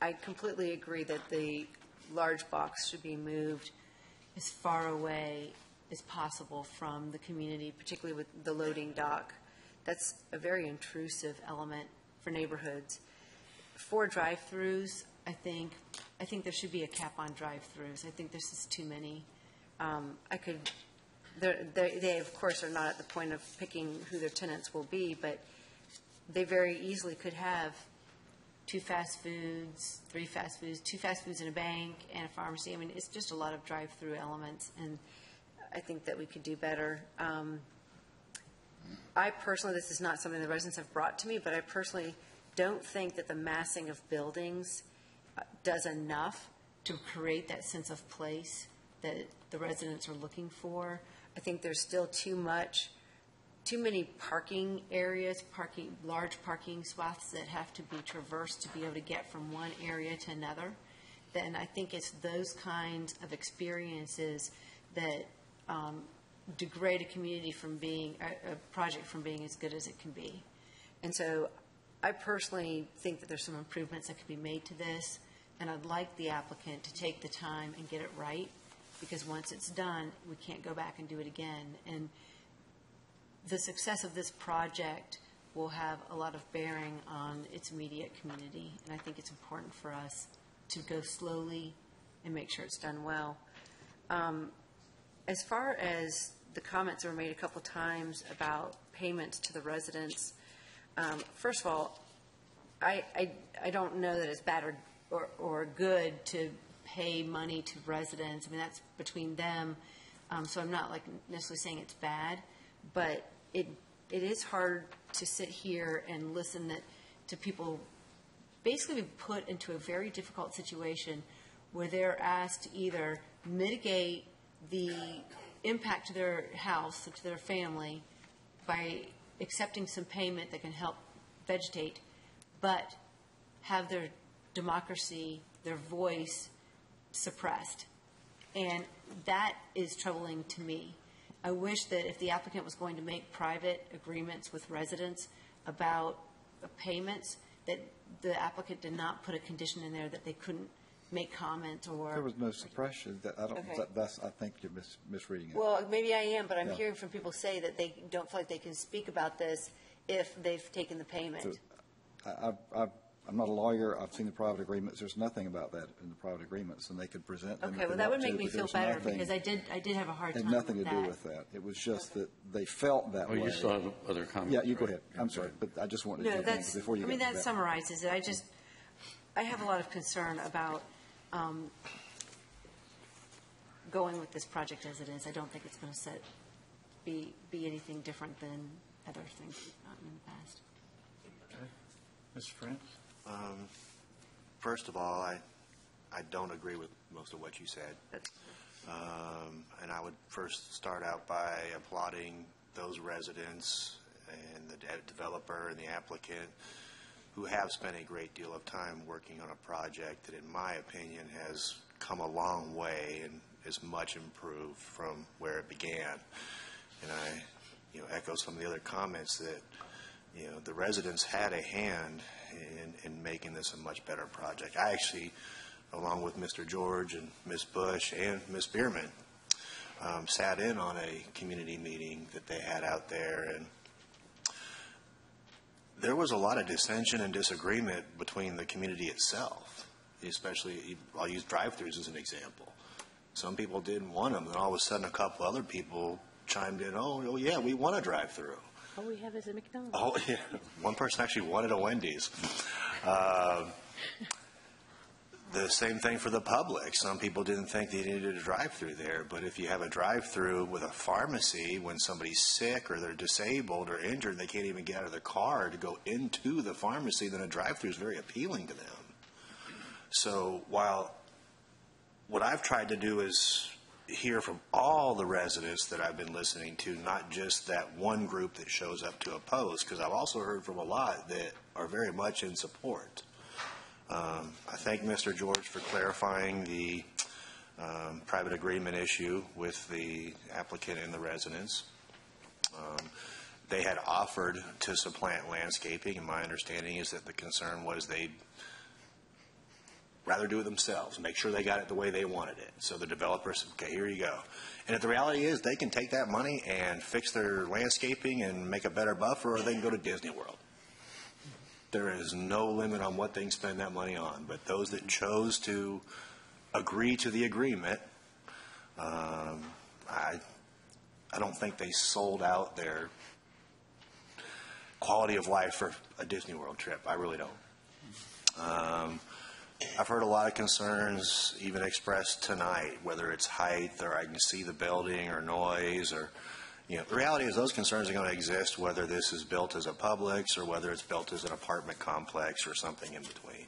Speaker 8: I completely agree that the large box should be moved as far away as possible from the community, particularly with the loading dock. That's a very intrusive element for neighborhoods. For drive-throughs, I think there should be a cap on drive-throughs. I think this is too many. They, of course, are not at the point of picking who their tenants will be, but they very easily could have 2 fast foods, 3 fast foods, 2 fast foods and a bank and a pharmacy. I mean, it's just a lot of drive-through elements, and I think that we could do better. I personally, this is not something the residents have brought to me, but I personally don't think that the massing of buildings does enough to create that sense of place that the residents are looking for. I think there's still too many parking areas, large parking swaths that have to be traversed to be able to get from one area to another. Then I think it's those kinds of experiences that degrade a community from being, a project from being as good as it can be. And so I personally think that there's some improvements that could be made to this, and I'd like the applicant to take the time and get it right, because once it's done, we can't go back and do it again. And the success of this project will have a lot of bearing on its immediate community, and I think it's important for us to go slowly and make sure it's done well. As far as the comments that were made a couple times about payments to the residents, first of all, I don't know that it's bad or good to pay money to residents. I mean, that's between them, so I'm not necessarily saying it's bad, but it is hard to sit here and listen to people basically be put into a very difficult situation where they're asked to either mitigate the impact to their house, to their family, by accepting some payment that can help vegetate, but have their democracy, their voice suppressed. And that is troubling to me. I wish that if the applicant was going to make private agreements with residents about payments, that the applicant did not put a condition in there that they couldn't make comment or...
Speaker 3: There was no suppression. I think you're misreading it.
Speaker 8: Well, maybe I am, but I'm hearing from people say that they don't feel like they can speak about this if they've taken the payment.
Speaker 3: So, I'm not a lawyer. I've seen the private agreements. There's nothing about that in the private agreements, and they could present them.
Speaker 8: Okay, well, that would make me feel better, because I did have a hard time with that.
Speaker 3: It had nothing to do with that. It was just that they felt that way.
Speaker 10: Oh, you still have other comments?
Speaker 3: Yeah, you go ahead. I'm sorry, but I just wanted to jump in before you get to that.
Speaker 8: That summarizes it. I have a lot of concern about going with this project as it is. I don't think it's going to be anything different than other things we've gotten in the past.
Speaker 1: Okay. Mr. France?
Speaker 4: First of all, I don't agree with most of what you said. And I would first start out by applauding those residents and the developer and the applicant who have spent a great deal of time working on a project that, in my opinion, has come a long way and is much improved from where it began. And I echo some of the other comments that the residents had a hand in making this a much better project. I actually, along with Mr. George and Ms. Bush and Ms. Bierman, sat in on a community meeting that they had out there, and there was a lot of dissension and disagreement between the community itself, especially, I'll use drive-thrus as an example. Some people didn't want them, and all of a sudden a couple other people chimed in, oh yeah, we want a drive-thru.
Speaker 15: All we have is a McDonald's.
Speaker 4: Oh, yeah. One person actually wanted a Wendy's. The same thing for the public. Some people didn't think they needed a drive-thru there, but if you have a drive-thru with a pharmacy, when somebody's sick or they're disabled or injured, they can't even get out of their car to go into the pharmacy, then a drive-thru is very appealing to them. So while what I've tried to do is hear from all the residents that I've been listening to, not just that one group that shows up to oppose, because I've also heard from a lot that are very much in support. I thank Mr. George for clarifying the private agreement issue with the applicant and the residents. They had offered to supplant landscaping, and my understanding is that the concern was they'd rather do it themselves, make sure they got it the way they wanted it. So the developer said, okay, here you go. And if the reality is they can take that money and fix their landscaping and make a better buffer, or they can go to Disney World. There is no limit on what they can spend that money on. But those that chose to agree to the agreement, I don't think they sold out their quality of life for a Disney World trip. I really don't. I've heard a lot of concerns even expressed tonight, whether it's height or I can see the building or noise or, the reality is those concerns are going to exist whether this is built as a Publix or whether it's built as an apartment complex or something in between.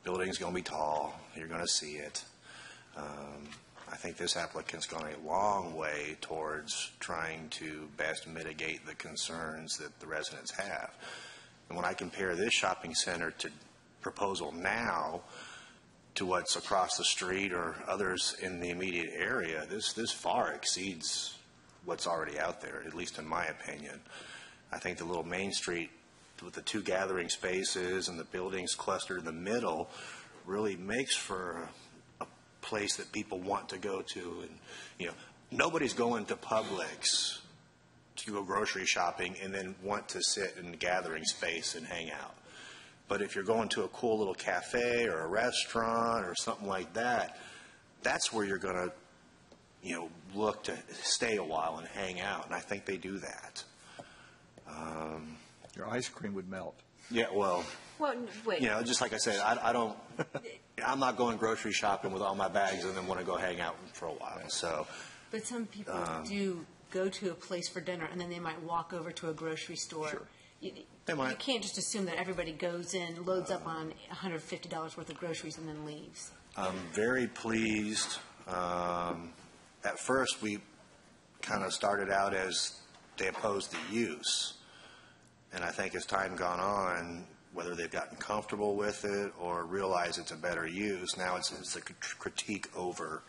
Speaker 4: Building's going to be tall. You're going to see it. I think this applicant's gone a long way towards trying to best mitigate the concerns that the residents have. And when I compare this shopping center to proposal now to what's across the street or others in the immediate area, this far exceeds what's already out there, at least in my opinion. I think the little Main Street with the two gathering spaces and the buildings clustered in the middle really makes for a place that people want to go to. And nobody's going to Publix to go grocery shopping and then want to sit in the gathering space and hang out. But if you're going to a cool little cafe or a restaurant or something like that, that's where you're going to, look to stay a while and hang out. And I think they do that.
Speaker 3: Your ice cream would melt.
Speaker 4: Yeah, well,
Speaker 8: wait.
Speaker 4: Just like I said, I'm not going grocery shopping with all my bags and then want to go hang out for a while. So,
Speaker 8: But some people do go to a place for dinner and then they might walk over to a grocery store.
Speaker 4: Sure.
Speaker 8: You can't just assume that everybody goes in, loads up on $150 worth of groceries, and then leaves.
Speaker 4: I'm very pleased. At first, we kind of started out as they opposed the use. And I think as time gone on, whether they've gotten comfortable with it or realize it's a better use, now it's a critique over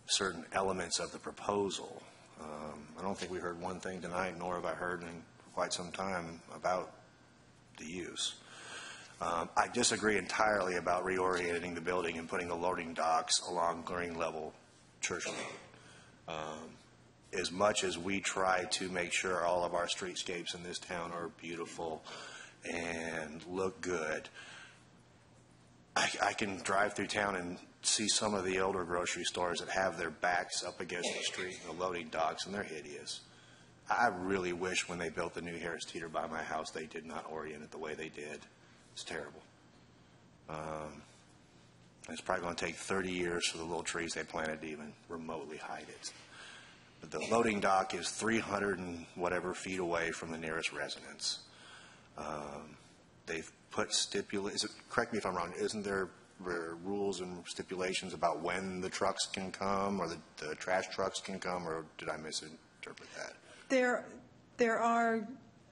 Speaker 4: certain elements of the proposal. I don't think we heard one thing tonight, nor have I heard in quite some time about the use. I disagree entirely about reorienting the building and putting the loading docks along green level Church Road. As much as we try to make sure all of our streetscapes in this town are beautiful and look good, I can drive through town and see some of the older grocery stores that have their backs up against the street and the loading docks, and they're hideous. I really wish when they built the new Harris Teeter by my house, they did not orient it the way they did. It's terrible. It's probably going to take 30 years for the little trees they planted to even remotely hide it. But the loading dock is 300 and whatever feet away from the nearest residence. They've put correct me if I'm wrong, isn't there rules and stipulations about when the trucks can come or the trash trucks can come, or did I misinterpret that?
Speaker 17: There are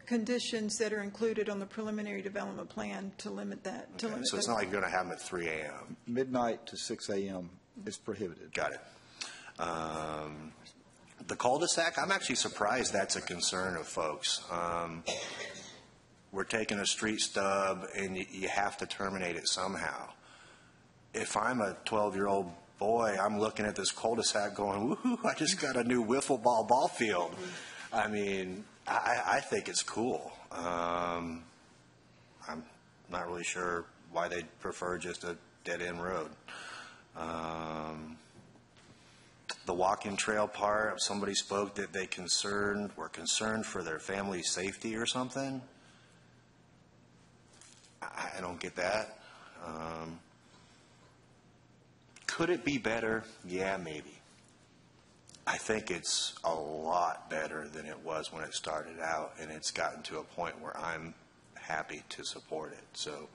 Speaker 17: conditions that are included on the preliminary development plan to limit that.
Speaker 4: Okay. So it's not like you're going to have them at 3 a.m.
Speaker 3: Midnight to 6 a.m. is prohibited.
Speaker 4: Got it. The cul-de-sac, I'm actually surprised that's a concern of folks. We're taking a street stub and you have to terminate it somehow. If I'm a 12-year-old boy, I'm looking at this cul-de-sac going, woohoo, I just got a new wiffle ball field. I mean, I think it's cool. I'm not really sure why they'd prefer just a dead-end road. The walking trail part, somebody spoke that they were concerned for their family's safety or something. I don't get that. Could it be better? Yeah, maybe. I think it's a lot better than it was when it started out, and it's gotten to a point where I'm happy to support it. So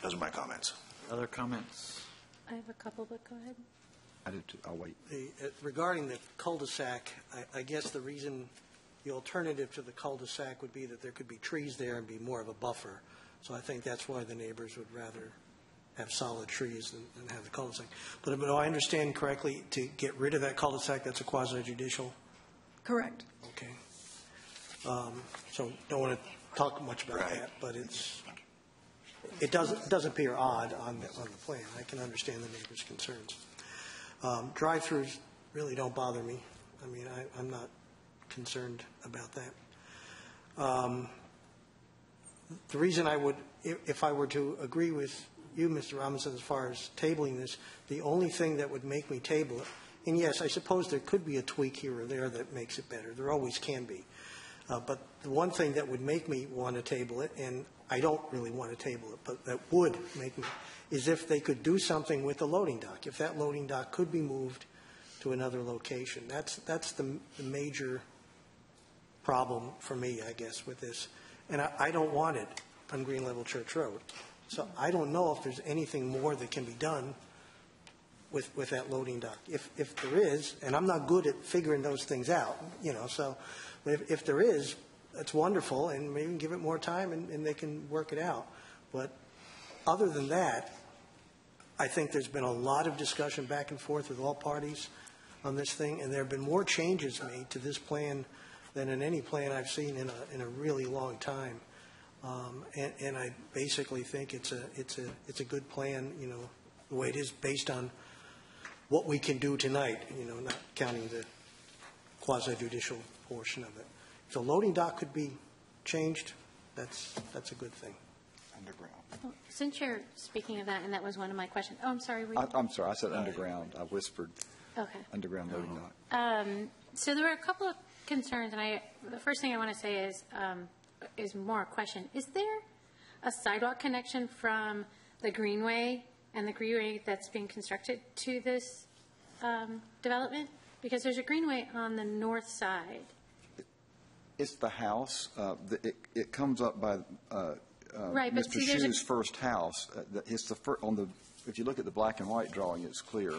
Speaker 4: those are my comments.
Speaker 1: Other comments?
Speaker 2: I have a couple, but go ahead.
Speaker 3: I do too. I'll wait.
Speaker 9: Regarding the cul-de-sac, I guess the alternative to the cul-de-sac would be that there could be trees there and be more of a buffer. So I think that's why the neighbors would rather have solid trees and have the cul-de-sac. But do I understand correctly, to get rid of that cul-de-sac, that's a quasi-judicial?
Speaker 17: Correct.
Speaker 9: Okay. So don't want to talk much about that, but it does appear odd on the plan. I can understand the neighbors' concerns. Drive-throughs really don't bother me. I mean, I'm not concerned about that. The reason I would, if I were to agree with you, Mr. Robinson, as far as tabling this, the only thing that would make me table it, and yes, I suppose there could be a tweak here or there that makes it better. There always can be. But the one thing that would make me want to table it, and I don't really want to table it, but that would make me, is if they could do something with the loading dock. If that loading dock could be moved to another location. That's the major problem for me, I guess, with this. And I don't want it on Green Level Church Road. So I don't know if there's anything more that can be done with that loading dock. If there is, and I'm not good at figuring those things out, so if there is, it's wonderful, and maybe give it more time and they can work it out. But other than that, I think there's been a lot of discussion back and forth with all parties on this thing, and there have been more changes made to this plan than in any plan I've seen in a really long time. And I basically think it's a good plan, the way it is based on what we can do tonight, not counting the quasi-judicial portion of it. If the loading dock could be changed, that's a good thing.
Speaker 3: Underground.
Speaker 2: Well, since you're speaking of that, and that was one of my questions. Oh, I'm sorry.
Speaker 3: I'm sorry. I said underground. I whispered.
Speaker 2: Okay.
Speaker 3: Underground loading dock.
Speaker 2: So there were a couple of concerns, and the first thing I want to say is more a question. Is there a sidewalk connection from the Greenway and the Greenway that's being constructed to this development? Because there's a Greenway on the north side.
Speaker 3: It's the house. It comes up by
Speaker 2: right, but
Speaker 3: Mr. Shue's first house. It's the if you look at the black and white drawing, it's clear.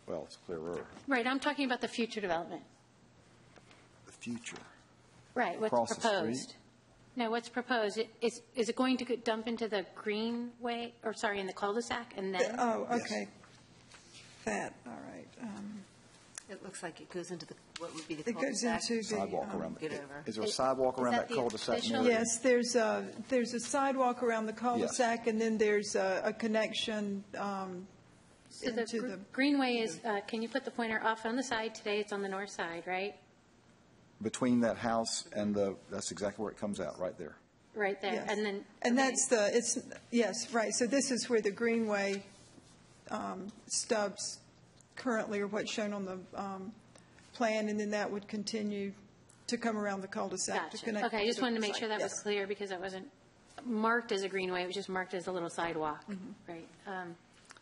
Speaker 3: Well, it's clearer.
Speaker 2: Right. I'm talking about the future development.
Speaker 3: The future.
Speaker 2: Right. What's
Speaker 3: Across
Speaker 2: proposed?
Speaker 3: The street?
Speaker 2: No, what's proposed? Is it going to dump into the Greenway, in the cul-de-sac, and then?
Speaker 17: Oh, okay. That, all right.
Speaker 8: It looks like it goes into what would be the
Speaker 17: it goes
Speaker 8: cul-de-sac.
Speaker 17: into the
Speaker 3: sidewalk around
Speaker 8: get
Speaker 3: it.
Speaker 8: over.
Speaker 3: Is there a sidewalk around that cul-de-sac?
Speaker 17: Yes, there's a sidewalk around the cul-de-sac, yes. And then there's a connection
Speaker 2: so the Greenway is, can you put the pointer off on the side? Today it's on the north side, right?
Speaker 3: Between that house and that's exactly where it comes out, right there.
Speaker 2: Right there.
Speaker 17: Yes.
Speaker 2: And then.
Speaker 17: And that's yes, right. So this is where the Greenway stubs currently are what's shown on the plan, and then that would continue to come around the cul-de-sac to connect.
Speaker 2: Okay, I just wanted to make sure that
Speaker 17: yes.
Speaker 2: was clear because it wasn't marked as a Greenway. It was just marked as a little sidewalk, right?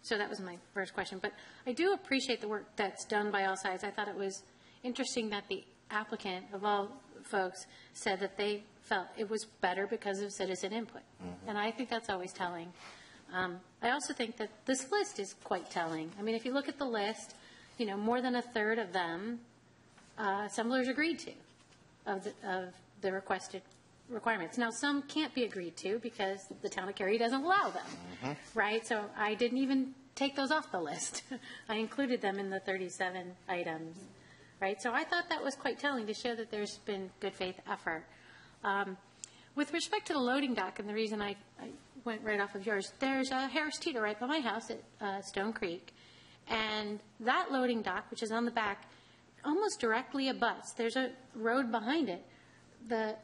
Speaker 2: So that was my first question. But I do appreciate the work that's done by all sides. I thought it was interesting that the applicant, of all folks, said that they felt it was better because of citizen input. And I think that's always telling. I also think that this list is quite telling. I mean, if you look at the list, more than a third of them, assemblers agreed to of the requested requirements. Now, some can't be agreed to because the town of Cary doesn't allow them, right? So I didn't even take those off the list. I included them in the 37 items, right? So I thought that was quite telling to show that there's been good faith effort. With respect to the loading dock, and the reason I went right off of yours, there's a Harris Teeter right by my house at Stone Creek. And that loading dock, which is on the back, almost directly abuts. There's a road behind it, the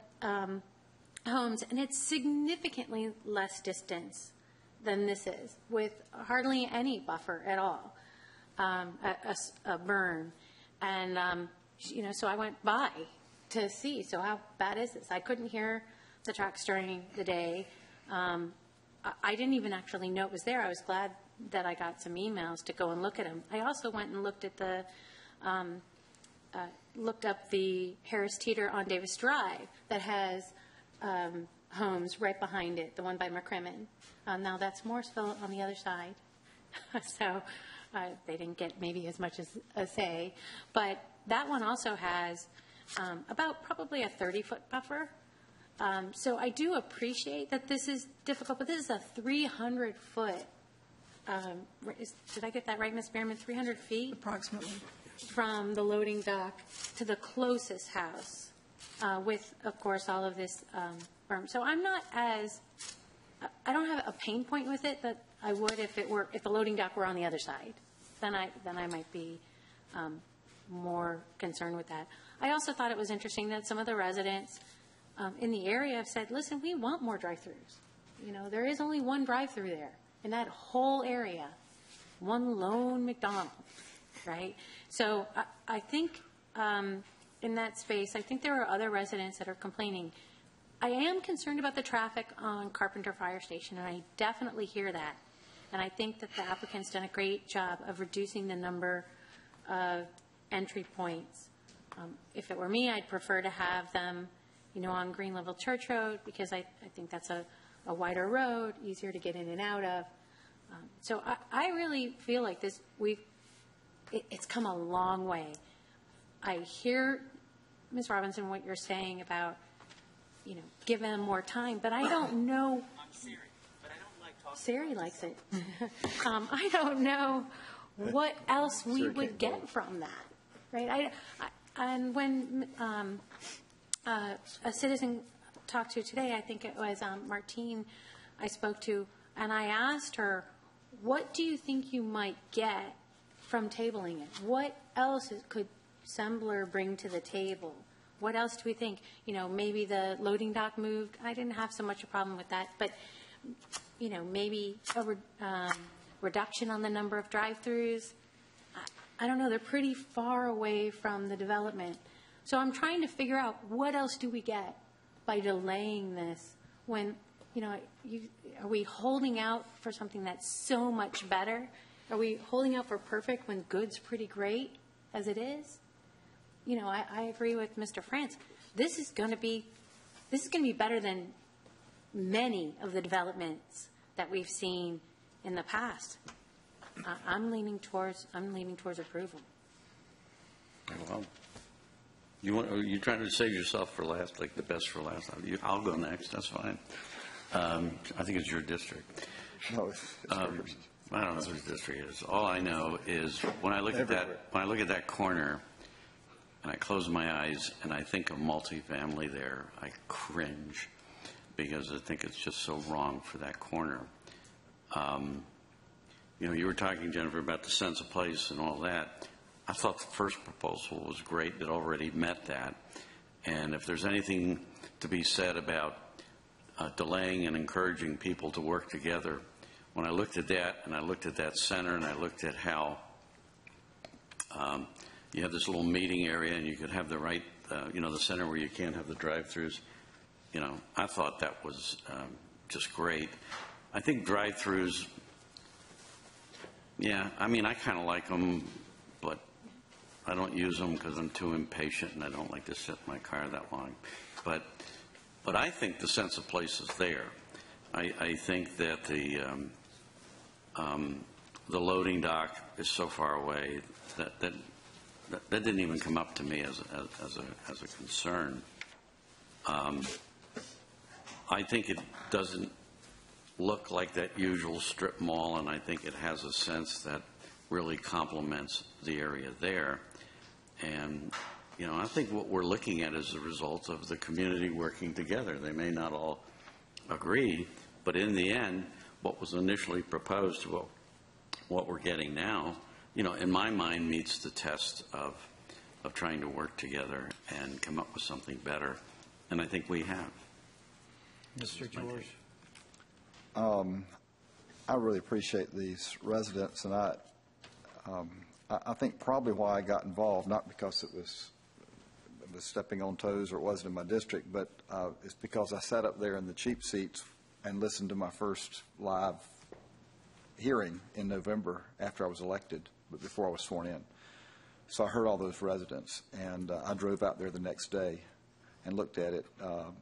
Speaker 2: homes, and it's significantly less distance than this is, with hardly any buffer at all, a berm. And, so I went by to see, so how bad is this? I couldn't hear the trucks during the day. I didn't even actually know it was there. I was glad that I got some emails to go and look at them. I also went and looked at looked up the Harris Teeter on Davis Drive that has homes right behind it, the one by McCrimmon. Now that's Morrisville on the other side, so they didn't get maybe as much as a say. But that one also has about probably a 30-foot buffer. So I do appreciate that this is difficult, but this is a 300-foot did I get that right, Ms. Behrman? 300 feet?
Speaker 17: Approximately.
Speaker 2: From the loading dock to the closest house, with, of course, all of this berm. So I'm not as, I don't have a pain point with it that I would if the loading dock were on the other side. Then I might be more concerned with that. I also thought it was interesting that some of the residents in the area have said, listen, we want more drive-throughs. You know, there is only one drive-through there in that whole area, one lone McDonald's, right? So I think in that space, I think there are other residents that are complaining. I am concerned about the traffic on Carpenter Fire Station, and I definitely hear that. And I think that the applicant's done a great job of reducing the number of entry points. If it were me, I'd prefer to have them, you know, on Green Level Church Road, because I think that's a wider road, easier to get in and out of. So I really feel like this, it's come a long way. I hear, Ms. Robinson, what you're saying about, you know, give them more time, but I don't know. I'm Siri, but I don't like talking. Siri likes it. I don't know what else we would get from that, right? And when a citizen talked to today, I think it was Martine I spoke to, and I asked her, what do you think you might get from tabling it? What else could Sembler bring to the table? What else do we think? You know, maybe the loading dock moved. I didn't have so much a problem with that, but, you know, maybe a reduction on the number of drive-throughs. I don't know. They're pretty far away from the development. So I'm trying to figure out what else do we get by delaying this when, you know, are we holding out for something that's so much better? Are we holding out for perfect when good's pretty great as it is? You know, I agree with Mr. France. This is going to be better than many of the developments that we've seen in the past. I'm leaning towards approval.
Speaker 10: Well, you're trying to save yourself for last, like the best for last. I'll go next. That's fine. I think it's your district.
Speaker 3: No, it's yours.
Speaker 10: I don't know whose district it is. All I know is when I look at that corner, and I close my eyes and I think of multifamily there, I cringe because I think it's just so wrong for that corner. You know, you were talking, Jennifer, about the sense of place and all that. I thought the first proposal was great. It already met that. And if there's anything to be said about delaying and encouraging people to work together, when I looked at that and I looked at that center and I looked at how you have this little meeting area and you could have the right, you know, the center where you can't have the drive-throughs, you know, I thought that was just great. I think drive-throughs, yeah, I mean, I kind of like them, but I don't use them because I'm too impatient and I don't like to sit in my car that long. But I think the sense of place is there. I think that the loading dock is so far away that didn't even come up to me as a concern. I think it doesn't look like that usual strip mall, and I think it has a sense that really complements the area there. And, you know, I think what we're looking at is the result of the community working together. They may not all agree, but in the end, what was initially proposed to what we're getting now, you know, in my mind meets the test of trying to work together and come up with something better. And I think we have.
Speaker 3: Mr. George. I really appreciate these residents, and I think probably why I got involved, not because it was stepping on toes or it wasn't in my district, but it's because I sat up there in the cheap seats and listened to my first live hearing in November after I was elected, but before I was sworn in. So I heard all those residents, and I drove out there the next day and looked at it,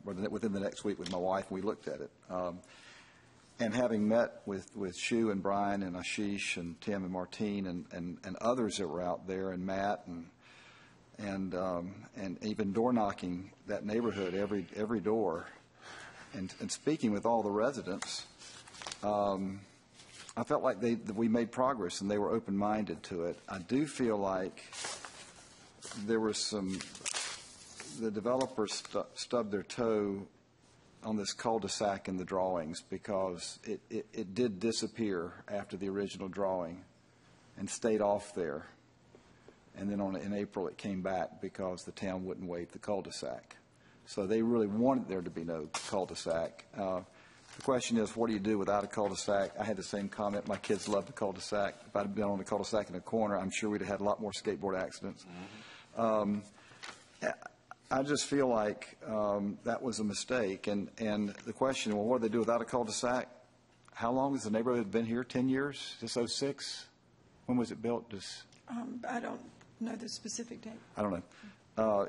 Speaker 3: within the next week with my wife, we looked at it. And having met with Shu and Brian and Ashish and Tim and Martine and others that were out there, and Matt and even door knocking that neighborhood every door, and speaking with all the residents, I felt like that we made progress and they were open-minded to it. I do feel like there was the developers stubbed their toe on this cul-de-sac in the drawings because it did disappear after the original drawing and stayed off there. And then in April it came back because the town wouldn't waive the cul-de-sac. So they really wanted there to be no cul-de-sac. The question is, what do you do without a cul-de-sac? I had the same comment. My kids love the cul-de-sac. If I'd been on the cul-de-sac in a corner, I'm sure we'd have had a lot more skateboard accidents. Mm-hmm. I just feel like that was a mistake. And the question, well, what do they do without a cul-de-sac? How long has the neighborhood been here? 10 years? Just 06? When was it built?
Speaker 17: I don't know the specific date.
Speaker 3: I don't know.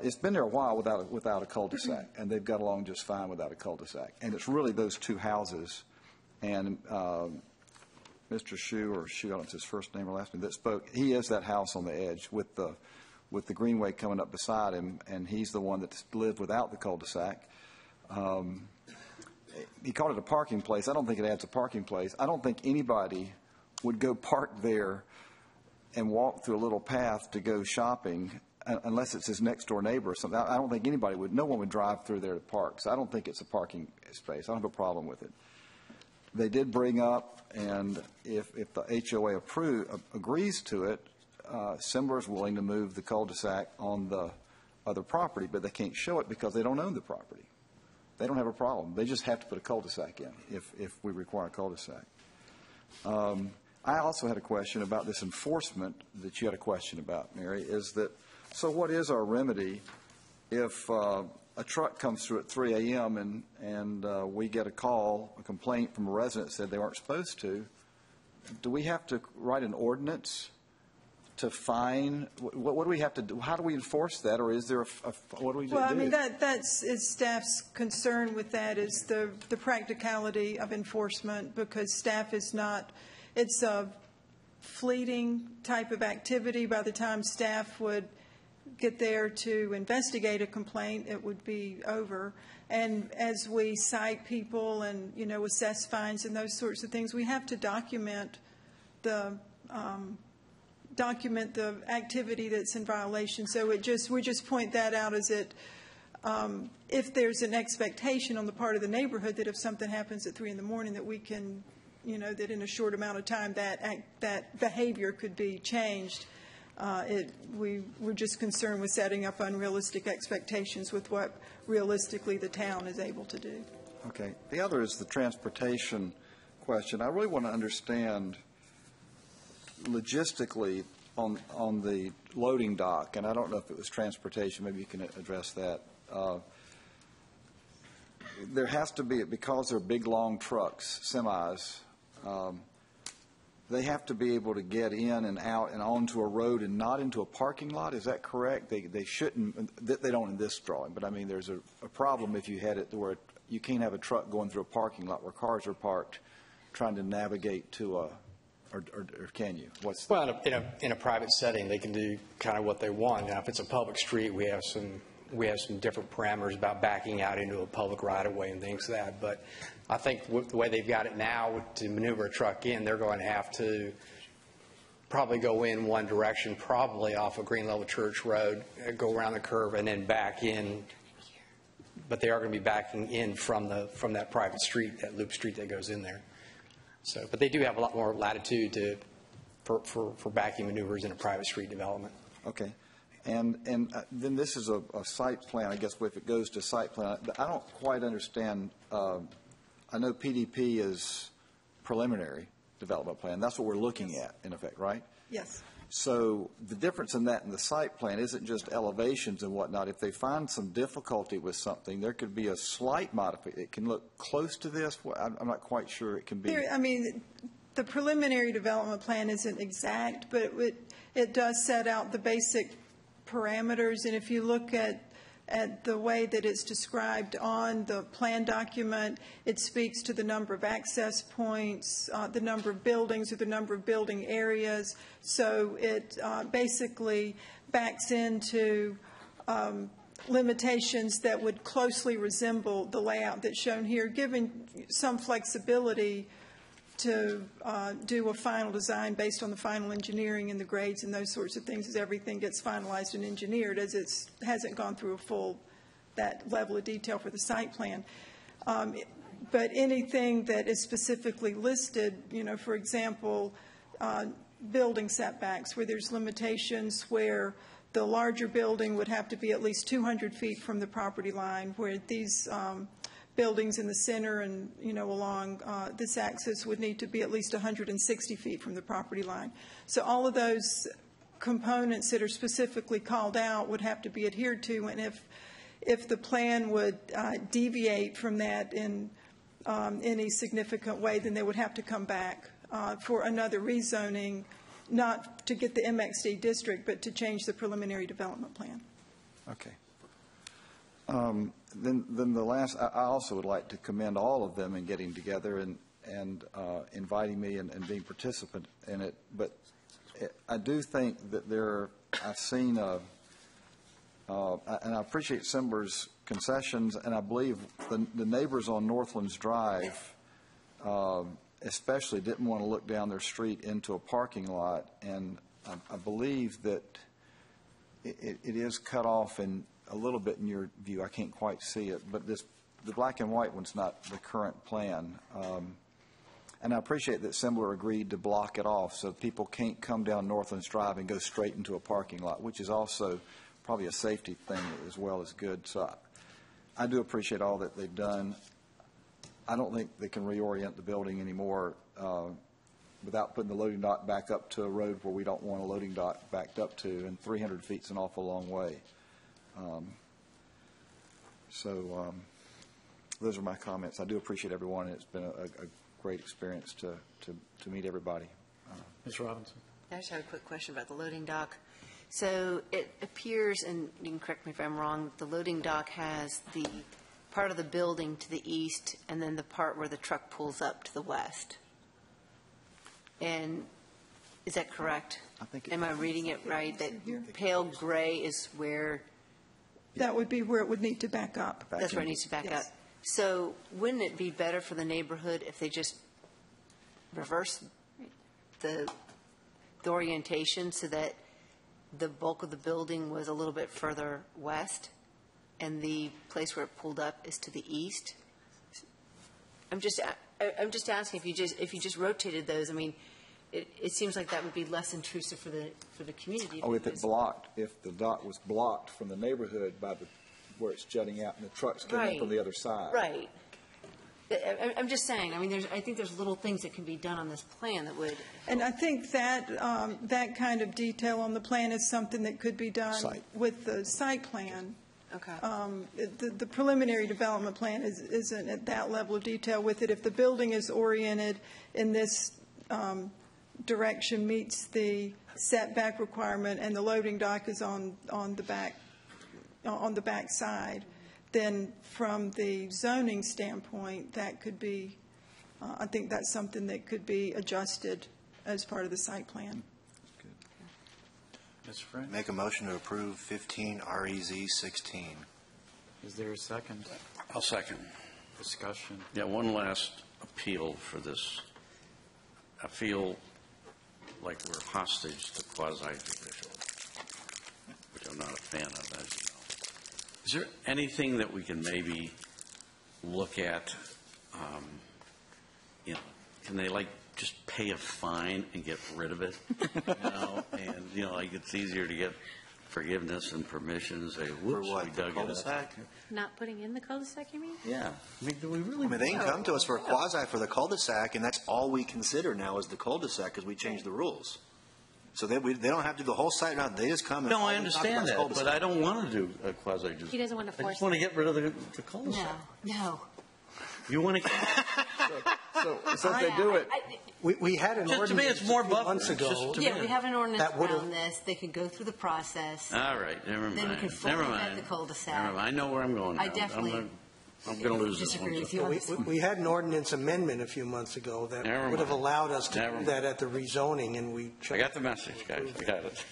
Speaker 3: It's been there a while without a cul-de-sac, and they've got along just fine without a cul-de-sac. And it's really those two houses. And Mr. Shu, or Shu, I don't know if it's his first name or last name, that spoke, he is that house on the edge with the greenway coming up beside him, and he's the one that's lived without the cul-de-sac. He called it a parking place. I don't think it adds a parking place. I don't think anybody would go park there and walk through a little path to go shopping unless it's his next door neighbor or something. I don't think anybody would. No one would drive through there to park. So I don't think it's a parking space. I don't have a problem with it. They did bring up, and if the HOA agrees to it, Sembler is willing to move the cul-de-sac on the other property, but they can't show it because they don't own the property. They don't have a problem. They just have to put a cul-de-sac in if we require a cul-de-sac. I also had a question about this enforcement that you had a question about, Mary, is that, so what is our remedy if a truck comes through at 3 a.m. and we get a complaint from a resident that said they weren't supposed to? Do we have to write an ordinance to fine? What do we have to do? How do we enforce that, or is there what do we do?
Speaker 17: Well, I mean, that's staff's concern with that is the practicality of enforcement, because staff is not, it's a fleeting type of activity. By the time staff would get there to investigate a complaint, it would be over. And as we cite people and, assess fines and those sorts of things, we have to document the activity that's in violation. So we just point that out as if there's an expectation on the part of the neighborhood that if something happens at 3 a.m. that we can, that in a short amount of time that behavior could be changed. We're just concerned with setting up unrealistic expectations with what realistically the town is able to do.
Speaker 3: Okay. The other is the transportation question. I really want to understand logistically on the loading dock, and I don't know if it was transportation. Maybe you can address that. There has to be, because they're big, long trucks, semis, they have to be able to get in and out and onto a road and not into a parking lot. Is that correct? They shouldn't. They don't in this drawing, but I mean, there's a problem if you had it where you can't have a truck going through a parking lot where cars are parked trying to navigate to a, or can you?
Speaker 20: Well, in a private setting, they can do kind of what they want. Now, if it's a public street, we have some different parameters about backing out into a public right-of-way and things like that. But I think the way they've got it now to maneuver a truck in, they're going to have to probably go in one direction, probably off of Green Level Church Road, go around the curve, and then back in. But they are going to be backing in from that private street, that loop street that goes in there. So, but they do have a lot more latitude for backing maneuvers in a private street development.
Speaker 3: Okay. And then this is a site plan, I guess, if it goes to site plan. I don't quite understand. I know PDP is preliminary development plan. That's what we're looking at, in effect, right?
Speaker 17: Yes.
Speaker 3: So the difference in that and the site plan isn't just elevations and whatnot. If they find some difficulty with something, there could be a slight modification. It can look close to this. I'm not quite sure it can be.
Speaker 17: I mean, the preliminary development plan isn't exact, but it does set out the basic parameters. And if you look at the way that it's described on the plan document, it speaks to the number of access points, the number of buildings or the number of building areas. So it basically backs into limitations that would closely resemble the layout that's shown here, giving some flexibility do a final design based on the final engineering and the grades and those sorts of things as everything gets finalized and engineered, as it hasn't gone through that level of detail for the site plan. But anything that is specifically listed, for example, building setbacks, where there's limitations where the larger building would have to be at least 200 feet from the property line, where these buildings in the center and, along this axis would need to be at least 160 feet from the property line. So all of those components that are specifically called out would have to be adhered to, and if the plan would deviate from that in any significant way, then they would have to come back for another rezoning, not to get the MXD district, but to change the preliminary development plan.
Speaker 3: Okay. Then the last, I also would like to commend all of them in getting together and inviting me and being participant in it. But I do think that I've seen and I appreciate Simber's concessions, and I believe the neighbors on Northlands Drive especially didn't want to look down their street into a parking lot, and I believe that it is cut off in a little bit in your view. I can't quite see it, but the black and white one's not the current plan. And I appreciate that Simber agreed to block it off so people can't come down Northlands Drive and go straight into a parking lot, which is also probably a safety thing as well as good. So I do appreciate all that they've done. I don't think they can reorient the building anymore without putting the loading dock back up to a road where we don't want a loading dock backed up to, and 300 feet is an awful long way. So those are my comments. I do appreciate everyone, and it's been a great experience to meet everybody.
Speaker 1: Ms. Robinson.
Speaker 8: I just have a quick question about the loading dock. So it appears, and you can correct me if I'm wrong, the loading dock has the part of the building to the east and then the part where the truck pulls up to the west. And is that correct? Am I reading it right? That pale gray is where...
Speaker 17: That would be where it would need to back up.
Speaker 8: That's where it needs to back up. So wouldn't it be better for the neighborhood if they just reverse the orientation so that the bulk of the building was a little bit further west and the place where it pulled up is to the east? I'm just asking if you just rotated those. I mean, it seems like that would be less intrusive for the community.
Speaker 3: Oh, if the dock was blocked from the neighborhood by where it's jutting out and the trucks coming up on the other side.
Speaker 8: Right. I'm just saying. I mean, I think there's little things that can be done on this plan that would.
Speaker 17: And I think that that kind of detail on the plan is something that could be done with the site plan.
Speaker 8: Okay.
Speaker 17: The preliminary development plan isn't at that level of detail with it. If the building is oriented in this direction, meets the setback requirement, and the loading dock is on the back side, then from the zoning standpoint, that could be, I think that's something that could be adjusted as part of the site plan.
Speaker 1: Mr. French?
Speaker 4: Make a motion to approve 15 REZ 16.
Speaker 1: Is there a second?
Speaker 10: I'll second.
Speaker 1: Discussion.
Speaker 10: Yeah, one last appeal for this. I feel like we're hostage to quasi-judicial, which I'm not a fan of, as you know. Is there anything that we can maybe look at, can they just pay a fine and get rid of it? And, like it's easier to get forgiveness and permission and say, whoops, we dug it up.
Speaker 2: Not putting in the cul-de-sac, you mean?
Speaker 10: Yeah. I mean, do we really?
Speaker 4: They can come to us for a quasi for the cul-de-sac, and that's all we consider now is the cul-de-sac because we changed the rules. So they don't have to do the whole site now. They just come and
Speaker 10: I understand that, but I don't want to do a quasi.
Speaker 2: He doesn't want to force
Speaker 10: I just want to get rid of the cul-de-sac.
Speaker 8: No.
Speaker 10: You want to?
Speaker 3: So if they do it.
Speaker 9: We had an ordinance
Speaker 10: to me, it's more
Speaker 9: a few months ago.
Speaker 8: Yeah, we have an ordinance around this. They can go through the process.
Speaker 10: All right, never mind.
Speaker 8: Then we can fully vet the cul-de-sac.
Speaker 10: Never mind. I know where I'm going now.
Speaker 8: I definitely
Speaker 10: I'm going to lose this one.
Speaker 8: disagree with you on this one.
Speaker 9: We had an ordinance amendment a few months ago that would have allowed us to do that at the rezoning, and we.
Speaker 10: I got the message, guys. I got it.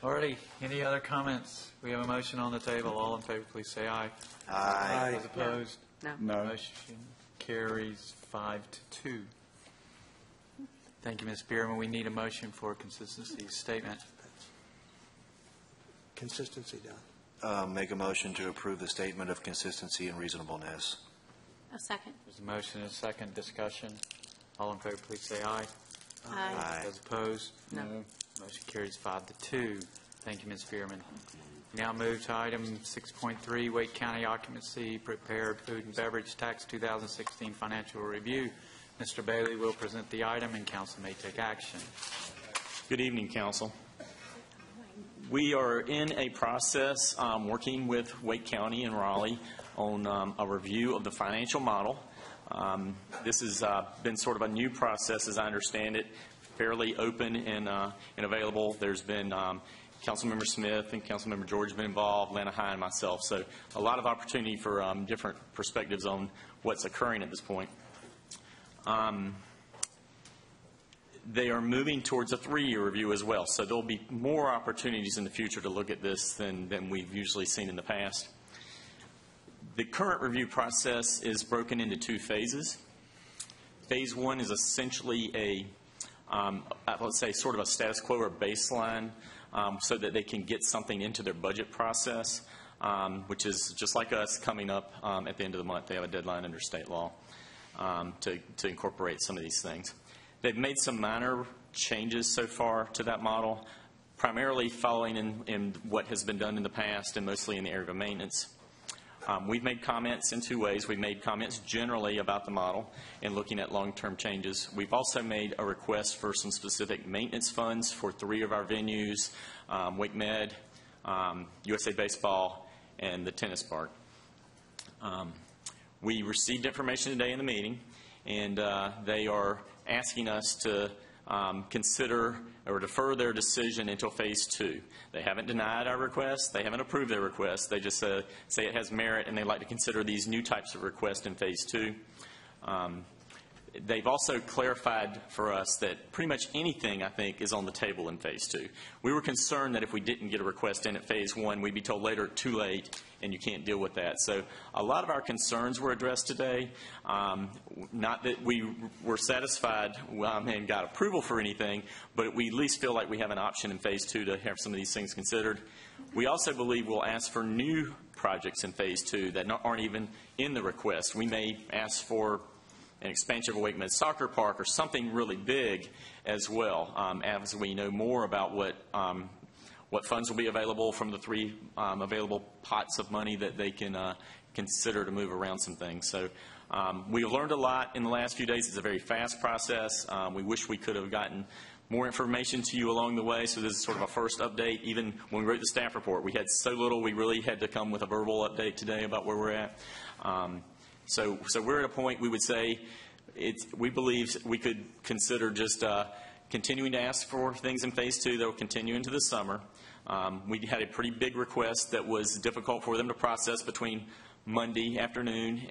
Speaker 1: All righty. Any other comments? We have a motion on the table. All in favor, please say aye.
Speaker 4: Aye.
Speaker 1: Those opposed?
Speaker 8: No.
Speaker 3: No.
Speaker 1: Motion carries 5-2. Thank you, Ms. Bierman. We need a motion for consistency statement.
Speaker 9: Consistency done.
Speaker 4: Make a motion to approve the statement of consistency and reasonableness.
Speaker 2: A second.
Speaker 1: There's a motion and a second. Discussion. All in favor, please say aye.
Speaker 2: Aye.
Speaker 1: Those opposed?
Speaker 2: No.
Speaker 1: Motion carries 5-2. Thank you, Ms. Bierman. Now move to item 6.3, Wake County Occupancy Prepared Food and Beverage Tax 2016 Financial Review. Mr. Bailey will present the item and council may take action.
Speaker 21: Good evening, council. We are in a process working with Wake County and Raleigh on a review of the financial model. This has been sort of a new process, as I understand it, fairly open and available. There's been Councilmember Smith and Councilmember George have been involved, Lana High and myself. So a lot of opportunity for different perspectives on what's occurring at this point. They are moving towards a 3-year review as well. So there'll be more opportunities in the future to look at this than we've usually seen in the past. The current review process is broken into 2 phases. Phase 1 is essentially let's say sort of a status quo or baseline so that they can get something into their budget process, which is just like us coming up at the end of the month. They have a deadline under state law to incorporate some of these things. They've made some minor changes so far to that model, primarily following in what has been done in the past and mostly in the area of maintenance. We've made comments in 2 ways. We've made comments generally about the model and looking at long-term changes. We've also made a request for some specific maintenance funds for 3 of our venues, Wake Med, USA Baseball, and the tennis park. We received information today in the meeting, and they are asking us to consider or defer their decision until Phase 2. They haven't denied our request. They haven't approved their request. They just say it has merit, and they'd like to consider these new types of requests in Phase 2. They've also clarified for us that pretty much anything, I think, is on the table in Phase 2. We were concerned that if we didn't get a request in at Phase 1, we'd be told later, too late, and you can't deal with that. So a lot of our concerns were addressed today. Not that we were satisfied and got approval for anything, but we at least feel like we have an option in Phase 2 to have some of these things considered. We also believe we'll ask for new projects in Phase 2 that aren't even in the request. We may ask for an expansion of a Wake Med soccer park or something really big as well, as we know more about what funds will be available from the 3 available pots of money that they can consider to move around some things. So we've learned a lot in the last few days. It's a very fast process. We wish we could have gotten more information to you along the way, so this is sort of a first update. Even when we wrote the staff report, we had so little, we really had to come with a verbal update today about where we're at. So we're at a point we would say we believe we could consider just continuing to ask for things in Phase 2 that will continue into the summer. We had a pretty big request that was difficult for them to process between Monday afternoon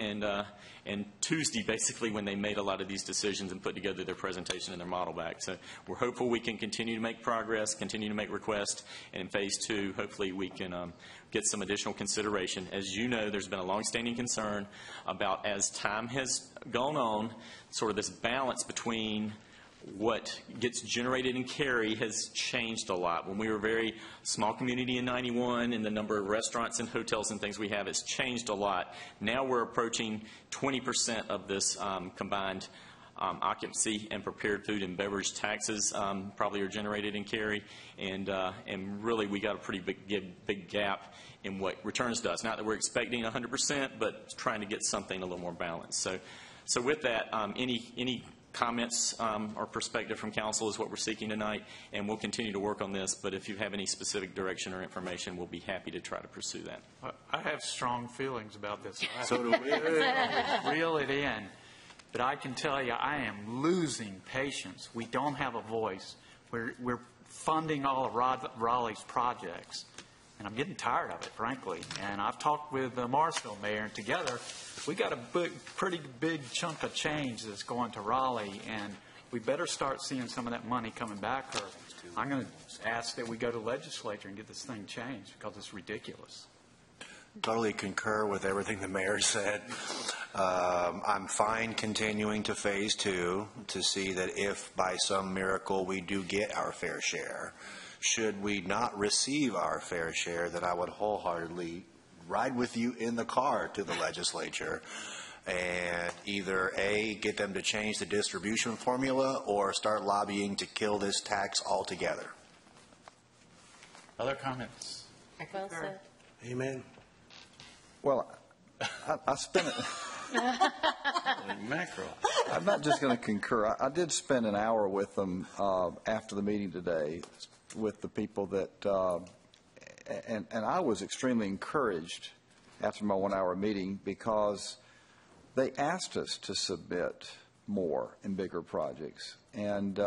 Speaker 21: and Tuesday, basically, when they made a lot of these decisions and put together their presentation and their model back. So we're hopeful we can continue to make progress, continue to make requests, and in Phase 2, hopefully we can get some additional consideration. As you know, there's been a longstanding concern about, as time has gone on, sort of this balance between what gets generated in Cary has changed a lot. When we were a very small community in 91 and the number of restaurants and hotels and things we have has changed a lot. Now we're approaching 20% of this combined occupancy and prepared food and beverage taxes probably are generated in Cary, and really we got a pretty big gap in what returns does. Not that we're expecting 100%, but trying to get something a little more balanced. So with that, any comments or perspective from council is what we're seeking tonight, and we'll continue to work on this. But if you have any specific direction or information, we'll be happy to try to pursue that.
Speaker 1: I have strong feelings about this.
Speaker 4: So do we.
Speaker 1: Reel it in. But I can tell you, I am losing patience. We don't have a voice. We're funding all of Raleigh's projects, and I'm getting tired of it, frankly. And I've talked with the Morrisville mayor, and together we got a pretty big chunk of change that's going to Raleigh, and we better start seeing some of that money coming back. Or I'm going to ask that we go to the legislature and get this thing changed because it's ridiculous.
Speaker 4: totally concur with everything the mayor said. I'm fine continuing to phase 2 to see that if by some miracle we do get our fair share. Should we not receive our fair share, then I would wholeheartedly ride with you in the car to the legislature and either A, get them to change the distribution formula or start lobbying to kill this tax altogether.
Speaker 1: Other comments?
Speaker 2: Well said.
Speaker 9: Amen.
Speaker 3: Well, I spent it.
Speaker 10: Mackerel.
Speaker 3: I'm not just going to concur. I did spend an hour with them after the meeting today with the people that, and I was extremely encouraged after my 1-hour meeting because they asked us to submit more and bigger projects. And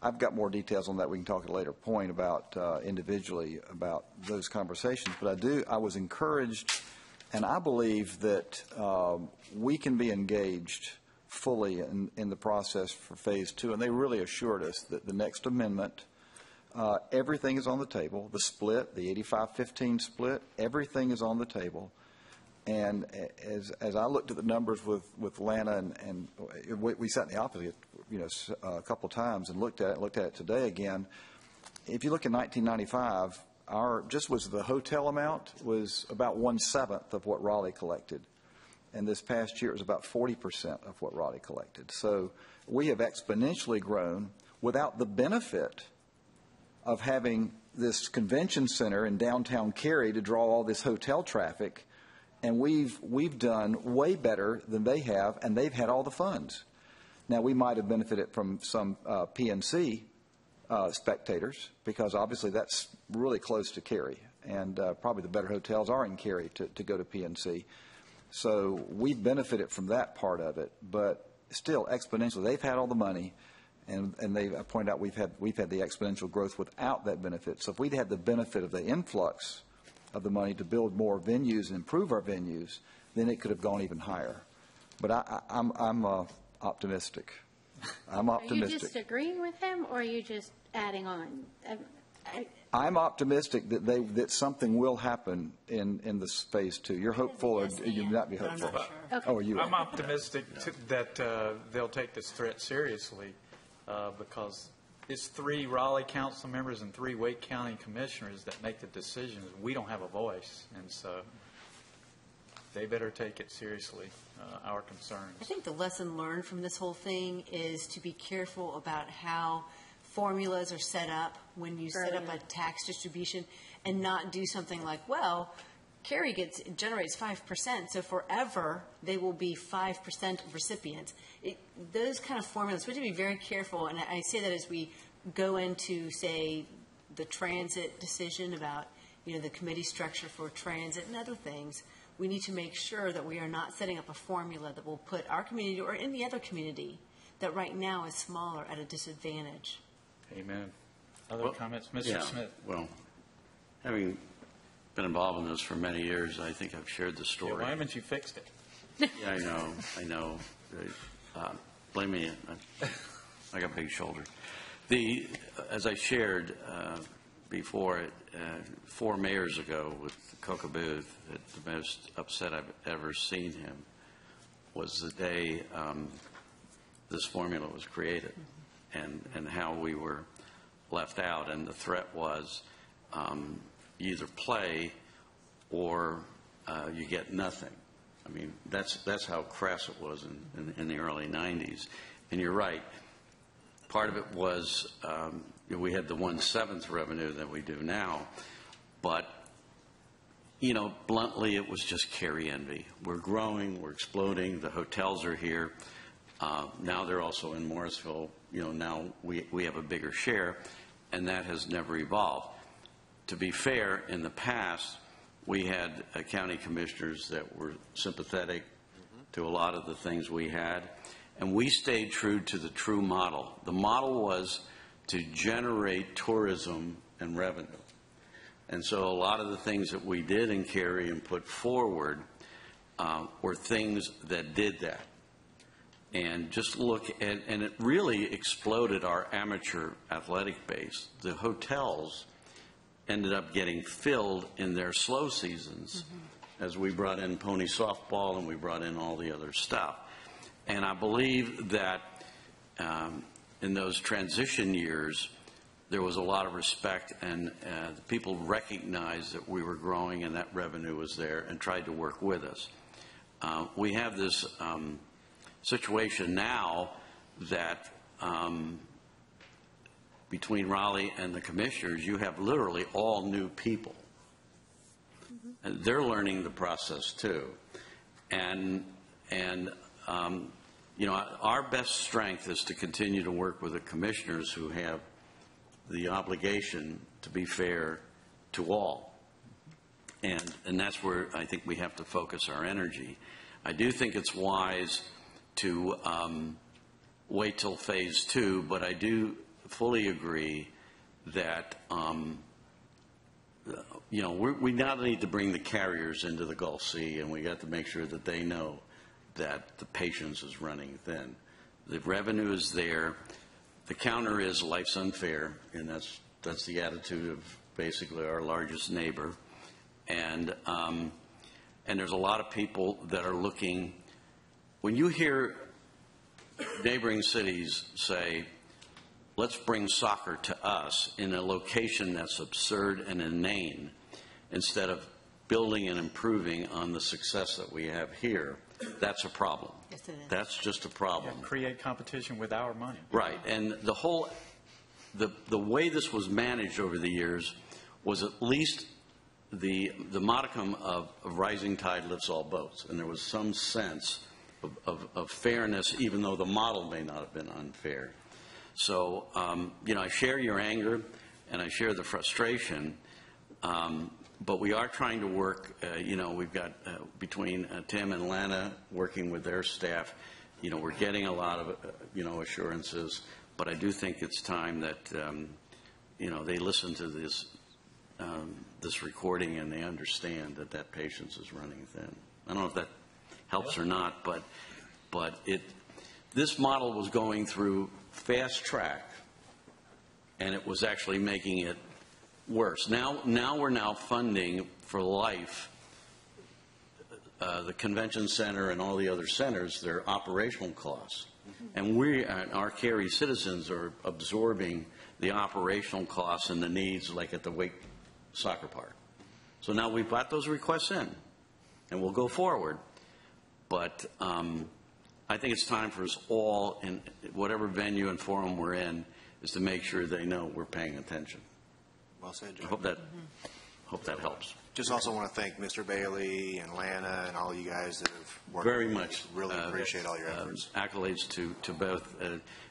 Speaker 3: I've got more details on that. We can talk at a later point about individually about those conversations. But I was encouraged, and I believe that we can be engaged fully in the process for phase 2. And they really assured us that the next amendment, everything is on the table. The split, the 85-15 split, everything is on the table. And as I looked at the numbers with Lana, and we sat in the office, a couple of times and looked at it today again. If you look at 1995, the hotel amount was about 1/7 of what Raleigh collected. And this past year it was about 40% of what Raleigh collected. So we have exponentially grown without the benefit of having this convention center in downtown Cary to draw all this hotel traffic. And we've done way better than they have, and they've had all the funds. Now, we might have benefited from some PNC spectators, because obviously that's really close to Cary, and probably the better hotels are in Cary to go to PNC. So we've benefited from that part of it, but still exponentially. They've had all the money, and they pointed out we've had the exponential growth without that benefit. So if we'd had the benefit of the influx of the money to build more venues and improve our venues, then it could have gone even higher. But I'm optimistic. I'm optimistic.
Speaker 2: Are you just agreeing with him, or are you just adding on?
Speaker 3: I'm optimistic that something will happen in this phase 2. You're hopeful, or you not be hopeful?
Speaker 2: Okay.
Speaker 3: Oh, are you?
Speaker 1: I'm optimistic that they'll take this threat seriously because it's 3 Raleigh council members and 3 Wake County commissioners that make the decisions. We don't have a voice, and so they better take it seriously, our concerns.
Speaker 8: I think the lesson learned from this whole thing is to be careful about how formulas are set up when you set up a tax distribution, and not do something like, well, Cary generates 5%, so forever they will be 5% of recipients. Those kind of formulas, we have to be very careful, and I say that as we go into, say, the transit decision about, the committee structure for transit and other things. We need to make sure that we are not setting up a formula that will put our community or any other community that right now is smaller at a disadvantage.
Speaker 1: Amen. Other comments? Mr. Smith.
Speaker 10: Well, having been involved in this for many years, I think I've shared the story.
Speaker 1: Yeah, why haven't you fixed it?
Speaker 10: Yeah, I know. Blame me. I got big shoulders. As I shared before, 4 mayors ago with Coca Booth, the most upset I've ever seen him was the day this formula was created, and how we were left out. And the threat was you either play or you get nothing. I mean, that's how crass it was in the early 90s. And you're right. Part of it was we had the 1/7 revenue that we do now, but bluntly, it was just Cary envy. We're growing, we're exploding. The hotels are here. Now they're also in Morrisville. Now we have a bigger share, and that has never evolved. To be fair, in the past, we had county commissioners that were sympathetic to a lot of the things we had. And we stayed true to the true model. The model was to generate tourism and revenue. And so a lot of the things that we did in Cary and put forward were things that did that. And just look at, and it really exploded our amateur athletic base. The hotels ended up getting filled in their slow seasons as we brought in pony softball and we brought in all the other stuff. And I believe that in those transition years, there was a lot of respect, and people recognized that we were growing and that revenue was there and tried to work with us. We have this situation now that between Raleigh and the commissioners, you have literally all new people. And they're learning the process too. And you know, our best strength is to continue to work with the commissioners who have the obligation to be fair to all. And that's where I think we have to focus our energy. I do think it's wise to wait till phase 2, but I do fully agree that you know, we now need to bring the carriers into the Gulf Sea, and we got to make sure that they know that the patience is running thin. The revenue is there. The counter is life's unfair, and that's the attitude of basically our largest neighbor. And there's a lot of people that are looking. When you hear neighboring cities say, let's bring soccer to us in a location that's absurd and inane, instead of building and improving on the success that we have here, that's a problem.
Speaker 8: Yes, it is.
Speaker 10: That's just a problem.
Speaker 1: Yeah, create competition with our money.
Speaker 10: Right. And the whole, the way this was managed over the years was at least the modicum of rising tide lifts all boats. And there was some sense of fairness, even though the model may not have been unfair. So, you know, I share your anger and I share the frustration, but we are trying to work, you know, we've got between Tim and Lana working with their staff, you know, we're getting a lot of, you know, assurances, but I do think it's time that, you know, they listen to this, this recording and they understand that that patience is running thin. I don't know if that helps or not, but this model was going through fast track, and it was actually making it worse. Now we're funding for life the convention center and all the other centers, their operational costs. And our Cary citizens are absorbing the operational costs and the needs, like at the Wake Soccer Park. So now we've got those requests in, and we'll go forward. But I think it's time for us all, in whatever venue and forum we're in, is to make sure they know we're paying attention.
Speaker 4: Well said, Joe.
Speaker 10: I hope that helps.
Speaker 4: Just also want to thank Mr. Bailey and Lana and all you guys that have worked.
Speaker 10: Very much.
Speaker 4: Really appreciate all your efforts.
Speaker 10: Accolades to both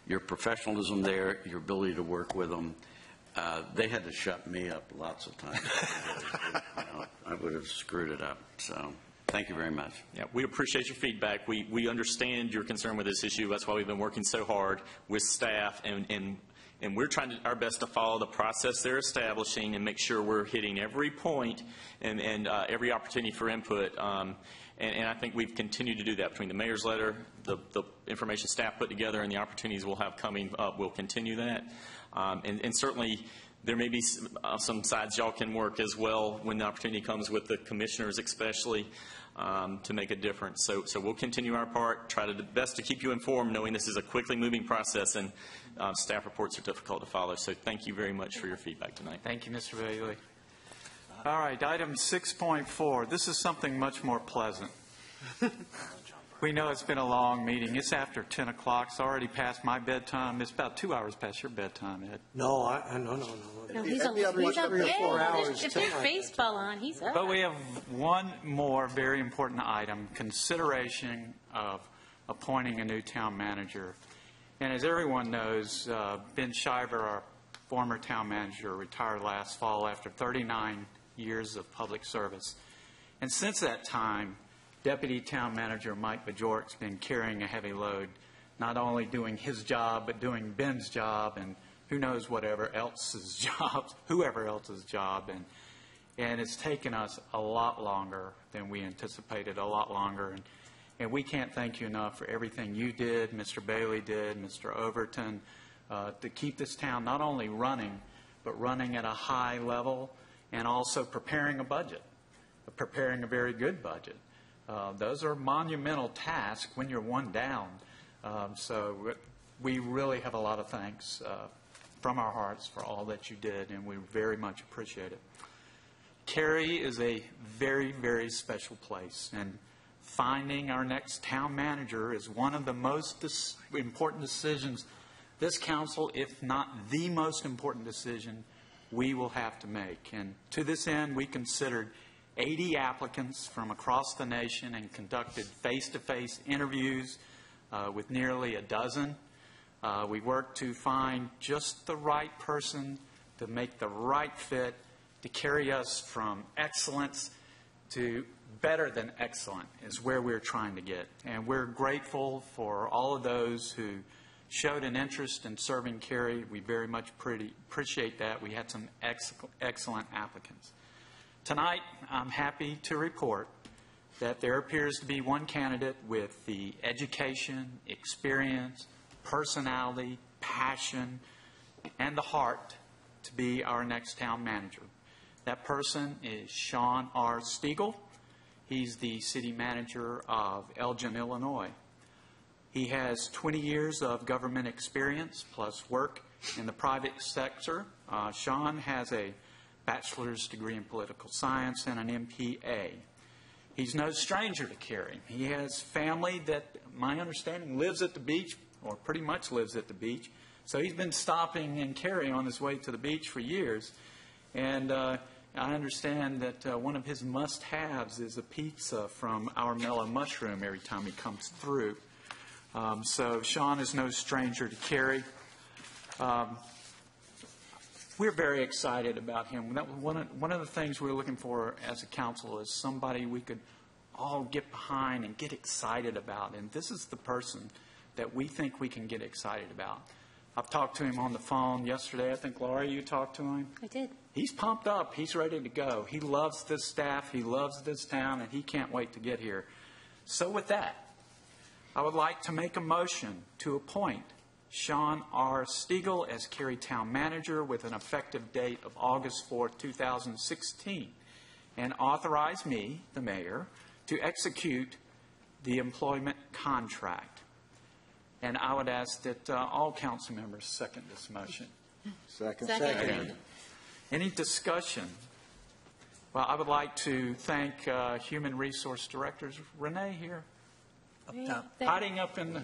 Speaker 10: your professionalism there, your ability to work with them. They had to shut me up lots of times. I would have screwed it up. So thank you very much.
Speaker 21: Yeah, we appreciate your feedback. We understand your concern with this issue. That's why we've been working so hard with staff, and we're trying our best to follow the process they're establishing and make sure we're hitting every point and every opportunity for input. And I think we've continued to do that between the mayor's letter, the information staff put together, and the opportunities we'll have coming up. We'll continue that. And certainly there may be some sides y'all can work as well when the opportunity comes with the commissioners especially to make a difference. So we'll continue our part, try to best to keep you informed, knowing this is a quickly moving process and staff reports are difficult to follow. So thank you very much for your feedback tonight.
Speaker 1: Thank you, Mr. Bailey. All right, item 6.4. This is something much more pleasant. We know it's been a long meeting. It's after 10 o'clock. It's already past my bedtime. It's about 2 hours past your bedtime, Ed.
Speaker 9: No,
Speaker 2: No, he's up
Speaker 9: 3 or 4 hours
Speaker 2: If there's
Speaker 9: tonight.
Speaker 2: baseball on, he's up.
Speaker 1: But we have one more very important item, consideration of appointing a new town manager. And as everyone knows, Ben Shiver, our former town manager, retired last fall after 39 years of public service. And since that time, Deputy Town Manager Mike Bajork's been carrying a heavy load, not only doing his job, but doing Ben's job and who knows whoever else's job. And it's taken us a lot longer than we anticipated, a lot longer. And we can't thank you enough for everything you did, Mr. Bailey did, Mr. Overton, to keep this town not only running, but running at a high level and also preparing a budget. preparing a very good budget. Those are monumental tasks when you're one down. So we really have a lot of thanks from our hearts for all that you did, and we very much appreciate it. Cary is a very, very special place, and finding our next town manager is one of the most important decisions this council, if not the most important decision, we will have to make. And to this end, we considered 80 applicants from across the nation and conducted face-to-face interviews with nearly a dozen. We worked to find just the right person to make the right fit to carry us from excellence to better than excellent is where we're trying to get. And we're grateful for all of those who showed an interest in serving Cary. We very much appreciate that. We had some excellent applicants. Tonight, I'm happy to report that there appears to be one candidate with the education, experience, personality, passion, and the heart to be our next town manager. That person is Sean R. Stiegel. He's the city manager of Elgin, Illinois. He has 20 years of government experience plus work in the private sector. Sean has a bachelor's degree in political science and an MPA. He's no stranger to Cary. He has family that, my understanding, lives at the beach, or pretty much lives at the beach. So he's been stopping in Cary on his way to the beach for years. And I understand that one of his must-haves is a pizza from our Mellow Mushroom every time he comes through. So Sean is no stranger to Cary. We're very excited about him. That was one of the things we were looking for as a council is somebody we could all get behind and get excited about. And this is the person that we think we can get excited about. I've talked to him on the phone yesterday. I think, Laurie, you talked to him?
Speaker 2: I did.
Speaker 1: He's pumped up. He's ready to go. He loves this staff. He loves this town, and he can't wait to get here. So with that, I would like to make a motion to appoint Sean R. Stiegel as Cary Town Manager with an effective date of August 4, 2016, and authorize me, the mayor, to execute the employment contract. And I would ask that all council members second this motion.
Speaker 3: Second.
Speaker 1: Any discussion? Well, I would like to thank Human Resource Directors. Renee here? Up top. Hiding up in the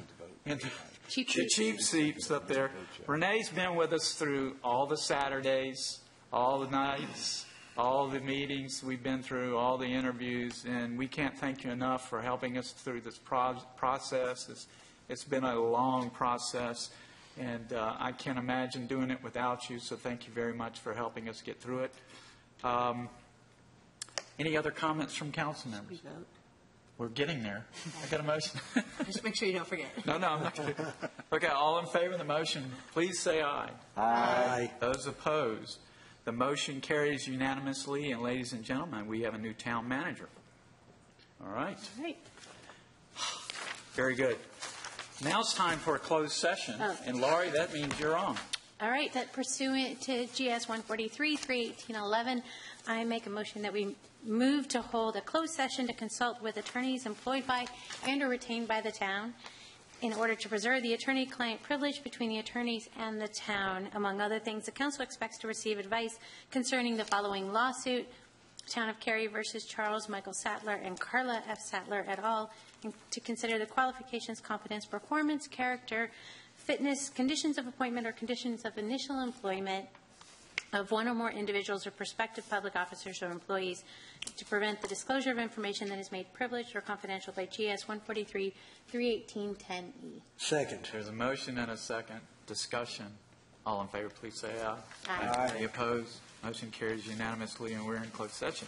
Speaker 1: cheap seats up there. Renee's been with us through all the Saturdays, all the nights, all the meetings we've been through, all the interviews, and we can't thank you enough for helping us through this process. It's been a long process, and I can't imagine doing it without you, so thank you very much for helping us get through it. Any other comments from council members? We're getting there. I got a motion.
Speaker 8: Just make sure you don't forget.
Speaker 1: No, I'm not going to. Okay, all in favor of the motion, please say aye.
Speaker 3: Aye.
Speaker 1: Those opposed, the motion carries unanimously, and ladies and gentlemen, we have a new town manager. All right.
Speaker 2: All right.
Speaker 1: Very good. Now it's time for a closed session, and Laurie, that means you're on.
Speaker 2: All right, that pursuant to GS 143-31811, I make a motion that we move to hold a closed session to consult with attorneys employed by and or retained by the town in order to preserve the attorney-client privilege between the attorneys and the town. Among other things, the council expects to receive advice concerning the following lawsuit: Town of Cary versus Charles Michael Sattler and Carla F. Sattler et al., and to consider the qualifications, competence, performance, character, fitness, conditions of appointment, or conditions of initial employment of one or more individuals or prospective public officers or employees to prevent the disclosure of information that is made privileged or confidential by GS 143-31810E.
Speaker 9: Second.
Speaker 1: There's a motion and a second. Discussion. All in favor, please say aye.
Speaker 2: Aye.
Speaker 1: Any opposed? Motion carries unanimously, and we're in closed session.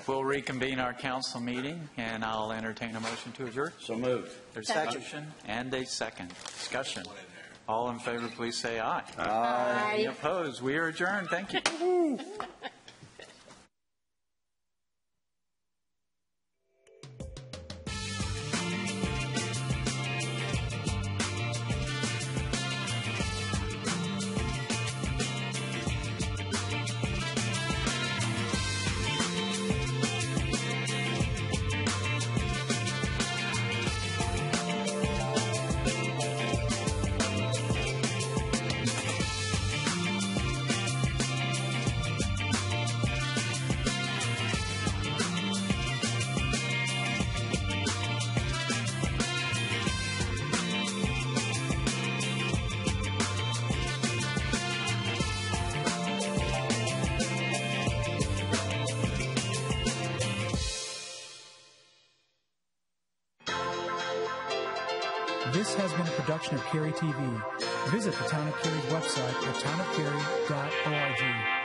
Speaker 1: We'll reconvene our council meeting, and I'll entertain a motion to adjourn.
Speaker 10: So moved.
Speaker 1: There's a motion and a second. Discussion. All in favor, please say aye.
Speaker 10: Aye.
Speaker 1: Any opposed? We are adjourned. Thank you.
Speaker 5: This has been a production of Cary TV. Visit the Town of Cary's website at townofcary.org.